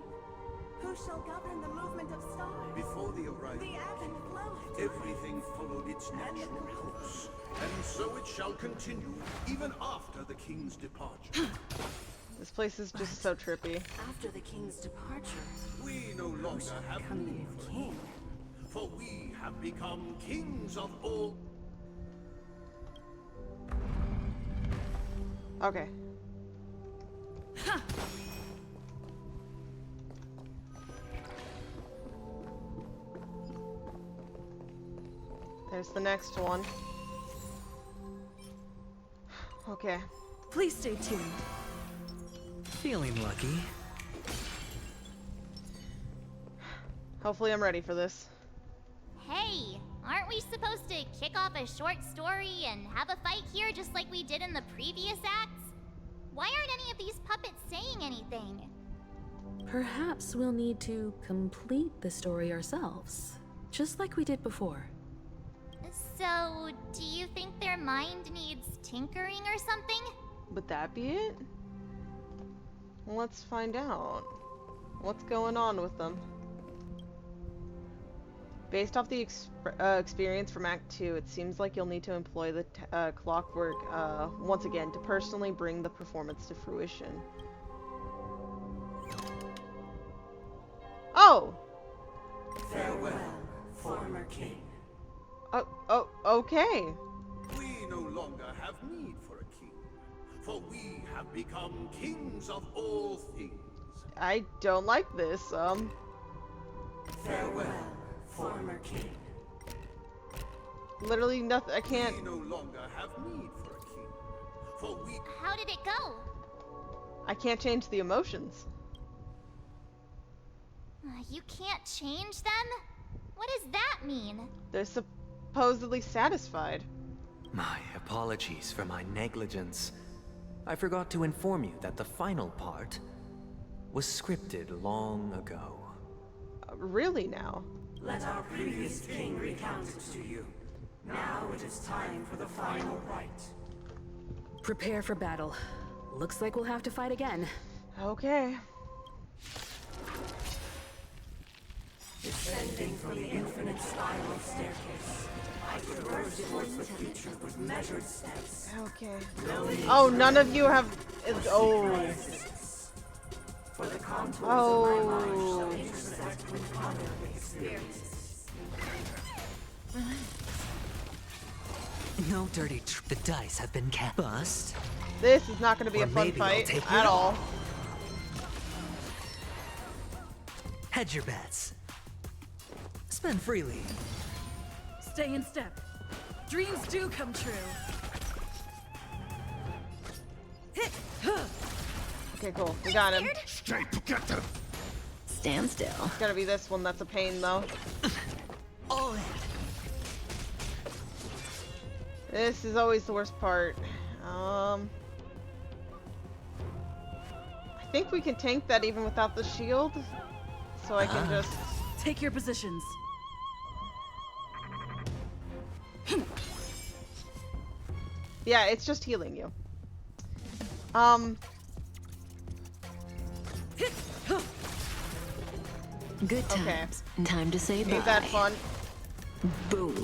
who shall govern the movement of stars? Before the arrival, The ebb and flow of everything followed its natural course, and so it shall continue even after the king's departure. This place is just so trippy. After the king's departure, We no longer have need for a king, for we have become kings of all. Okay. There's the next one. Okay. Please stay tuned. Feeling lucky. Hopefully I'm ready for this. Hey, aren't we supposed to kick off a short story and have a fight here just like we did in the previous acts? Why aren't any of these puppets saying anything? Perhaps we'll need to complete the story ourselves, just like we did before. So, do you think their mind needs tinkering or something? Would that be it? Let's find out. What's going on with them? Based off the experience from Act 2, it seems like you'll need to employ the clockwork once again to personally bring the performance to fruition. Oh! Farewell, former king. Oh, okay. We no longer have need for a king, for we have become kings of all things. I don't like this, Farewell, former king. Literally nothing, I can't... We no longer have need for a king, for we... How did it go? I can't change the emotions. You can't change them? What does that mean? They're supposedly satisfied. My apologies for my negligence. I forgot to inform you that the final part was scripted long ago. Really now? Let our previous king recount it to you. Now it is time for the final rite. Prepare for battle. Looks like we'll have to fight again. Okay. Descending from the infinite spiral staircase, I traverse towards the future with measured steps. Okay. Oh, none of you have... Oh. For the contours of my mind shall Oh. intersect with other experiences. No dirty the dice have been bust. This is not going to be Or a fun maybe I'll fight take at it all. Hedge your bets. Spend freely. Stay in step. Dreams do come true. Okay, cool. We got him. Stay together. Stand still. It's gotta be this one that's a pain, though. All in. This is always the worst part. I think we can tank that even without the shield. So I can just... Take your positions. Yeah, it's just healing you. Good times. Time to say bye. Ain't that fun? Boom.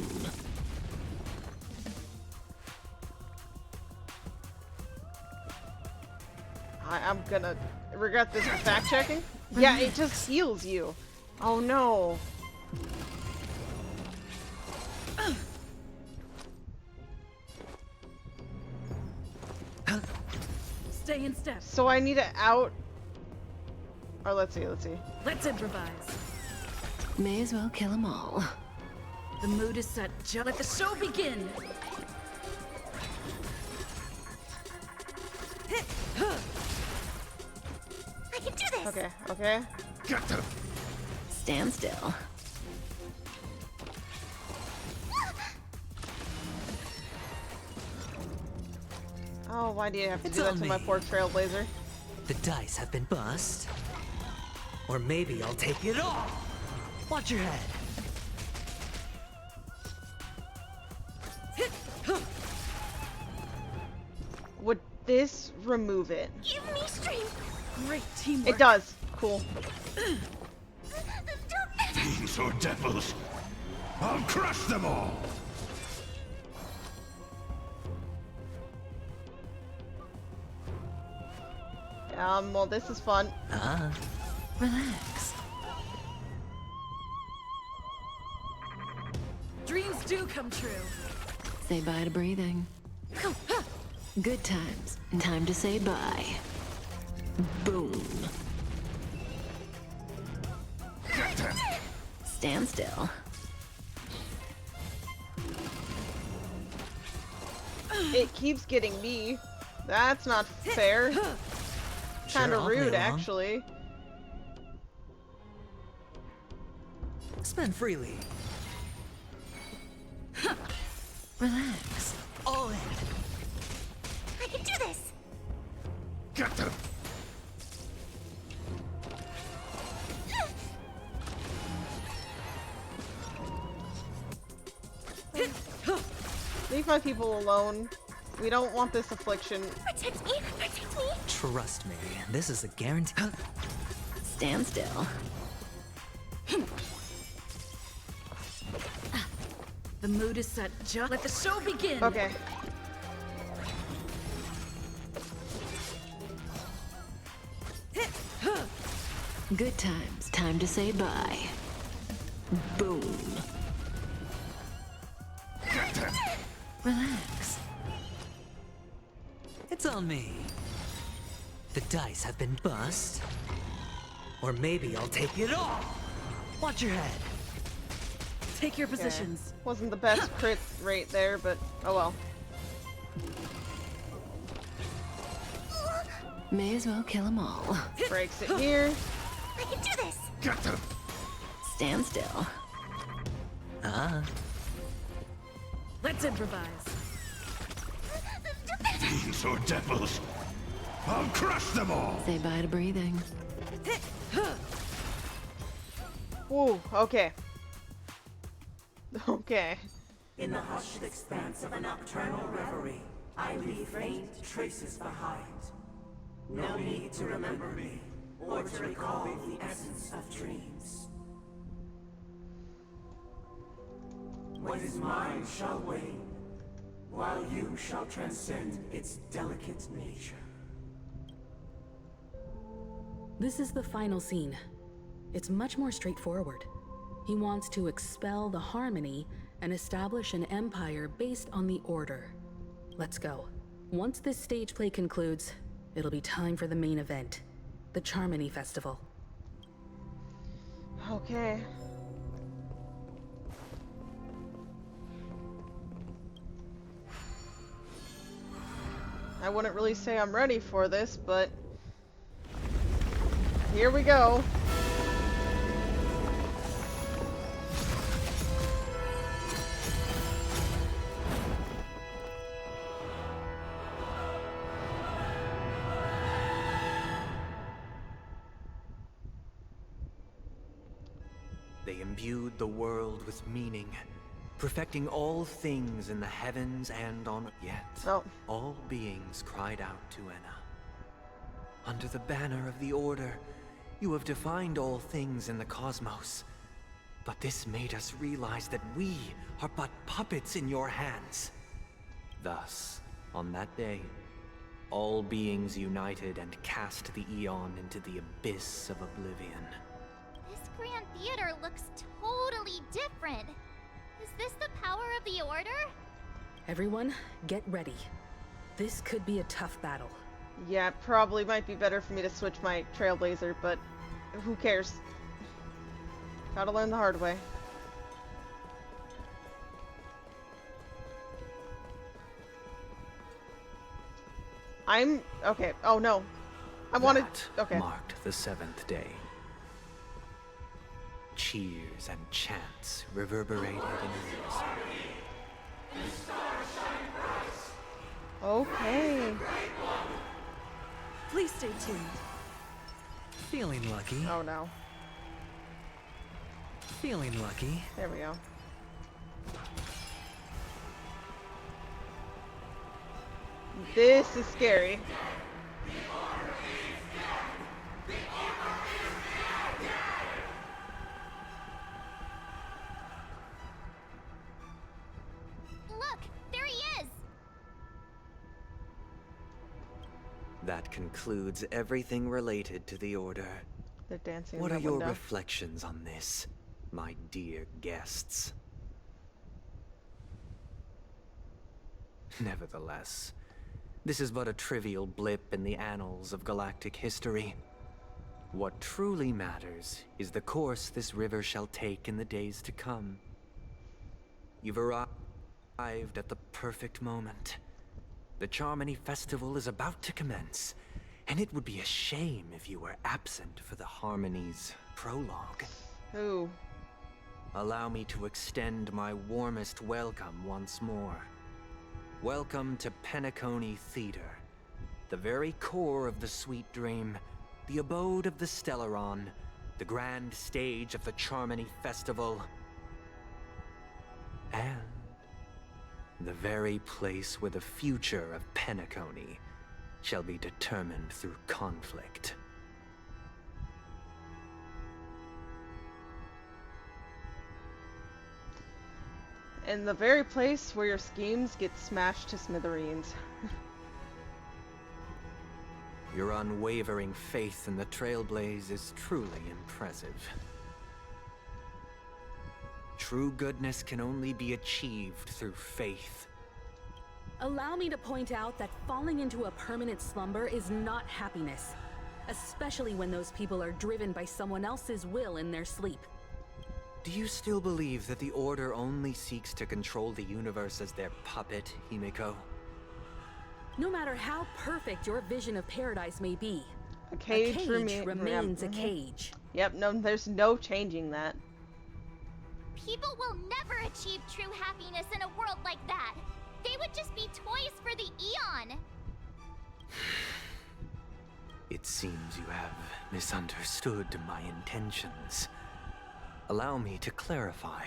I'm gonna regret this for fact checking. Yeah, it just heals you. Oh no. Stay in step. So I need to out. Or let's see. Let's improvise. May as well kill them all. The mood is set. Let the show begin. I can do this. Okay. Get them. Stand still. Oh, why do you have to It's do that on to my me. poor trailblazer? The dice have been bust. Or maybe I'll take it all. Watch your head. Would this remove it? Give me strength. Great teamwork. It does. Cool. Fiends or devils, I'll crush them all! Well, this is fun. Relax. Dreams do come true. Say bye to breathing. Good times. Time to say bye. Boom. Stand still. It keeps getting me. That's not fair. Kind of I'll play rude, along. actually. Spend freely. Relax. All in. I can do this. Get them. Leave my people alone. We don't want this affliction. Protect me. Protect me. Trust me, this is a guarantee. Stand still. The mood is set. Let the show begin. Okay. Good times. Time to say bye. Boom. Relax. It's on me. The dice have been bust. Or maybe I'll take it all. Watch your head. Take your Okay. positions. Wasn't the best crit rate there, but oh well. May as well kill them all. Breaks it here. I can do this. Get them. Stand still. Let's improvise. Fiends or devils, I'll crush them all! Say bye to breathing. Ooh, okay. Okay. In the hushed expanse of a nocturnal reverie, I leave faint traces behind. No need to remember me, or to recall the essence of dreams. What is mine shall wane, while you shall transcend its delicate nature. This is the final scene. It's much more straightforward. He wants to expel the Harmony and establish an empire based on the Order. Let's go. Once this stage play concludes, it'll be time for the main event, the Charmony Festival. Okay. I wouldn't really say I'm ready for this, but here we go. They imbued the world with meaning, perfecting all things in the heavens and on yet. All beings cried out to Enna. Under the banner of the Order, you have defined all things in the cosmos. But this made us realize that we are but puppets in your hands. Thus, on that day, all beings united and cast the Eon into the abyss of oblivion. This Grand Theater looks totally different. Is this the power of the Order? Everyone, get ready. This could be a tough battle. Yeah, probably might be better for me to switch my Trailblazer, but who cares? Gotta learn the hard way. Okay. Oh no. I wanted. Okay. Marked the 7th day. Cheers and chants reverberated in ears. Okay. Please stay tuned. Feeling lucky. Oh no. Feeling lucky. There we go. This is scary. Look, there he is. That concludes everything related to the Order. They're dancing. What in are that your window. reflections on this, my dear guests? Nevertheless, this is but a trivial blip in the annals of galactic history. What truly matters is the course this river shall take in the days to come. You've arrived at the perfect moment. The Charmony Festival is about to commence, and it would be a shame if you were absent for the Harmony's prologue. Ooh. Allow me to extend my warmest welcome once more. Welcome to Penacony Theater, the very core of the Sweet Dream, the abode of the Stellaron, the grand stage of the Charmony Festival, and the very place where the future of Penacony shall be determined through conflict. And the very place where your schemes get smashed to smithereens. Your unwavering faith in the Trailblaze is truly impressive. True goodness can only be achieved through faith. Allow me to point out that falling into a permanent slumber is not happiness, especially when those people are driven by someone else's will in their sleep. Do you still believe that the Order only seeks to control the universe as their puppet, Himiko? No matter how perfect your vision of paradise may be, A cage remains a mhm. cage. Yep, no, there's no changing that. People will never achieve true happiness in a world like that. They would just be toys for the Eon. It seems you have misunderstood my intentions. Allow me to clarify.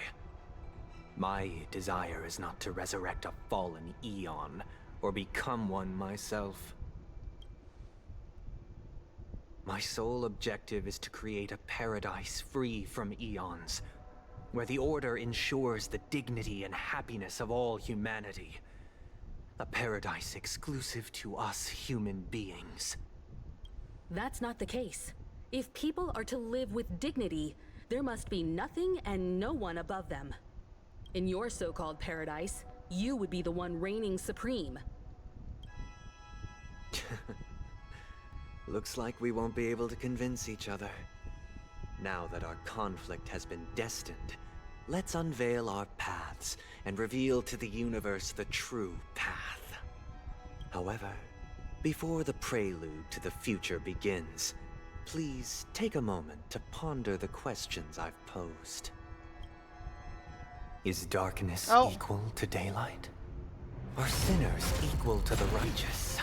My desire is not to resurrect a fallen Eon, or become one myself. My sole objective is to create a paradise free from Eons, where the Order ensures the dignity and happiness of all humanity. A paradise exclusive to us human beings. That's not the case. If people are to live with dignity, there must be nothing and no one above them. In your so-called paradise, you would be the one reigning supreme. Looks like we won't be able to convince each other. Now that our conflict has been destined, let's unveil our paths and reveal to the universe the true path. However, before the prelude to the future begins, please take a moment to ponder the questions I've posed. Is darkness equal to daylight? Are sinners equal to the righteous?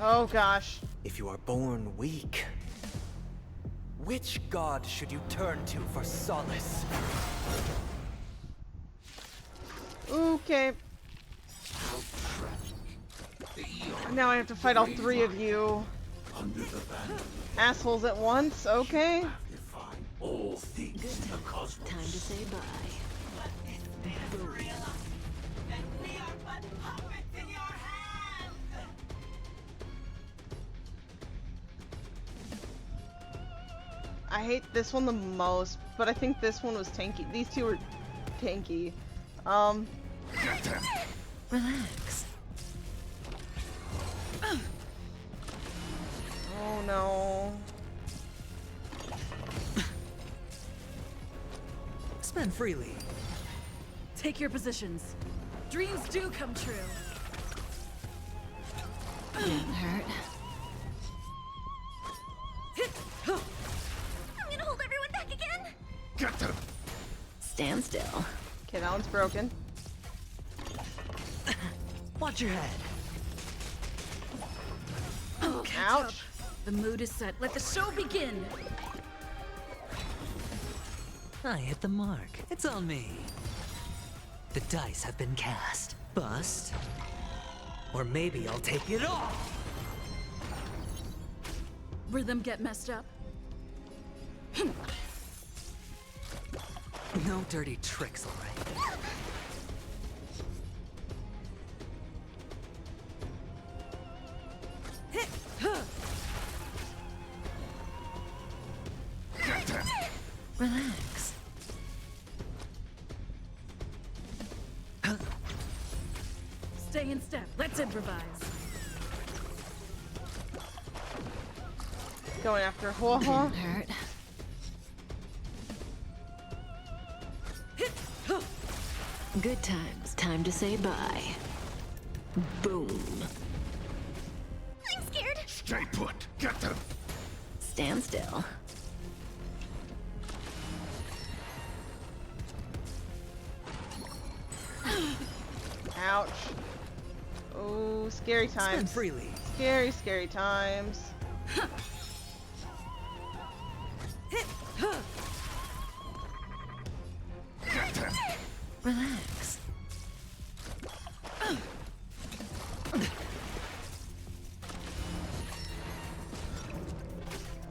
Oh gosh. If you are born weak, which god should you turn to for solace? Okay. Now I have to fight all three of you assholes at once, okay? all things in the cosmos. Time to say bye. Boom. I hate this one the most, but I think this one was tanky. These two were tanky. Relax. Oh no. Spend freely. Take your positions. Dreams do come true. Didn't hurt. I'm gonna hold everyone back again. Get them! Stand still. Okay, that one's broken. Watch your head. Oh, ouch. The mood is set. Let the show begin. I hit the mark. It's on me. The dice have been cast. Bust. Or maybe I'll take it all. Rhythm get messed up. No dirty tricks, all right. Relax. Stay in step. Let's improvise. Going after Ho-Ha. Didn't hurt. Good times. Time to say bye. Boom. I'm scared. Stay put! Get them! Stand still. Ouch. Oh, scary times. Spend freely. Scary, scary times. Relax.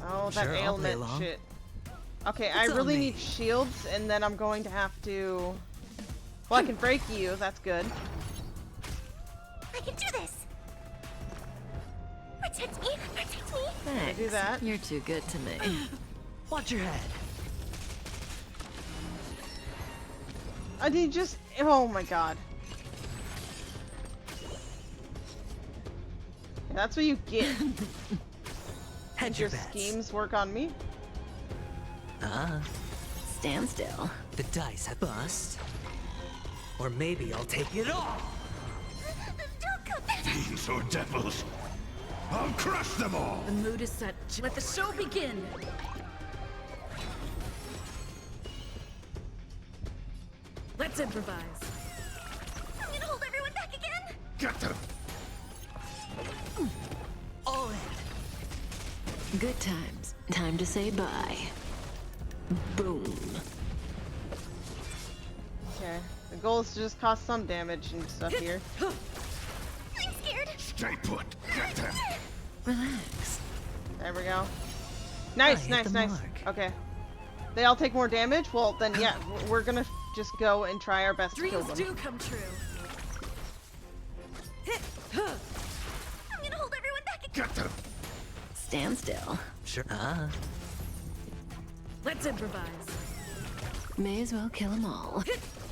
Oh, that Sure, I'll play ailment along. shit. Okay, It's I on really me. need shields, and then I'm going to have to... Well, I can break you, that's good. I can do this. Protect me. Protect me. Thanks. do that. You're too good to me. Watch your head. I did just... Oh my god. That's what you get. Hedge Your your bets. schemes work on me? Stand still. The dice have bust. Or maybe I'll take it all. Don't come back. Fiends or devils! I'll crush them all! The mood is set. Let the show begin. Let's improvise. I'm gonna hold everyone back again. Get them! All in. Good times. Time to say bye. Boom. Okay. The goal is to just cause some damage and stuff here. I'm scared. Stay put! Get them! Relax. There we go. Nice, hit nice, the nice. mark. Okay. They all take more damage? Well, then yeah, we're gonna just go and try our best to kill Dreams them. do come true. I'm gonna hold everyone back again. Get them! Stand still. Sure. Let's improvise. May as well kill them all.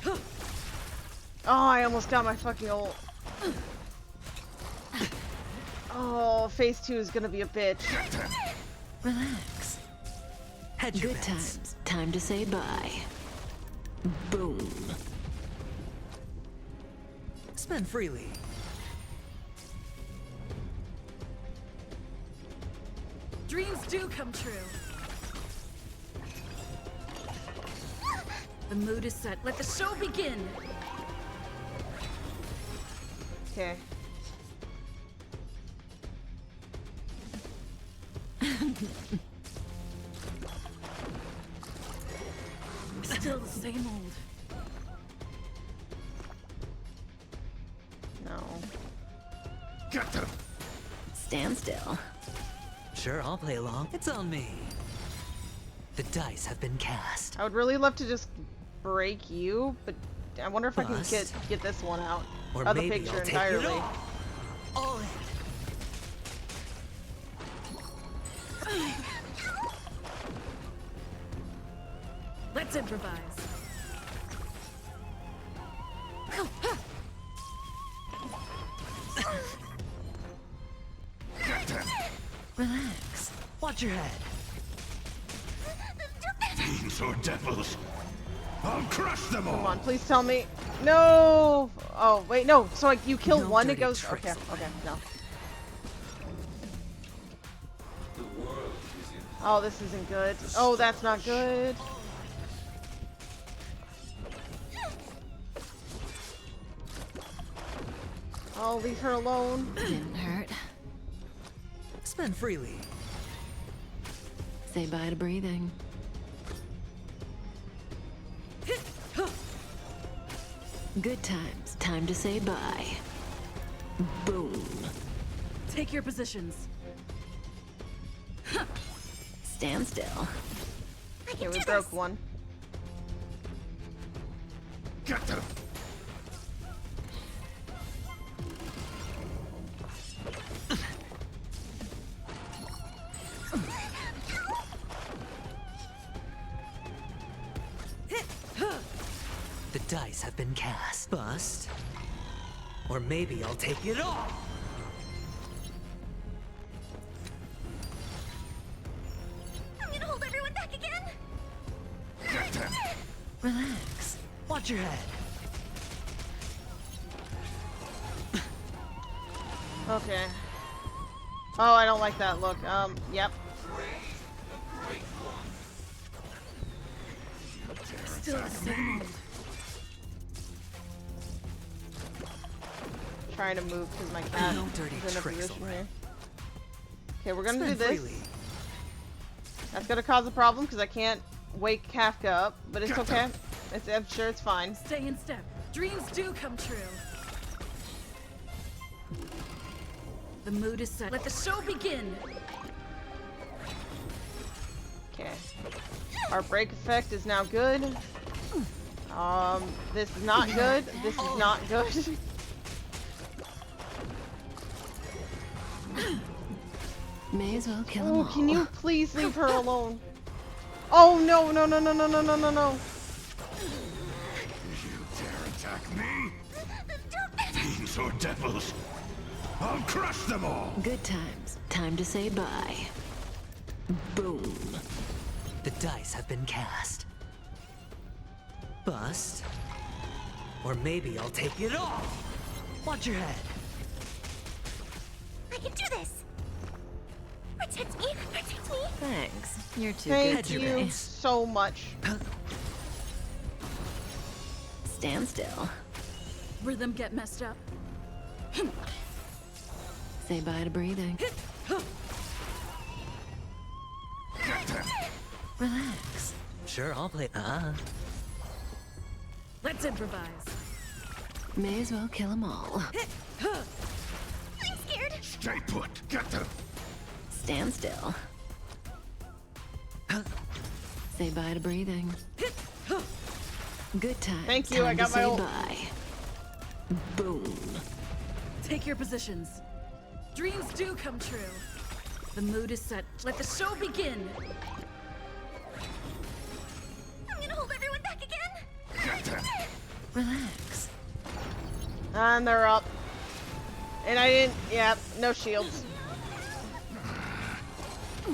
Oh, I almost got my fucking ult. Oh, phase 2 is gonna be a bitch. Relax. Hedge your Good bets. times. Time to say bye. Boom. Spend freely. Dreams do come true. The mood is set. Let the show begin. Okay. Still the same old. No. Get them! Stand still. Sure, I'll play along. It's on me. The dice have been cast. I would really love to just break you, but I wonder if I can Bust. get this one out Or of the maybe picture I'll take entirely. it all in. Let's improvise. Relax. Watch your head. Fiends or devils, I'll crush them all. Come on, please tell me. No. Oh wait, no. So like you kill No one, it dirty goes. tricks. Okay, okay, no. Oh, this isn't good. Oh, that's not good. Oh, leave her alone. Didn't hurt. Spend freely. Say bye to breathing. Good times. Time to say bye. Boom. Take your positions. Stand still. Okay, we broke one. Get them. The dice have been cast. Bust. Or maybe I'll take it all. I'm gonna hold everyone back again. Get them. Relax. Watch your head. Okay. Oh, I don't like that look. Yep. Still the same old. Trying to move because my cat No dirty is in a tricks, position alright. here. Okay, we're gonna Spend do this. freely. That's gonna cause a problem because I can't wake Kafka up, but it's Get okay. them. I'm sure it's fine. Stay in step. Dreams do come true. The mood is set. Let the show begin. Okay. Our break effect is now good. This is not good. This is not good. May as well kill 'em Oh, all. can you please leave her alone? Oh no, no, no, no, no, no, no, no, no. You dare attack me? Fiends or devils, I'll crush them all. Good times. Time to say bye. Boom. The dice have been cast. Bust. Or maybe I'll take it all. Watch your head. I can do this. Protect me, protect me. Thanks. You're too Thank good you today. so much. Stand still. Rhythm get messed up. Say bye to breathing. Get them. Relax. Sure, I'll play. Let's improvise. May as well kill 'em all. I'm scared. Stay put. Get them. Stand still. Say bye to breathing. Good times. Thank you, I Time got to my say ult. bye. Boom. Take your positions. Dreams do come true. The mood is set. Let the show begin. I'm gonna hold everyone back again. Get them. Relax. And they're up. And I didn't. Yep. No shields.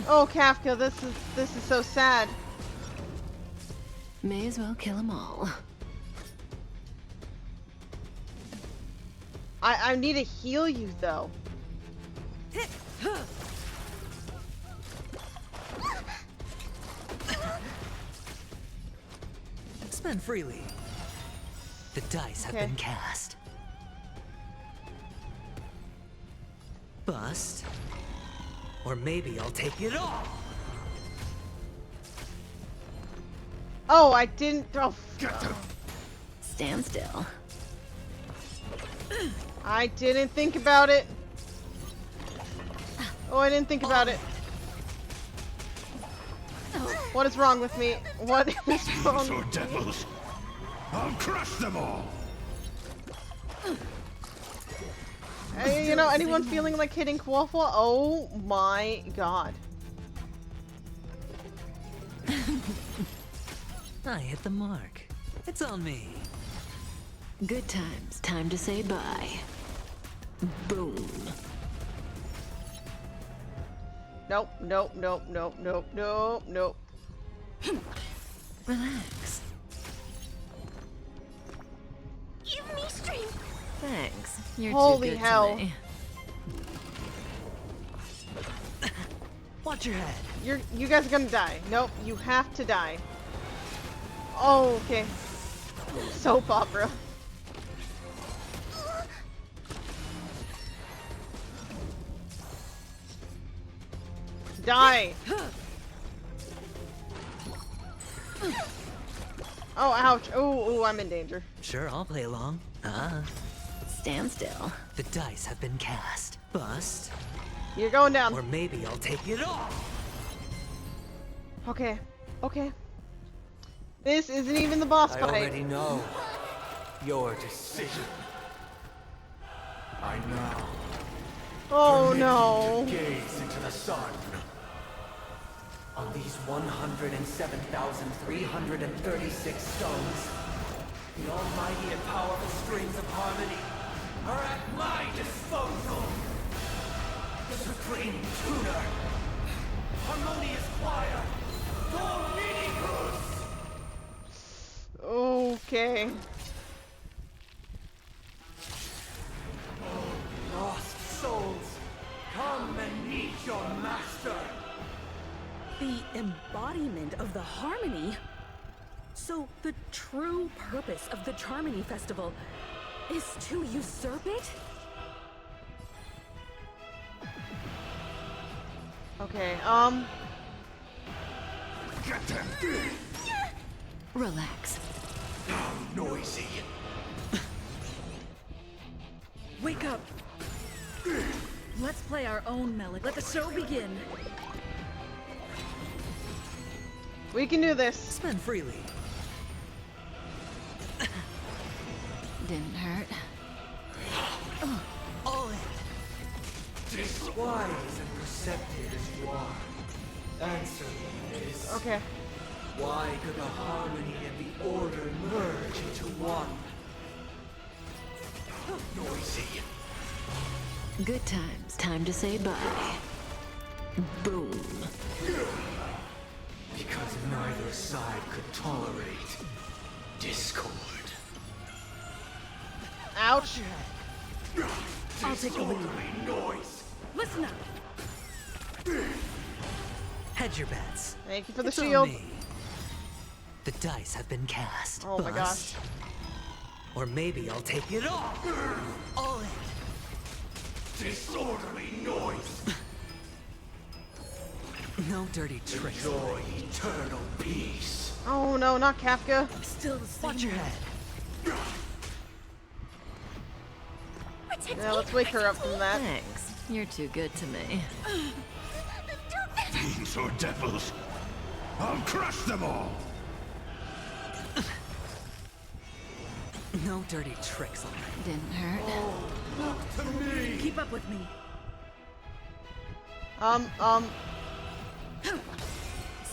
Oh, Kafka, this is so sad. May as well kill 'em all. I need to heal you though. Spend freely. The dice have Okay. been cast. Bust. Or maybe I'll take it all. Oh, I didn't. Oh, Get them. Stand still. I didn't think about it. Oh, I didn't think about it. What is wrong with me? What is wrong Or with me? devils. I'll crush them all. Hey, you know, anyone feeling like hitting Quaffle? Oh my god. I hit the mark. It's on me. Good times. Time to say bye. Boom. Nope, nope, nope, nope, nope, nope, nope. Relax. Give me strength. Thanks. You're Holy too good hell. to me. Watch your head. You guys are gonna die. Nope, you have to die. Oh, okay. Soap opera. Die! Oh, ouch. Ooh, I'm in danger. Sure, I'll play along. Stand still. The dice have been cast. Bust. You're going down. Or maybe I'll take it all. Okay. Okay. This isn't even the boss I fight. already know your decision. I now Oh permit no. you to gaze into the sun. On these 107,336 stones, the almighty and powerful strings of harmony are at my disposal. The supreme tuner, harmonious choir, Dominicus. Okay. Lost souls, come and meet your master. The embodiment of the harmony? So the true purpose of the Charmony Festival is to usurp it? Okay, Get them! Relax. How noisy! Wake up! Let's play our own melody. Let the show begin. we can do this. Spend freely. Didn't hurt. All in. Wise and perceptive as you are, answer me this. Okay. Why could the harmony and the order merge into one? Noisy. Good times. Time to say bye. Boom. Because neither side could tolerate discord. Ouch. I'll take the lead. Noise. Listen up. Hedge your bets. Thank you for the It's on shield. me. The dice have been cast. Oh my gosh. Bust. Or maybe I'll take it all. All in. Disorderly noise. No dirty tricks. Enjoy eternal peace. Oh no, not Kafka. Still the same. Watch your head. Yeah, let's wake her up from that. Thanks. You're too good to me. Fiends or devils. I'll crush them all. No dirty tricks on me. Didn't hurt. Look to me. Keep up with me.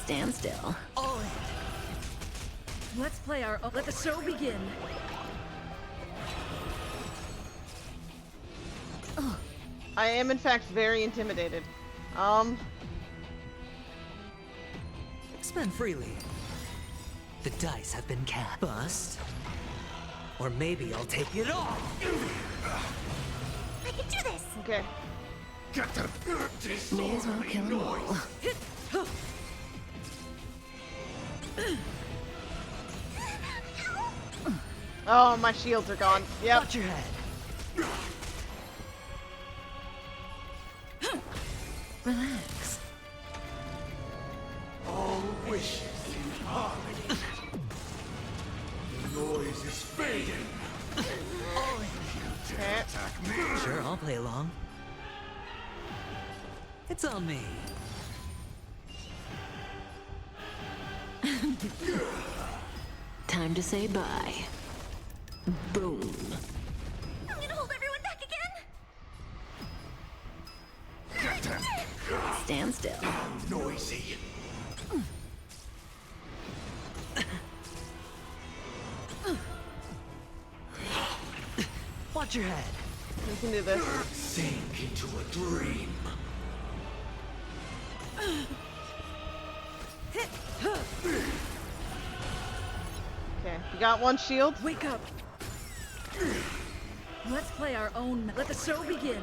Stand still. All in. Let's play our own. Let the show begin. I am in fact very intimidated. Spend freely. The dice have been cast. Bust. Or maybe I'll take it all. I can do this. Okay. Get them! May as well kill them all. Oh, my shields are gone. Yep. Watch your head. Relax. All wishes in harmony. The noise is fading. Okay. Sure, I'll play along. It's on me. Time to say bye. Boom. I'm gonna hold everyone back again. Stand still. Noisy. Watch your head. We can do this. Sink into a dream. Okay, you got one shield? Wake up. Let's play our own. Let the show begin.